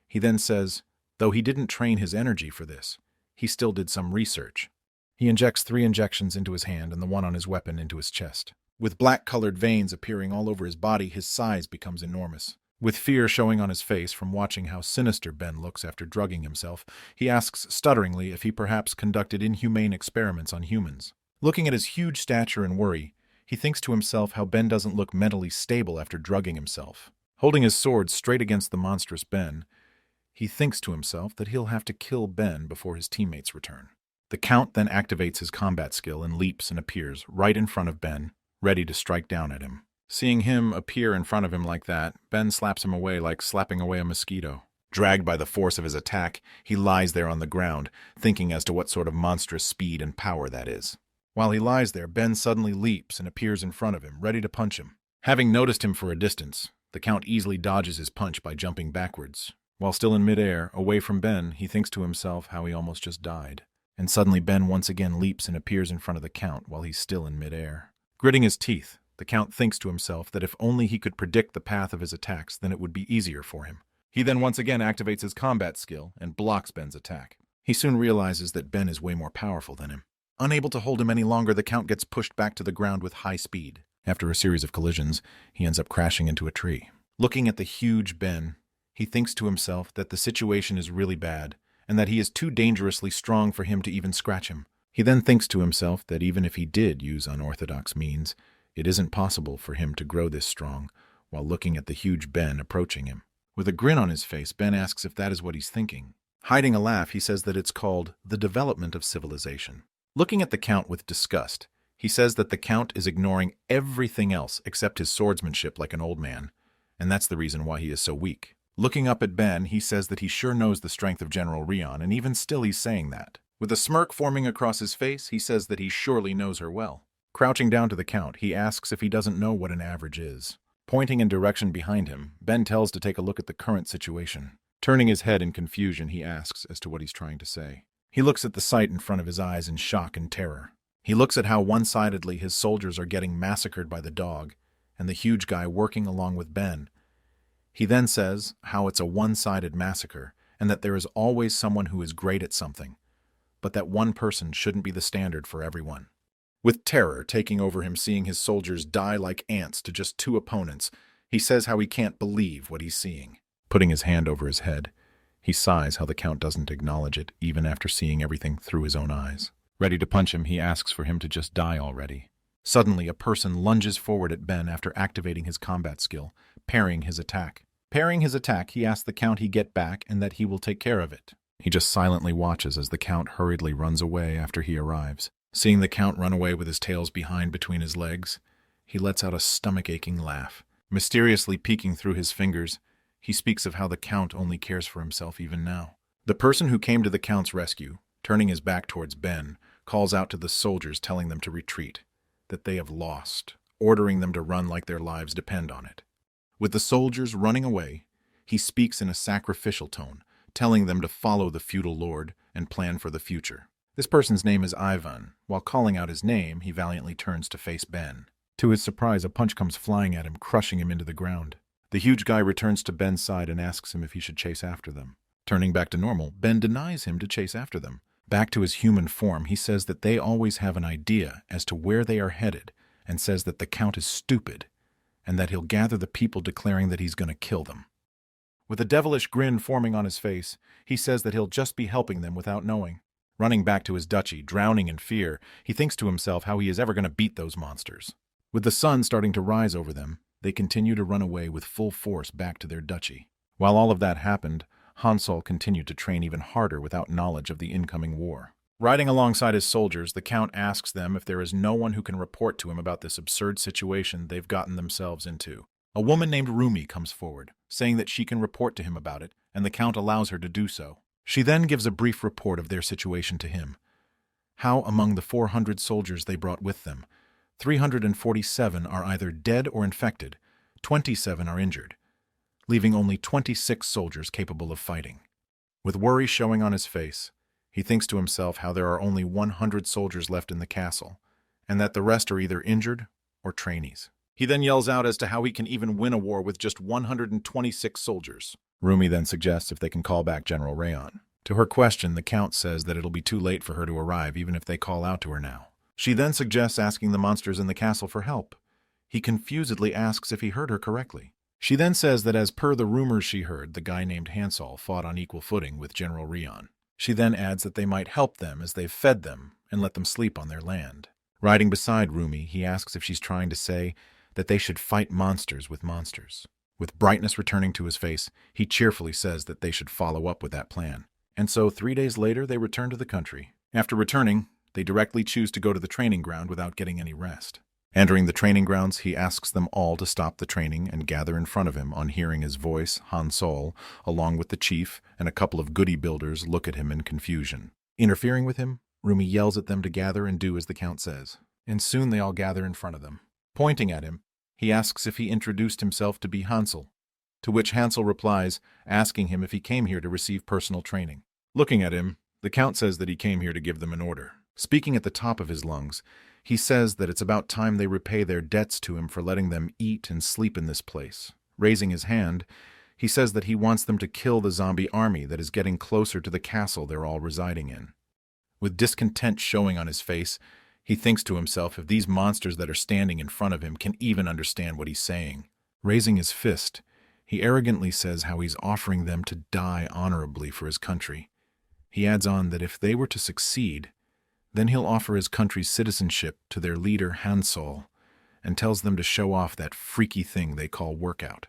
S1: He then says, though he didn't train his energy for this, he still did some research. He injects 3 injections into his hand and the one on his weapon into his chest. With black-colored veins appearing all over his body, his size becomes enormous. With fear showing on his face from watching how sinister Ben looks after drugging himself, he asks stutteringly if he perhaps conducted inhumane experiments on humans. Looking at his huge stature and worry, he thinks to himself how Ben doesn't look mentally stable after drugging himself. Holding his sword straight against the monstrous Ben, he thinks to himself that he'll have to kill Ben before his teammates return. The Count then activates his combat skill and leaps and appears right in front of Ben, ready to strike down at him. Seeing him appear in front of him like that, Ben slaps him away like slapping away a mosquito. Dragged by the force of his attack, he lies there on the ground, thinking as to what sort of monstrous speed and power that is. While he lies there, Ben suddenly leaps and appears in front of him, ready to punch him. Having noticed him for a distance, the Count easily dodges his punch by jumping backwards. While still in midair, away from Ben, he thinks to himself how he almost just died. And suddenly Ben once again leaps and appears in front of the Count while he's still in midair. Gritting his teeth, the Count thinks to himself that if only he could predict the path of his attacks, then it would be easier for him. He then once again activates his combat skill and blocks Ben's attack. He soon realizes that Ben is way more powerful than him. Unable to hold him any longer, the Count gets pushed back to the ground with high speed. After a series of collisions, he ends up crashing into a tree. Looking at the huge Ben, he thinks to himself that the situation is really bad, and that he is too dangerously strong for him to even scratch him. He then thinks to himself that even if he did use unorthodox means, it isn't possible for him to grow this strong, while looking at the huge Ben approaching him. With a grin on his face, Ben asks if that is what he's thinking. Hiding a laugh, he says that it's called the development of civilization. Looking at the Count with disgust, he says that the Count is ignoring everything else except his swordsmanship like an old man, and that's the reason why he is so weak. Looking up at Ben, he says that he sure knows the strength of General Rion, and even still he's saying that. With a smirk forming across his face, he says that he surely knows her well. Crouching down to the Count, he asks if he doesn't know what an average is. Pointing in direction behind him, Ben tells to take a look at the current situation. Turning his head in confusion, he asks as to what he's trying to say. He looks at the sight in front of his eyes in shock and terror. He looks at how one-sidedly his soldiers are getting massacred by the dog, and the huge guy working along with Ben. He then says how it's a one-sided massacre, and that there is always someone who is great at something, but that one person shouldn't be the standard for everyone. With terror taking over him seeing his soldiers die like ants to just 2 opponents, he says how he can't believe what he's seeing. Putting his hand over his head, he sighs how the Count doesn't acknowledge it, even after seeing everything through his own eyes. Ready to punch him, he asks for him to just die already. Suddenly, a person lunges forward at Ben after activating his combat skill, parrying his attack. Parrying his attack, he asks the Count he get back and that he will take care of it. He just silently watches as the Count hurriedly runs away after he arrives. Seeing the Count run away with his tails behind between his legs, he lets out a stomach-aching laugh. Mysteriously peeking through his fingers, he speaks of how the Count only cares for himself even now. The person who came to the Count's rescue, turning his back towards Ben, calls out to the soldiers telling them to retreat, that they have lost, ordering them to run like their lives depend on it. With the soldiers running away, he speaks in a sacrificial tone, telling them to follow the feudal lord and plan for the future. This person's name is Ivan. While calling out his name, he valiantly turns to face Ben. To his surprise, a punch comes flying at him, crushing him into the ground. The huge guy returns to Ben's side and asks him if he should chase after them. Turning back to normal, Ben denies him to chase after them. Back to his human form, he says that they always have an idea as to where they are headed, and says that the Count is stupid, and that he'll gather the people declaring that he's going to kill them. With a devilish grin forming on his face, he says that he'll just be helping them without knowing. Running back to his duchy, drowning in fear, he thinks to himself how he is ever going to beat those monsters. With the sun starting to rise over them, they continue to run away with full force back to their duchy. While all of that happened, Hansol continued to train even harder without knowledge of the incoming war. Riding alongside his soldiers, the Count asks them if there is no one who can report to him about this absurd situation they've gotten themselves into. A woman named Rumi comes forward, saying that she can report to him about it, and the Count allows her to do so. She then gives a brief report of their situation to him. How among the 400 soldiers they brought with them, 347 are either dead or infected, 27 are injured, leaving only 26 soldiers capable of fighting. With worry showing on his face, he thinks to himself how there are only 100 soldiers left in the castle, and that the rest are either injured or trainees. He then yells out as to how he can even win a war with just 126 soldiers. Rumi then suggests if they can call back General Rayon. To her question, the Count says that it'll be too late for her to arrive even if they call out to her now. She then suggests asking the monsters in the castle for help. He confusedly asks if he heard her correctly. She then says that as per the rumors she heard, the guy named Hansol fought on equal footing with General Rayon. She then adds that they might help them as they've fed them and let them sleep on their land. Riding beside Rumi, he asks if she's trying to say that they should fight monsters with monsters. With brightness returning to his face, he cheerfully says that they should follow up with that plan. And so 3 days later, they return to the country. After returning, they directly choose to go to the training ground without getting any rest. Entering the training grounds, he asks them all to stop the training and gather in front of him. On hearing his voice, Hansol, along with the chief and a couple of goody builders, look at him in confusion. Interfering with him, Rumi yells at them to gather and do as the Count says. And soon they all gather in front of them. Pointing at him, he asks if he introduced himself to be Hansel, to which Hansel replies, asking him if he came here to receive personal training. Looking at him, the Count says that he came here to give them an order. Speaking at the top of his lungs, he says that it's about time they repay their debts to him for letting them eat and sleep in this place. Raising his hand, he says that he wants them to kill the zombie army that is getting closer to the castle they're all residing in. With discontent showing on his face, he thinks to himself if these monsters that are standing in front of him can even understand what he's saying. Raising his fist, he arrogantly says how he's offering them to die honorably for his country. He adds on that if they were to succeed, then he'll offer his country's citizenship to their leader Hansol, and tells them to show off that freaky thing they call workout.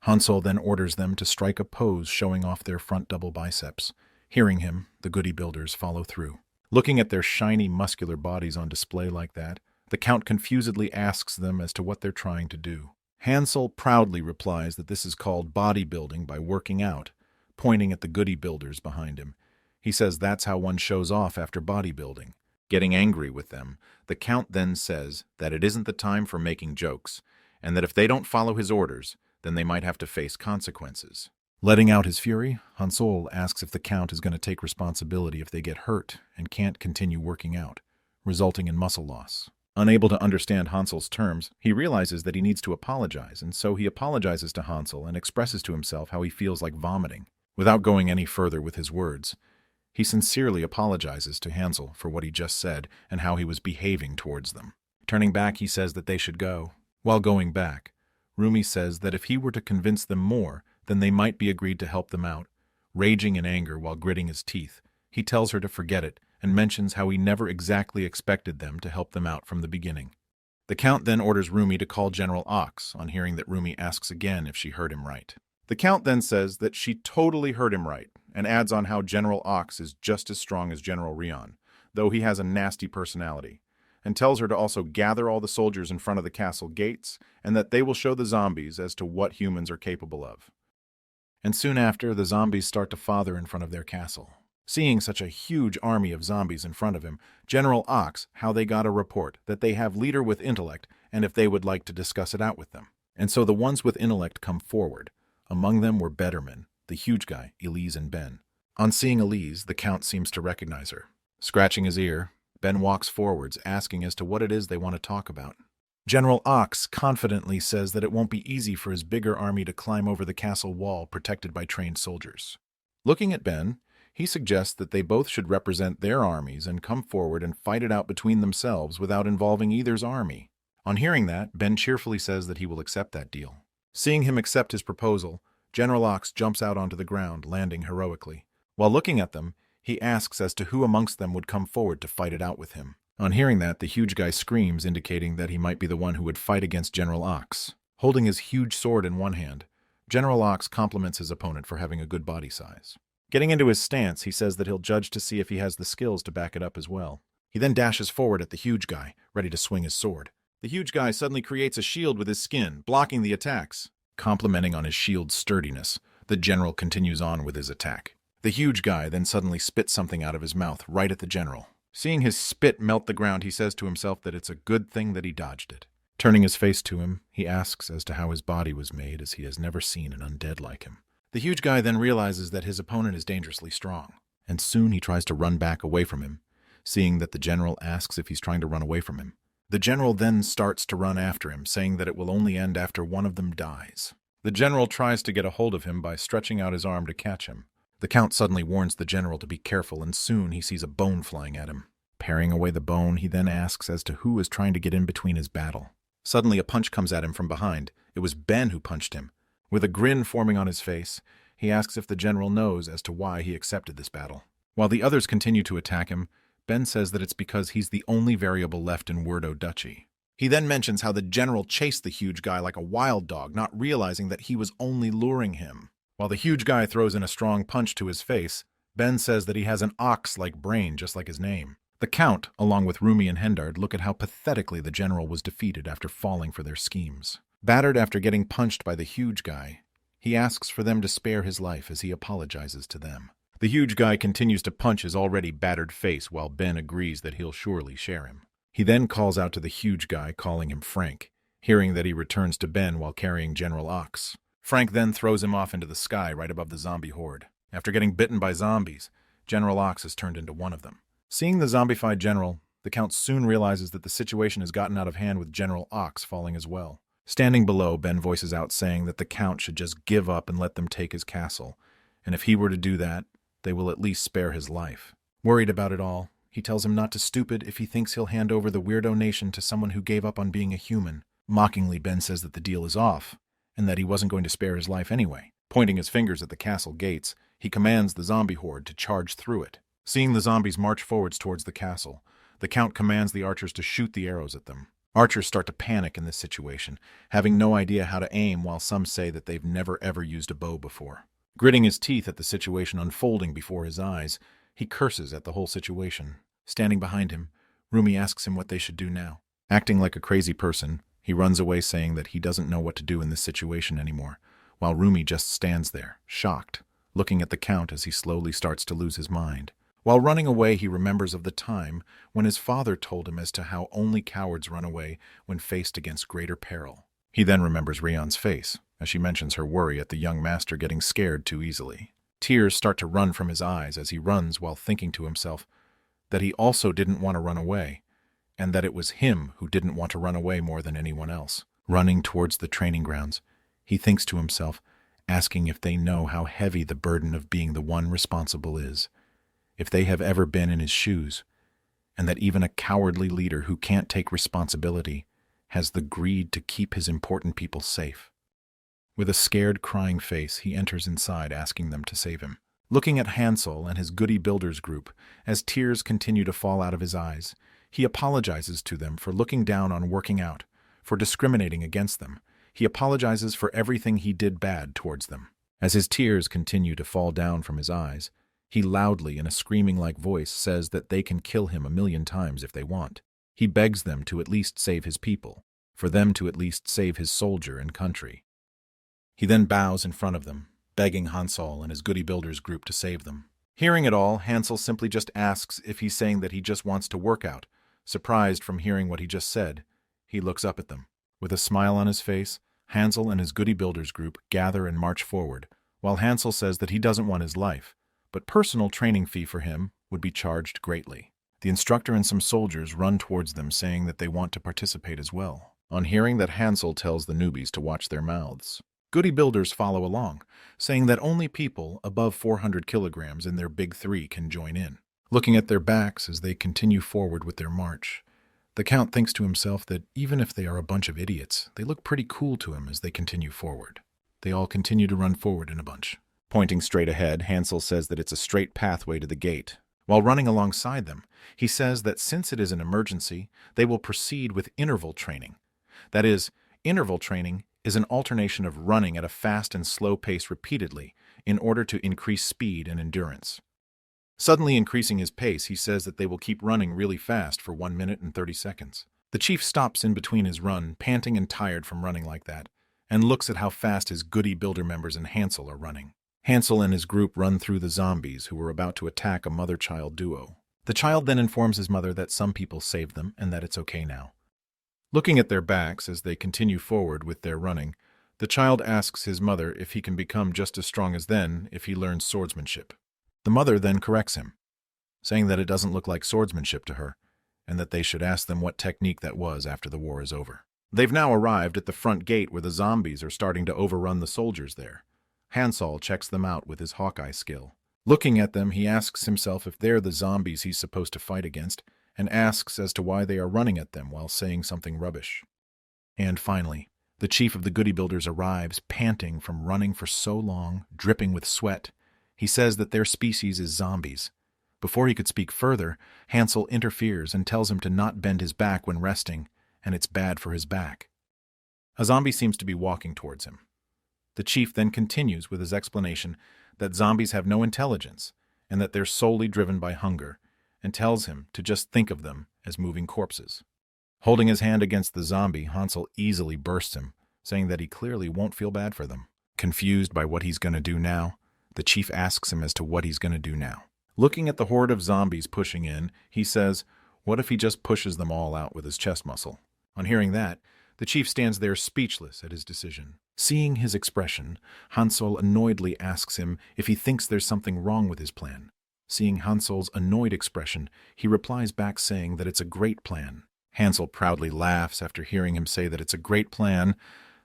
S1: Hansol then orders them to strike a pose showing off their front double biceps. Hearing him, the goody builders follow through. Looking at their shiny, muscular bodies on display like that, the Count confusedly asks them as to what they're trying to do. Hansol proudly replies that this is called bodybuilding by working out, pointing at the goody builders behind him. He says that's how one shows off after bodybuilding. Getting angry with them, the Count then says that it isn't the time for making jokes, and that if they don't follow his orders, then they might have to face consequences. Letting out his fury, Hansol asks if the Count is going to take responsibility if they get hurt and can't continue working out, resulting in muscle loss. Unable to understand Hansel's terms, he realizes that he needs to apologize, and so he apologizes to Hansel and expresses to himself how he feels like vomiting. Without going any further with his words, He sincerely apologizes to Hansel for what he just said and how he was behaving towards them. Turning back, he says that they should go. While going back, Rumi says that if he were to convince them more, then they might be agreed to help them out. Raging in anger while gritting his teeth, he tells her to forget it and mentions how he never exactly expected them to help them out from the beginning. The Count then orders Rumi to call General Ox on hearing that Rumi asks again if she heard him right. The Count then says that she totally heard him right and adds on how General Ox is just as strong as General Rion, though he has a nasty personality, and tells her to also gather all the soldiers in front of the castle gates and that they will show the zombies as to what humans are capable of. And soon after, the zombies start to father in front of their castle. Seeing such a huge army of zombies in front of him, General Ox how they got a report that they have leader with intellect and if they would like to discuss it out with them. And so the ones with intellect come forward. Among them were Betterman, the huge guy, Elise and Ben. On seeing Elise, the Count seems to recognize her. Scratching his ear, Ben walks forwards, asking as to what it is they want to talk about. General Ox confidently says that it won't be easy for his bigger army to climb over the castle wall protected by trained soldiers. Looking at Ben, he suggests that they both should represent their armies and come forward and fight it out between themselves without involving either's army. On hearing that, Ben cheerfully says that he will accept that deal. Seeing him accept his proposal, General Ox jumps out onto the ground, landing heroically. While looking at them, he asks as to who amongst them would come forward to fight it out with him. On hearing that, the huge guy screams, indicating that he might be the one who would fight against General Ox. Holding his huge sword in one hand, General Ox compliments his opponent for having a good body size. Getting into his stance, he says that he'll judge to see if he has the skills to back it up as well. He then dashes forward at the huge guy, ready to swing his sword. The huge guy suddenly creates a shield with his skin, blocking the attacks. Complimenting on his shield's sturdiness, the general continues on with his attack. The huge guy then suddenly spits something out of his mouth right at the general. Seeing his spit melt the ground, he says to himself that it's a good thing that he dodged it. Turning his face to him, he asks as to how his body was made, as he has never seen an undead like him. The huge guy then realizes that his opponent is dangerously strong, and soon he tries to run back away from him, seeing that the general asks if he's trying to run away from him. The general then starts to run after him, saying that it will only end after one of them dies. The general tries to get a hold of him by stretching out his arm to catch him. The Count suddenly warns the general to be careful, and soon he sees a bone flying at him. Parrying away the bone, he then asks as to who is trying to get in between his battle. Suddenly a punch comes at him from behind. It was Ben who punched him. With a grin forming on his face, he asks if the general knows as to why he accepted this battle. While the others continue to attack him, Ben says that it's because he's the only variable left in Wordo Duchy. He then mentions how the general chased the huge guy like a wild dog, not realizing that he was only luring him. While the huge guy throws in a strong punch to his face, Ben says that he has an ox-like brain, just like his name. The Count, along with Rumi and Hendard, look at how pathetically the general was defeated after falling for their schemes. Battered after getting punched by the huge guy, he asks for them to spare his life as he apologizes to them. The huge guy continues to punch his already battered face while Ben agrees that he'll surely share him. He then calls out to the huge guy, calling him Frank, hearing that he returns to Ben while carrying General Ox. Frank then throws him off into the sky right above the zombie horde. After getting bitten by zombies, General Ox is turned into one of them. Seeing the zombified general, the Count soon realizes that the situation has gotten out of hand with General Ox falling as well. Standing below, Ben voices out saying that the Count should just give up and let them take his castle, and if he were to do that, they will at least spare his life. Worried about it all, he tells him not to stupid if he thinks he'll hand over the weirdo nation to someone who gave up on being a human. Mockingly, Ben says that the deal is off, and that he wasn't going to spare his life anyway. Pointing his fingers at the castle gates, he commands the zombie horde to charge through it. Seeing the zombies march forwards towards the castle, the Count commands the archers to shoot the arrows at them. Archers start to panic in this situation, having no idea how to aim, while some say that they've never ever used a bow before. Gritting his teeth at the situation unfolding before his eyes, he curses at the whole situation. Standing behind him, Rumi asks him what they should do now. Acting like a crazy person, he runs away saying that he doesn't know what to do in this situation anymore, while Rumi just stands there, shocked, looking at the Count as he slowly starts to lose his mind. While running away, he remembers of the time when his father told him as to how only cowards run away when faced against greater peril. He then remembers Rion's face, as she mentions her worry at the young master getting scared too easily. Tears start to run from his eyes as he runs while thinking to himself that he also didn't want to run away, and that it was him who didn't want to run away more than anyone else. Running towards the training grounds, he thinks to himself, asking if they know how heavy the burden of being the one responsible is. if they have ever been in his shoes, and that even a cowardly leader who can't take responsibility has the greed to keep his important people safe. With a scared, crying face, he enters inside, asking them to save him. Looking at Hansel and his Goody Builders group, as tears continue to fall out of his eyes, he apologizes to them for looking down on working out, for discriminating against them. He apologizes for everything he did bad towards them. As his tears continue to fall down from his eyes, he loudly, in a screaming-like voice, says that they can kill him 1,000,000 times if they want. He begs them to at least save his people, for them to at least save his soldier and country. He then bows in front of them, begging Hansel and his Goody Builders group to save them. Hearing it all, Hansel simply just asks if he's saying that he just wants to work out. Surprised from hearing what he just said, he looks up at them. With a smile on his face, Hansel and his Goody Builders group gather and march forward, while Hansel says that he doesn't want his life, but personal training fee for him would be charged greatly. The instructor and some soldiers run towards them, saying that they want to participate as well. On hearing that, Hansel tells the newbies to watch their mouths. Goody Builders follow along, saying that only people above 400 kilograms in their big three can join in. Looking at their backs as they continue forward with their march, the Count thinks to himself that even if they are a bunch of idiots, they look pretty cool to him as they continue forward. They all continue to run forward in a bunch. Pointing straight ahead, Hansel says that it's a straight pathway to the gate. While running alongside them, he says that since it is an emergency, they will proceed with interval training. That is, interval training is an alternation of running at a fast and slow pace repeatedly in order to increase speed and endurance. Suddenly increasing his pace, he says that they will keep running really fast for 1 minute and 30 seconds. The chief stops in between his run, panting and tired from running like that, and looks at how fast his Goody Builder members and Hansel are running. Hansel and his group run through the zombies who were about to attack a mother-child duo. The child then informs his mother that some people saved them and that it's okay now. Looking at their backs as they continue forward with their running, the child asks his mother if he can become just as strong as then if he learns swordsmanship. The mother then corrects him, saying that it doesn't look like swordsmanship to her, and that they should ask them what technique that was after the war is over. They've now arrived at the front gate where the zombies are starting to overrun the soldiers there. Hansel checks them out with his Hawkeye skill. Looking at them, he asks himself if they're the zombies he's supposed to fight against, and asks as to why they are running at them while saying something rubbish. And finally, the chief of the Goody Builders arrives, panting from running for so long, dripping with sweat. He says that their species is zombies. Before he could speak further, Hansel interferes and tells him to not bend his back when resting, and it's bad for his back. A zombie seems to be walking towards him. The chief then continues with his explanation that zombies have no intelligence and that they're solely driven by hunger, and tells him to just think of them as moving corpses. Holding his hand against the zombie, Hansel easily bursts him, saying that he clearly won't feel bad for them. Confused by what he's going to do now, the chief asks him as to what he's going to do now. Looking at the horde of zombies pushing in, he says, what if he just pushes them all out with his chest muscle? On hearing that, the chief stands there speechless at his decision. Seeing his expression, Hansel annoyedly asks him if he thinks there's something wrong with his plan. Seeing Hansel's annoyed expression, he replies back saying that it's a great plan. Hansel proudly laughs after hearing him say that it's a great plan.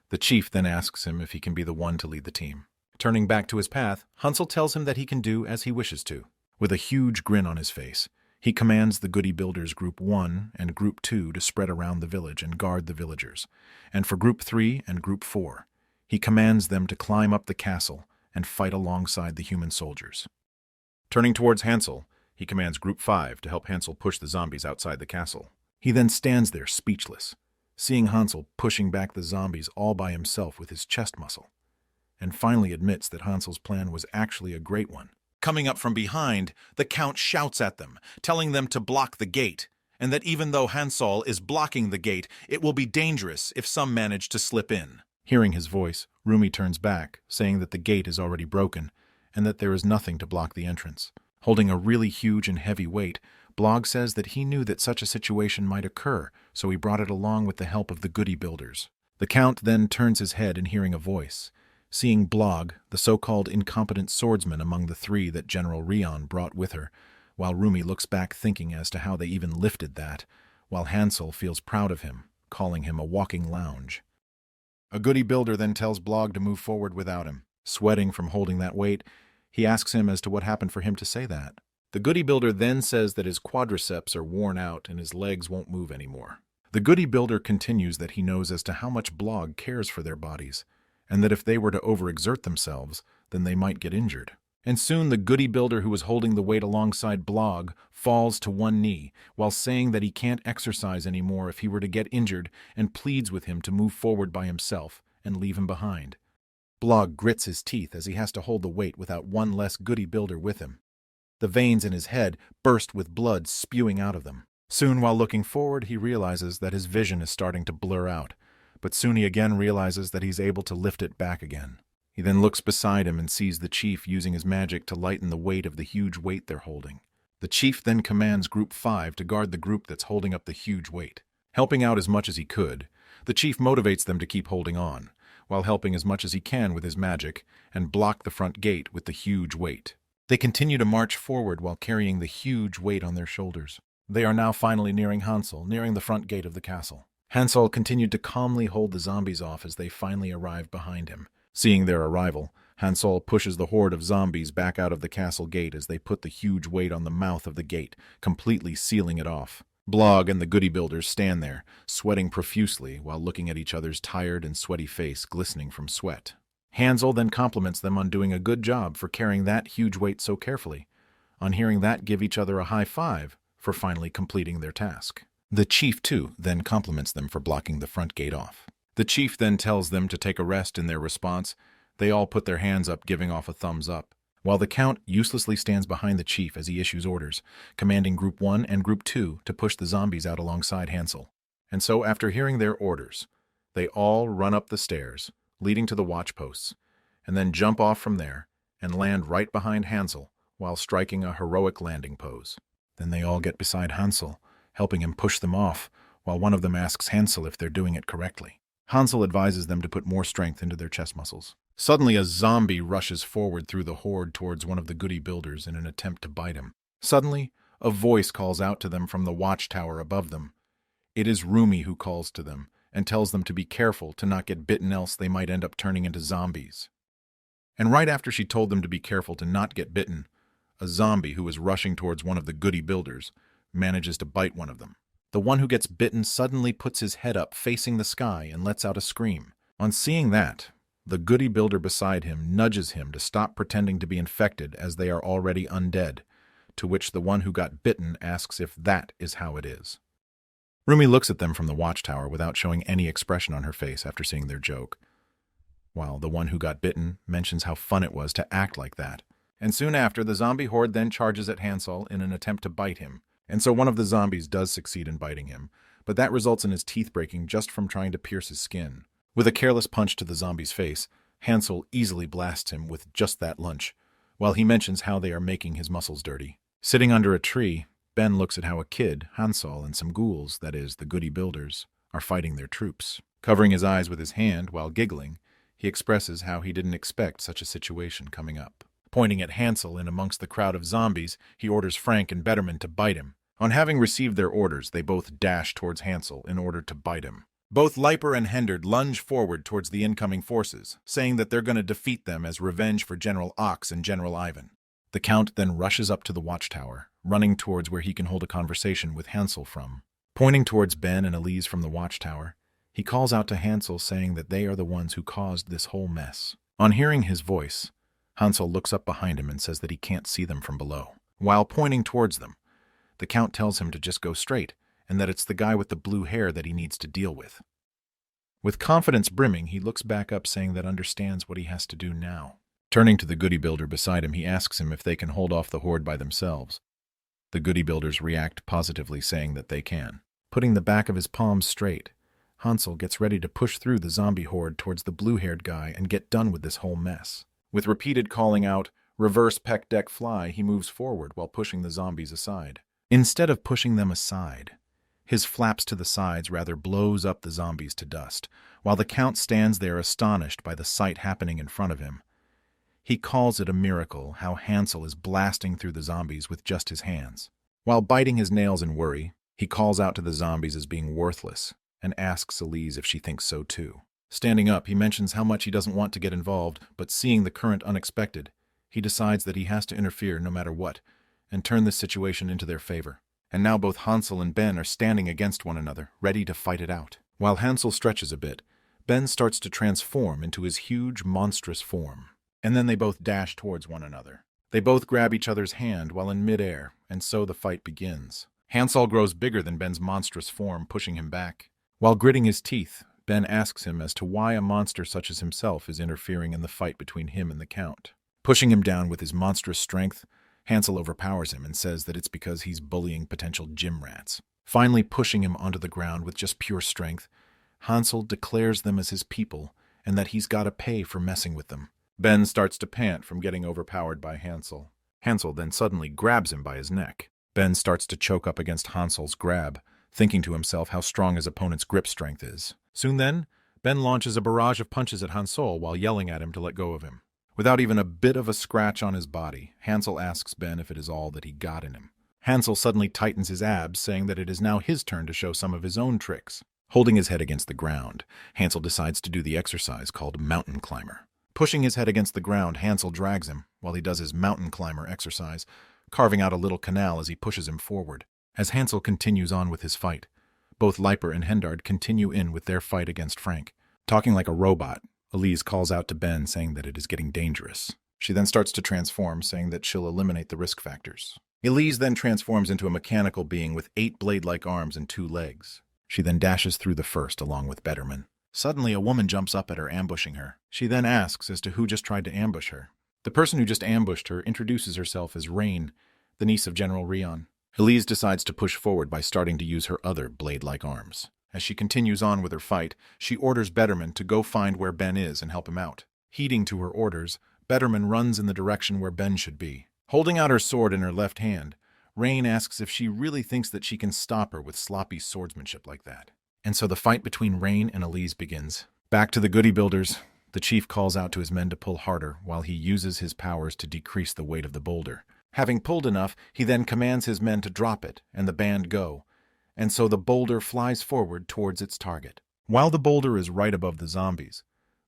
S1: The chief then asks him if he can be the one to lead the team. Turning back to his path, Hansel tells him that he can do as he wishes to. With a huge grin on his face, he commands the Goody Builders Group 1 and Group 2 to spread around the village and guard the villagers, and for Group 3 and Group 4, he commands them to climb up the castle and fight alongside the human soldiers. Turning towards Hansel, he commands Group 5 to help Hansel push the zombies outside the castle. He then stands there speechless, seeing Hansel pushing back the zombies all by himself with his chest muscle, and finally admits that Hansel's plan was actually a great one. Coming up from behind, the Count shouts at them, telling them to block the gate, and that even though Hansel is blocking the gate, it will be dangerous if some manage to slip in. Hearing his voice, Rumi turns back, saying that the gate is already broken, and that there is nothing to block the entrance. Holding a really huge and heavy weight, Blog says that he knew that such a situation might occur, so he brought it along with the help of the Goody Builders. The Count then turns his head in hearing a voice. Seeing Blog, the so-called incompetent swordsman among the three that General Rion brought with her, while Rumi looks back thinking as to how they even lifted that, while Hansel feels proud of him, calling him a walking lounge. A Goody Builder then tells Blog to move forward without him. Sweating from holding that weight, he asks him as to what happened for him to say that. The goody builder then says that his quadriceps are worn out and his legs won't move anymore. The goody builder continues that he knows as to how much Blog cares for their bodies, and that if they were to overexert themselves, then they might get injured. And soon the goody builder who was holding the weight alongside Blog falls to one knee while saying that he can't exercise anymore if he were to get injured and pleads with him to move forward by himself and leave him behind. Blog grits his teeth as he has to hold the weight without one less goody builder with him. The veins in his head burst with blood spewing out of them. Soon, while looking forward, he realizes that his vision is starting to blur out, but soon he again realizes that he's able to lift it back again. He then looks beside him and sees the chief using his magic to lighten the weight of the huge weight they're holding. The chief then commands Group 5 to guard the group that's holding up the huge weight. Helping out as much as he could, the chief motivates them to keep holding on, while helping as much as he can with his magic and block the front gate with the huge weight. They continue to march forward while carrying the huge weight on their shoulders. They are now finally nearing Hansel, nearing the front gate of the castle. Hansel continued to calmly hold the zombies off as they finally arrived behind him. Seeing their arrival, Hansel pushes the horde of zombies back out of the castle gate as they put the huge weight on the mouth of the gate, completely sealing it off. Blog and the goody builders stand there, sweating profusely while looking at each other's tired and sweaty face glistening from sweat. Hansel then compliments them on doing a good job for carrying that huge weight so carefully. On hearing that, give each other a high five for finally completing their task. The chief, too, then compliments them for blocking the front gate off. The chief then tells them to take a rest in their response. They all put their hands up, giving off a thumbs up, while the count uselessly stands behind the chief as he issues orders, commanding Group 1 and Group 2 to push the zombies out alongside Hansel. And so, after hearing their orders, they all run up the stairs, leading to the watch posts, and then jump off from there and land right behind Hansel while striking a heroic landing pose. Then they all get beside Hansel, helping him push them off, while one of them asks Hansel if they're doing it correctly. Hansel advises them to put more strength into their chest muscles. Suddenly, a zombie rushes forward through the horde towards one of the goody builders in an attempt to bite him. Suddenly, a voice calls out to them from the watchtower above them. It is Rumi who calls to them and tells them to be careful to not get bitten, else they might end up turning into zombies. And right after she told them to be careful to not get bitten, a zombie who is rushing towards one of the goody builders manages to bite one of them. The one who gets bitten suddenly puts his head up facing the sky and lets out a scream. On seeing that, the goody builder beside him nudges him to stop pretending to be infected as they are already undead, to which the one who got bitten asks if that is how it is. Rumi looks at them from the watchtower without showing any expression on her face after seeing their joke, while the one who got bitten mentions how fun it was to act like that. And soon after, the zombie horde then charges at Hansel in an attempt to bite him, and so one of the zombies does succeed in biting him, but that results in his teeth breaking just from trying to pierce his skin. With a careless punch to the zombie's face, Hansel easily blasts him with just that lunge, while he mentions how they are making his muscles dirty. Sitting under a tree, Ben looks at how a kid, Hansel, and some ghouls, that is, the goody builders, are fighting their troops. Covering his eyes with his hand while giggling, he expresses how he didn't expect such a situation coming up. Pointing at Hansel in amongst the crowd of zombies, he orders Frank and Betterman to bite him. On having received their orders, they both dash towards Hansel in order to bite him. Both Leiper and Henderd lunge forward towards the incoming forces, saying that they're going to defeat them as revenge for General Ox and General Ivan. The Count then rushes up to the watchtower, running towards where he can hold a conversation with Hansel from. Pointing towards Ben and Elise from the watchtower, he calls out to Hansel saying that they are the ones who caused this whole mess. On hearing his voice, Hansel looks up behind him and says that he can't see them from below. While pointing towards them, the Count tells him to just go straight, and that it's the guy with the blue hair that he needs to deal with. With confidence brimming, he looks back up saying that understands what he has to do now. Turning to the goody builder beside him, he asks him if they can hold off the horde by themselves. The goody builders react positively, saying that they can. Putting the back of his palms straight, Hansel gets ready to push through the zombie horde towards the blue-haired guy and get done with this whole mess. With repeated calling out, "Reverse peck deck fly," he moves forward while pushing the zombies aside. Instead of pushing them aside, his flaps to the sides rather blows up the zombies to dust, while the Count stands there astonished by the sight happening in front of him. He calls it a miracle how Hansel is blasting through the zombies with just his hands. While biting his nails in worry, he calls out to the zombies as being worthless and asks Elise if she thinks so too. Standing up, he mentions how much he doesn't want to get involved, but seeing the current unexpected, he decides that he has to interfere no matter what, and turn this situation into their favor. And now both Hansel and Ben are standing against one another, ready to fight it out. While Hansel stretches a bit, Ben starts to transform into his huge, monstrous form. And then they both dash towards one another. They both grab each other's hand while in midair, and so the fight begins. Hansel grows bigger than Ben's monstrous form, pushing him back. While gritting his teeth, Ben asks him as to why a monster such as himself is interfering in the fight between him and the Count. Pushing him down with his monstrous strength, Hansel overpowers him and says that it's because he's bullying potential gym rats. Finally pushing him onto the ground with just pure strength, Hansel declares them as his people and that he's got to pay for messing with them. Ben starts to pant from getting overpowered by Hansel. Hansel then suddenly grabs him by his neck. Ben starts to choke up against Hansel's grab, thinking to himself how strong his opponent's grip strength is. Soon then, Ben launches a barrage of punches at Hansel while yelling at him to let go of him. Without even a bit of a scratch on his body, Hansel asks Ben if it is all that he got in him. Hansel suddenly tightens his abs, saying that it is now his turn to show some of his own tricks. Holding his head against the ground, Hansel decides to do the exercise called mountain climber. Pushing his head against the ground, Hansel drags him while he does his mountain climber exercise, carving out a little canal as he pushes him forward. As Hansel continues on with his fight, both Leiper and Hendard continue in with their fight against Frank. Talking like a robot, Elise calls out to Ben saying that it is getting dangerous. She then starts to transform, saying that she'll eliminate the risk factors. Elise then transforms into a mechanical being with 8 blade-like arms and 2 legs. She then dashes through the first along with Betterman. Suddenly, a woman jumps up at her, ambushing her. She then asks as to who just tried to ambush her. The person who just ambushed her introduces herself as Rain, the niece of General Rion. Elise decides to push forward by starting to use her other blade-like arms. As she continues on with her fight, she orders Betterman to go find where Ben is and help him out. Heeding to her orders, Betterman runs in the direction where Ben should be. Holding out her sword in her left hand, Rain asks if she really thinks that she can stop her with sloppy swordsmanship like that. And so the fight between Rain and Elise begins. Back to the goody builders, the chief calls out to his men to pull harder while he uses his powers to decrease the weight of the boulder. Having pulled enough, he then commands his men to drop it and the band go, and so the boulder flies forward towards its target. While the boulder is right above the zombies,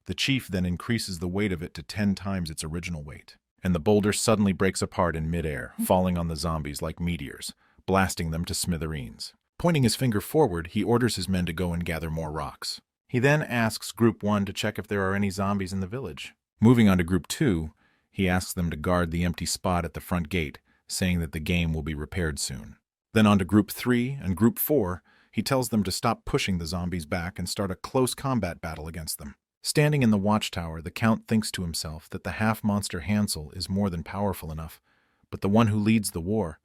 S1: the chief then increases the weight of it to 10 times its original weight, and the boulder suddenly breaks apart in midair, falling on the zombies like meteors, blasting them to smithereens. Pointing his finger forward, he orders his men to go and gather more rocks. He then asks Group 1 to check if there are any zombies in the village. Moving on to Group 2, he asks them to guard the empty spot at the front gate, saying that the game will be repaired soon. Then on to Group 3 and Group 4, he tells them to stop pushing the zombies back and start a close combat battle against them. Standing in the watchtower, the Count thinks to himself that the half-monster Hansel is more than powerful enough, but the one who leads the war,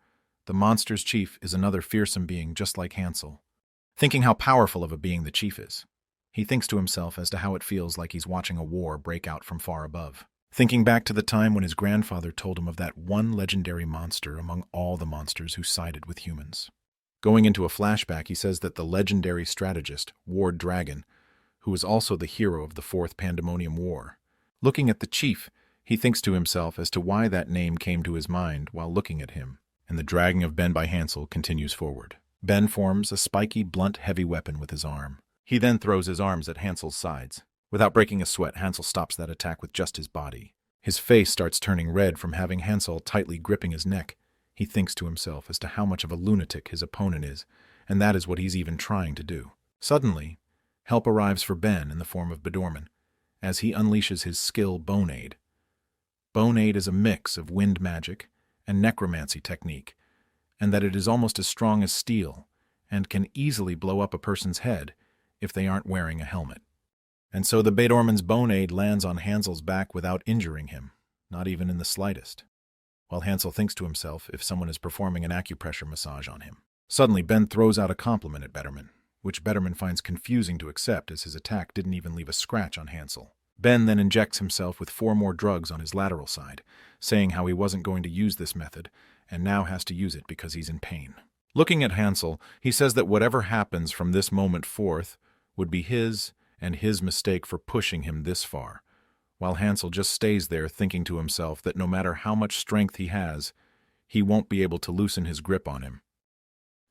S1: the monster's chief, is another fearsome being just like Hansel. Thinking how powerful of a being the chief is, he thinks to himself as to how it feels like he's watching a war break out from far above. Thinking back to the time when his grandfather told him of that one legendary monster among all the monsters who sided with humans. Going into a flashback, he says that the legendary strategist, Ward Dragon, who was also the hero of the Fourth Pandemonium War. Looking at the chief, he thinks to himself as to why that name came to his mind while looking at him, and the dragging of Ben by Hansel continues forward. Ben forms a spiky, blunt, heavy weapon with his arm. He then throws his arms at Hansel's sides. Without breaking a sweat, Hansel stops that attack with just his body. His face starts turning red from having Hansel tightly gripping his neck. He thinks to himself as to how much of a lunatic his opponent is, and that is what he's even trying to do. Suddenly, help arrives for Ben in the form of Bedorman, as he unleashes his skill Boneade. Boneade is a mix of wind magic and necromancy technique, and that it is almost as strong as steel, and can easily blow up a person's head if they aren't wearing a helmet. And so the Bedorman's Boneade lands on Hansel's back without injuring him, not even in the slightest, while Hansel thinks to himself if someone is performing an acupressure massage on him. Suddenly, Ben throws out a compliment at Betterman, which Betterman finds confusing to accept as his attack didn't even leave a scratch on Hansel. Ben then injects himself with 4 more drugs on his lateral side, saying how he wasn't going to use this method, and now has to use it because he's in pain. Looking at Hansel, he says that whatever happens from this moment forth would be his and his mistake for pushing him this far, while Hansel just stays there thinking to himself that no matter how much strength he has, he won't be able to loosen his grip on him.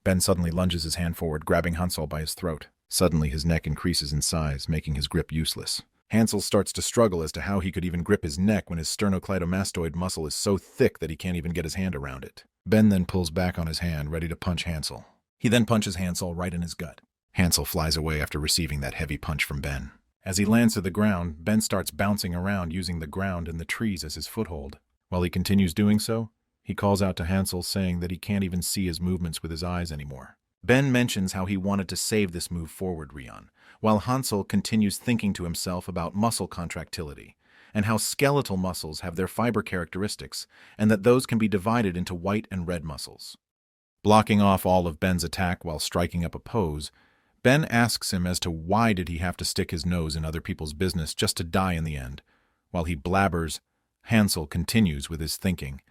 S1: Ben suddenly lunges his hand forward, grabbing Hansel by his throat. Suddenly his neck increases in size, making his grip useless. Hansel starts to struggle as to how he could even grip his neck when his sternocleidomastoid muscle is so thick that he can't even get his hand around it. Ben then pulls back on his hand, ready to punch Hansel. He then punches Hansel right in his gut. Hansel flies away after receiving that heavy punch from Ben. As he lands to the ground, Ben starts bouncing around using the ground and the trees as his foothold. While he continues doing so, he calls out to Hansel saying that he can't even see his movements with his eyes anymore. Ben mentions how he wanted to save this move forward Rion, while Hansel continues thinking to himself about muscle contractility, and how skeletal muscles have their fiber characteristics, and that those can be divided into white and red muscles. Blocking off all of Ben's attack while striking up a pose, Ben asks him as to why did he have to stick his nose in other people's business just to die in the end. While he blabbers, Hansel continues with his thinking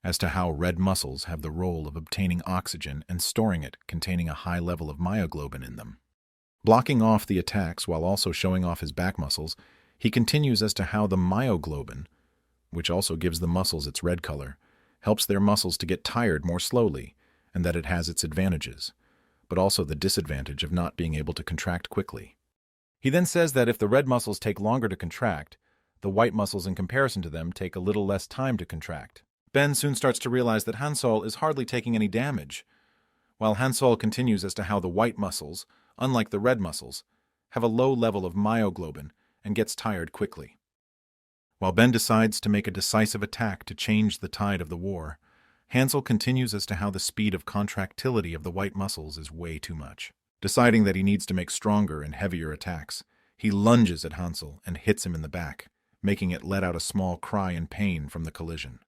S1: as to how red muscles have the role of obtaining oxygen and storing it, containing a high level of myoglobin in them. Blocking off the attacks while also showing off his back muscles, he continues as to how the myoglobin, which also gives the muscles its red color, helps their muscles to get tired more slowly, and that it has its advantages, but also the disadvantage of not being able to contract quickly. He then says that if the red muscles take longer to contract, the white muscles in comparison to them take a little less time to contract. Ben soon starts to realize that Hansel is hardly taking any damage, while Hansel continues as to how the white muscles, unlike the red muscles, have a low level of myoglobin and gets tired quickly. While Ben decides to make a decisive attack to change the tide of the war, Hansel continues as to how the speed of contractility of the white muscles is way too much. Deciding that he needs to make stronger and heavier attacks, he lunges at Hansel and hits him in the back, making it let out a small cry in pain from the collision.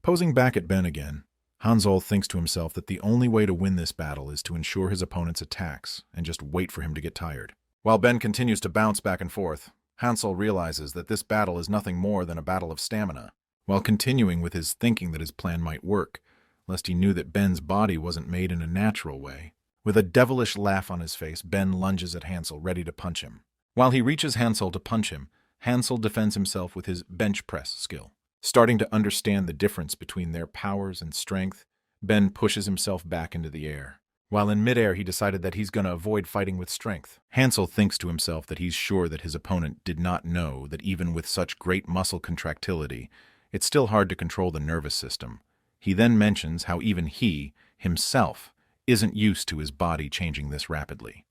S1: Posing back at Ben again, Hansel thinks to himself that the only way to win this battle is to ensure his opponent's attacks and just wait for him to get tired. While Ben continues to bounce back and forth, Hansel realizes that this battle is nothing more than a battle of stamina. While continuing with his thinking that his plan might work, lest he knew that Ben's body wasn't made in a natural way. With a devilish laugh on his face, Ben lunges at Hansel, ready to punch him. While he reaches Hansel to punch him, Hansel defends himself with his bench press skill. Starting to understand the difference between their powers and strength, Ben pushes himself back into the air. While in midair, he decided that he's going to avoid fighting with strength. Hansel thinks to himself that he's sure that his opponent did not know that even with such great muscle contractility, it's still hard to control the nervous system. He then mentions how even he, himself, isn't used to his body changing this rapidly.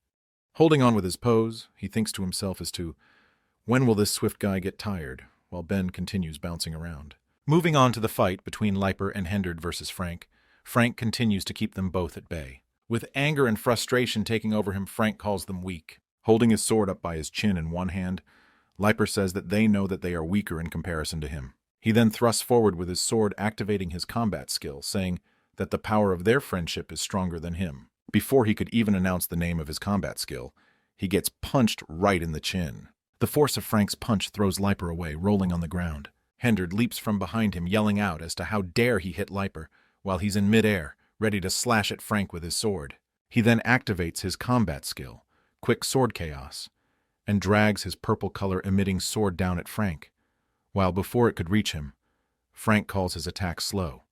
S1: Holding on with his pose, he thinks to himself as to, when will this swift guy get tired, while Ben continues bouncing around. Moving on to the fight between Leiper and Henderd versus Frank, Frank continues to keep them both at bay. With anger and frustration taking over him, Frank calls them weak. Holding his sword up by his chin in one hand, Leiper says that they know that they are weaker in comparison to him. He then thrusts forward with his sword, activating his combat skill, saying that the power of their friendship is stronger than him. Before he could even announce the name of his combat skill, he gets punched right in the chin. The force of Frank's punch throws Leiper away, rolling on the ground. Henderd leaps from behind him, yelling out as to how dare he hit Leiper, while he's in midair, ready to slash at Frank with his sword. He then activates his combat skill, Quick Sword Chaos, and drags his purple color emitting sword down at Frank, while before it could reach him, Frank calls his attack slow.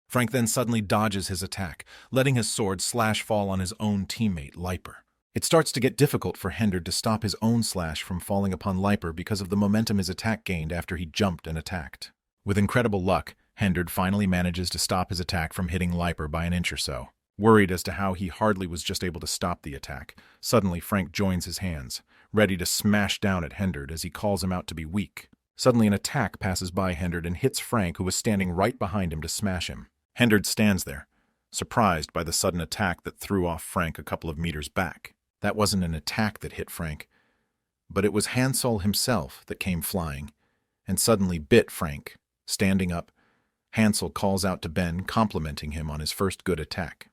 S1: Frank then suddenly dodges his attack, letting his sword slash fall on his own teammate, Leiper. It starts to get difficult for Henderd to stop his own slash from falling upon Leiper because of the momentum his attack gained after he jumped and attacked. With incredible luck, Henderd finally manages to stop his attack from hitting Leiper by an inch or so. Worried as to how he hardly was just able to stop the attack, suddenly Frank joins his hands, ready to smash down at Henderd as he calls him out to be weak. Suddenly an attack passes by Henderd and hits Frank, who was standing right behind him to smash him. Henderd stands there, surprised by the sudden attack that threw off Frank a couple of meters back. That wasn't an attack that hit Frank, but it was Hansel himself that came flying and suddenly bit Frank. Standing up, Hansel calls out to Ben, complimenting him on his first good attack.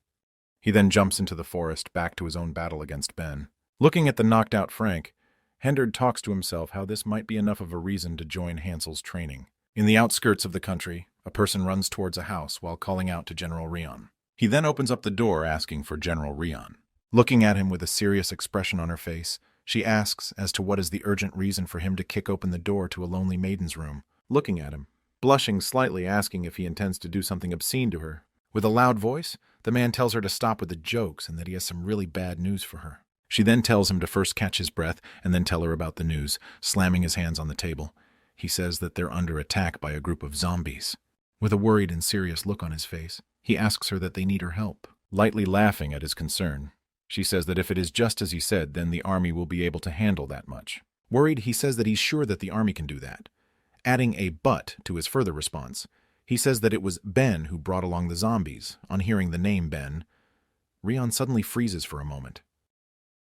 S1: He then jumps into the forest, back to his own battle against Ben. Looking at the knocked-out Frank, Henderd talks to himself how this might be enough of a reason to join Hansel's training. In the outskirts of the country, a person runs towards a house while calling out to General Rion. He then opens up the door asking for General Rion. Looking at him with a serious expression on her face, she asks as to what is the urgent reason for him to kick open the door to a lonely maiden's room. Looking at him, blushing slightly, asking if he intends to do something obscene to her. With a loud voice, the man tells her to stop with the jokes and that he has some really bad news for her. She then tells him to first catch his breath and then tell her about the news, slamming his hands on the table. He says that they're under attack by a group of zombies. With a worried and serious look on his face, he asks her that they need her help. Lightly laughing at his concern, she says that if it is just as he said, then the army will be able to handle that much. Worried, he says that he's sure that the army can do that. Adding a but to his further response, he says that it was Ben who brought along the zombies. On hearing the name Ben, Rion suddenly freezes for a moment.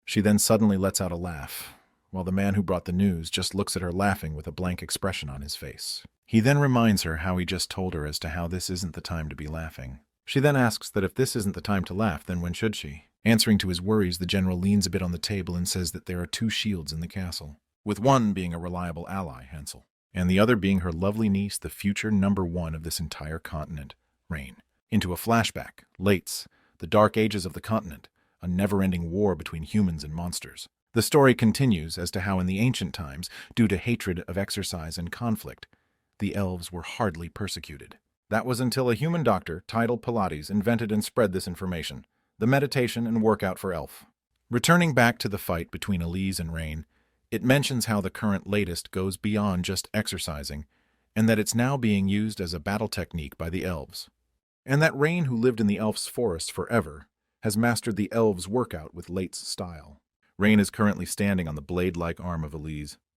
S1: She then suddenly lets out a laugh, while the man who brought the news just looks at her laughing with a blank expression on his face. He then reminds her how he just told her as to how this isn't the time to be laughing. She then asks that if this isn't the time to laugh, then when should she? Answering to his worries, the general leans a bit on the table and says that there are 2 shields in the castle, with one being a reliable ally, Hansel, and the other being her lovely niece, the future #1 of this entire continent, Rain. Into a flashback, Lates, the dark ages of the continent, a never-ending war between humans and monsters. The story continues as to how in the ancient times, due to hatred of exercise and conflict, the elves were hardly persecuted. That was until a human doctor, titled Pilates, invented and spread this information, the meditation and workout for elf. Returning back to the fight between Elise and Rain, it mentions how the current latest goes beyond just exercising, and that it's now being used as a battle technique by the elves. And that Rain, who lived in the elves' forest forever, has mastered the elves' workout with Late's style. Rain is currently standing on the blade-like arm of Elise,